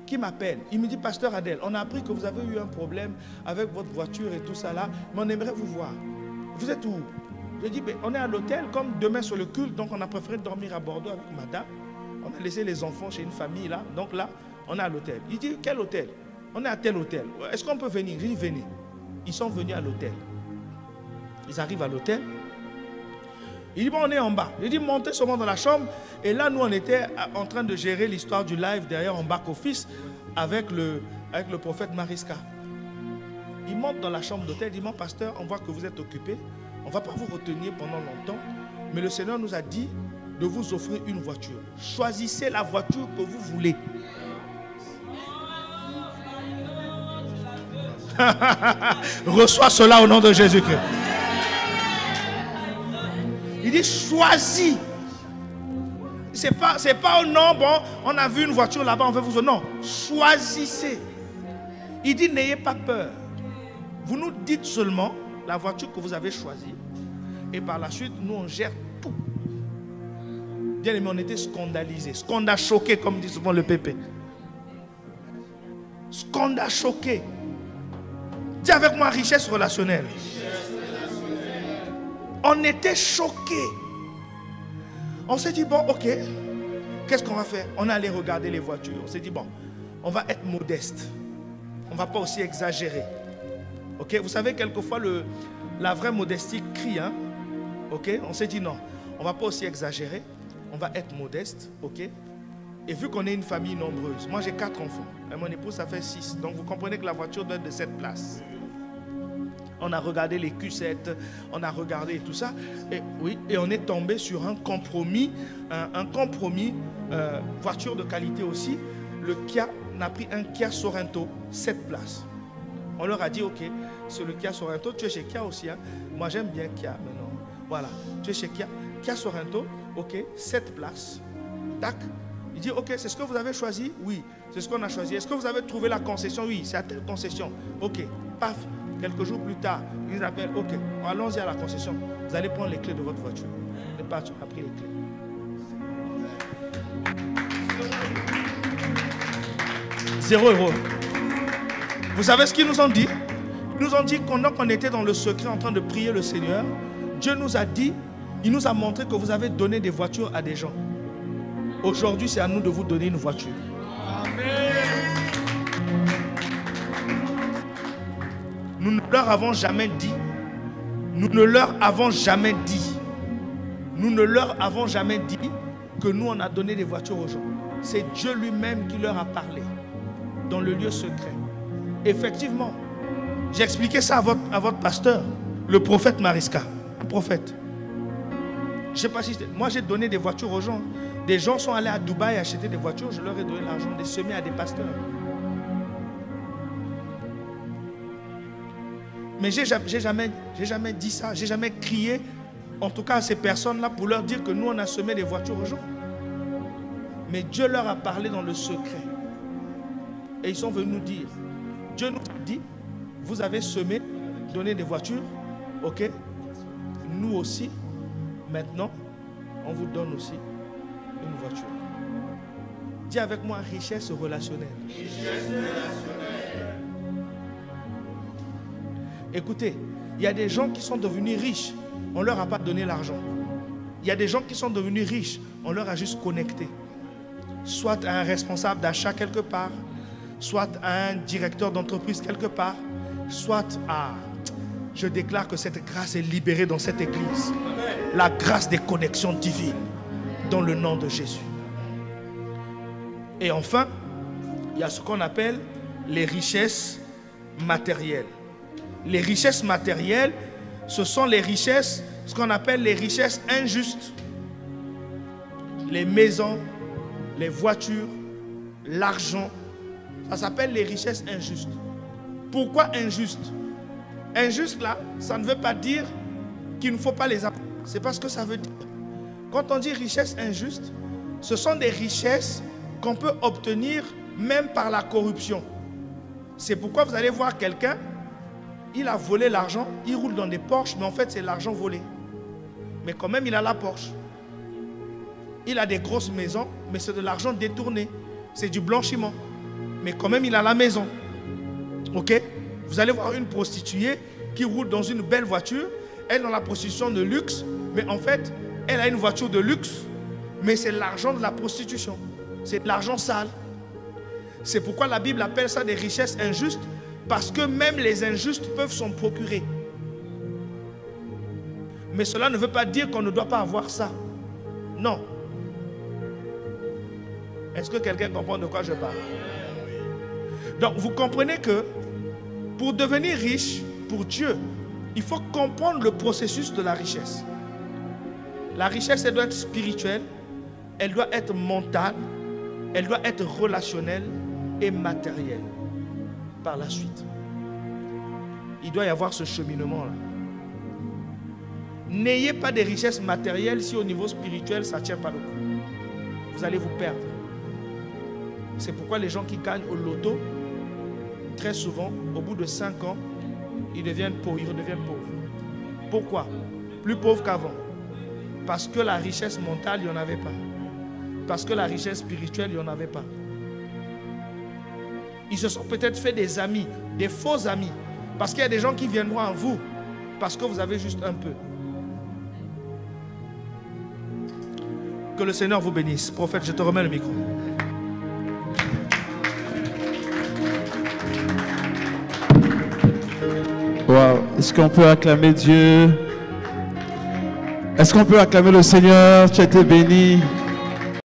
Qui m'appelle? Il me dit, pasteur Adel, on a appris que vous avez eu un problème avec votre voiture et tout ça là, mais on aimerait vous voir. Vous êtes où? Je dis, on est à l'hôtel, comme demain sur le culte, donc on a préféré dormir à Bordeaux avec madame. On a laissé les enfants chez une famille là, donc là, on est à l'hôtel. Il dit, quel hôtel? On est à tel hôtel. Est-ce qu'on peut venir? Je dis, venez. Ils sont venus à l'hôtel. Ils arrivent à l'hôtel. Il dit, bon, on est en bas. Il dit, montez seulement dans la chambre. Et là, nous, on était en train de gérer l'histoire du live derrière en back-office avec le prophète Mariska. Il monte dans la chambre d'hôtel. Il dit, mon pasteur, on voit que vous êtes occupé. On ne va pas vous retenir pendant longtemps. Mais le Seigneur nous a dit de vous offrir une voiture. Choisissez la voiture que vous voulez. Reçois cela au nom de Jésus-Christ. Il dit choisis. C'est pas au nom, bon, on a vu une voiture là-bas, on veut vous. Non, choisissez. Il dit n'ayez pas peur. Vous nous dites seulement la voiture que vous avez choisie. Et par la suite, nous on gère tout. Bien aimé, on était scandalisés. Scandale choqué, comme dit souvent le pépé. Scandale choqué. Dis avec moi richesse relationnelle. On était choqués. On s'est dit, bon, ok, qu'est-ce qu'on va faire? On est allé regarder les voitures. On s'est dit, bon, on va être modeste. On ne va pas aussi exagérer. Ok, vous savez, quelquefois, la vraie modestie crie. Hein? Ok, on s'est dit, non, on ne va pas aussi exagérer. On va être modeste. Ok. Et vu qu'on est une famille nombreuse, moi j'ai 4 enfants. Et mon épouse, ça fait 6. Donc vous comprenez que la voiture doit être de 7 places. On a regardé les Q7, on a regardé tout ça. Et oui, et on est tombé sur un compromis, voiture de qualité aussi. Le Kia, on a pris un Kia Sorento, 7 places. On leur a dit, ok, c'est le Kia Sorento, tu es chez Kia aussi. Hein? Moi j'aime bien Kia, mais non. Voilà, tu es chez Kia. Kia Sorento, ok, 7 places. Tac. Il dit, ok, c'est ce que vous avez choisi? Oui, c'est ce qu'on a choisi. Est-ce que vous avez trouvé la concession? Oui, c'est à telle concession. Ok, paf. Quelques jours plus tard, ils appellent, ok, allons-y à la concession. Vous allez prendre les clés de votre voiture. Le patron a pris les clés. €0. Vous savez ce qu'ils nous ont dit? Ils nous ont dit qu'on était dans le secret en train de prier le Seigneur. Dieu nous a dit, il nous a montré que vous avez donné des voitures à des gens. Aujourd'hui, c'est à nous de vous donner une voiture. Amen. Nous ne leur avons jamais dit. Nous ne leur avons jamais dit. Nous ne leur avons jamais dit que nous on a donné des voitures aux gens. C'est Dieu lui-même qui leur a parlé dans le lieu secret. Effectivement, j'ai expliqué ça à votre pasteur, le prophète Mariska. Un prophète. Je ne sais pas si moi j'ai donné des voitures aux gens. Des gens sont allés à Dubaï acheter des voitures, je leur ai donné l'argent, des semis à des pasteurs. Mais j'ai jamais dit ça, j'ai jamais crié, en tout cas à ces personnes-là, pour leur dire que nous, on a semé des voitures aux gens. Mais Dieu leur a parlé dans le secret. Et ils sont venus nous dire, Dieu nous dit, vous avez semé, donné des voitures, ok? Nous aussi, maintenant, on vous donne aussi une voiture. Dis avec moi, richesse relationnelle. Richesse relationnelle. Écoutez, il y a des gens qui sont devenus riches, on ne leur a pas donné l'argent. Il y a des gens qui sont devenus riches, on leur a juste connecté. Soit à un responsable d'achat quelque part, soit à un directeur d'entreprise quelque part, soit à... Je déclare que cette grâce est libérée dans cette église. La grâce des connexions divines, dans le nom de Jésus. Et enfin, il y a ce qu'on appelle les richesses matérielles. Les richesses matérielles, ce sont les richesses, ce qu'on appelle les richesses injustes. Les maisons, les voitures, l'argent, ça s'appelle les richesses injustes. Pourquoi injustes? Injuste là, ça ne veut pas dire qu'il ne faut pas les apprendre. C'est pas ce que ça veut dire. Quand on dit richesse injuste, ce sont des richesses qu'on peut obtenir même par la corruption. C'est pourquoi vous allez voir quelqu'un, il a volé l'argent, il roule dans des Porsche, mais en fait c'est l'argent volé. Mais quand même il a la Porsche. Il a des grosses maisons, mais c'est de l'argent détourné. C'est du blanchiment. Mais quand même il a la maison. Ok? Vous allez voir une prostituée qui roule dans une belle voiture. Elle est dans la prostitution de luxe. Mais en fait, elle a une voiture de luxe. Mais c'est l'argent de la prostitution. C'est de l'argent sale. C'est pourquoi la Bible appelle ça des richesses injustes. Parce que même les injustes peuvent s'en procurer. Mais cela ne veut pas dire qu'on ne doit pas avoir ça. Non. Est-ce que quelqu'un comprend de quoi je parle? Donc vous comprenez que pour devenir riche, pour Dieu, il faut comprendre le processus de la richesse. La richesse, elle doit être spirituelle, elle doit être mentale, elle doit être relationnelle et matérielle. Par la suite, il doit y avoir ce cheminement-là. N'ayez pas de richesses matérielles si au niveau spirituel, ça ne tient pas le coup. Vous allez vous perdre. C'est pourquoi les gens qui gagnent au loto, très souvent, au bout de 5 ans, ils deviennent pauvres. Pourquoi? Plus pauvres qu'avant. Parce que la richesse mentale, il n'y en avait pas. Parce que la richesse spirituelle, il n'y en avait pas. Ils se sont peut-être fait des amis, des faux amis. Parce qu'il y a des gens qui viendront à vous parce que vous avez juste un peu. Que le Seigneur vous bénisse. Prophète, je te remets le micro. Wow. Est-ce qu'on peut acclamer Dieu? Est-ce qu'on peut acclamer le Seigneur? Tu as été béni.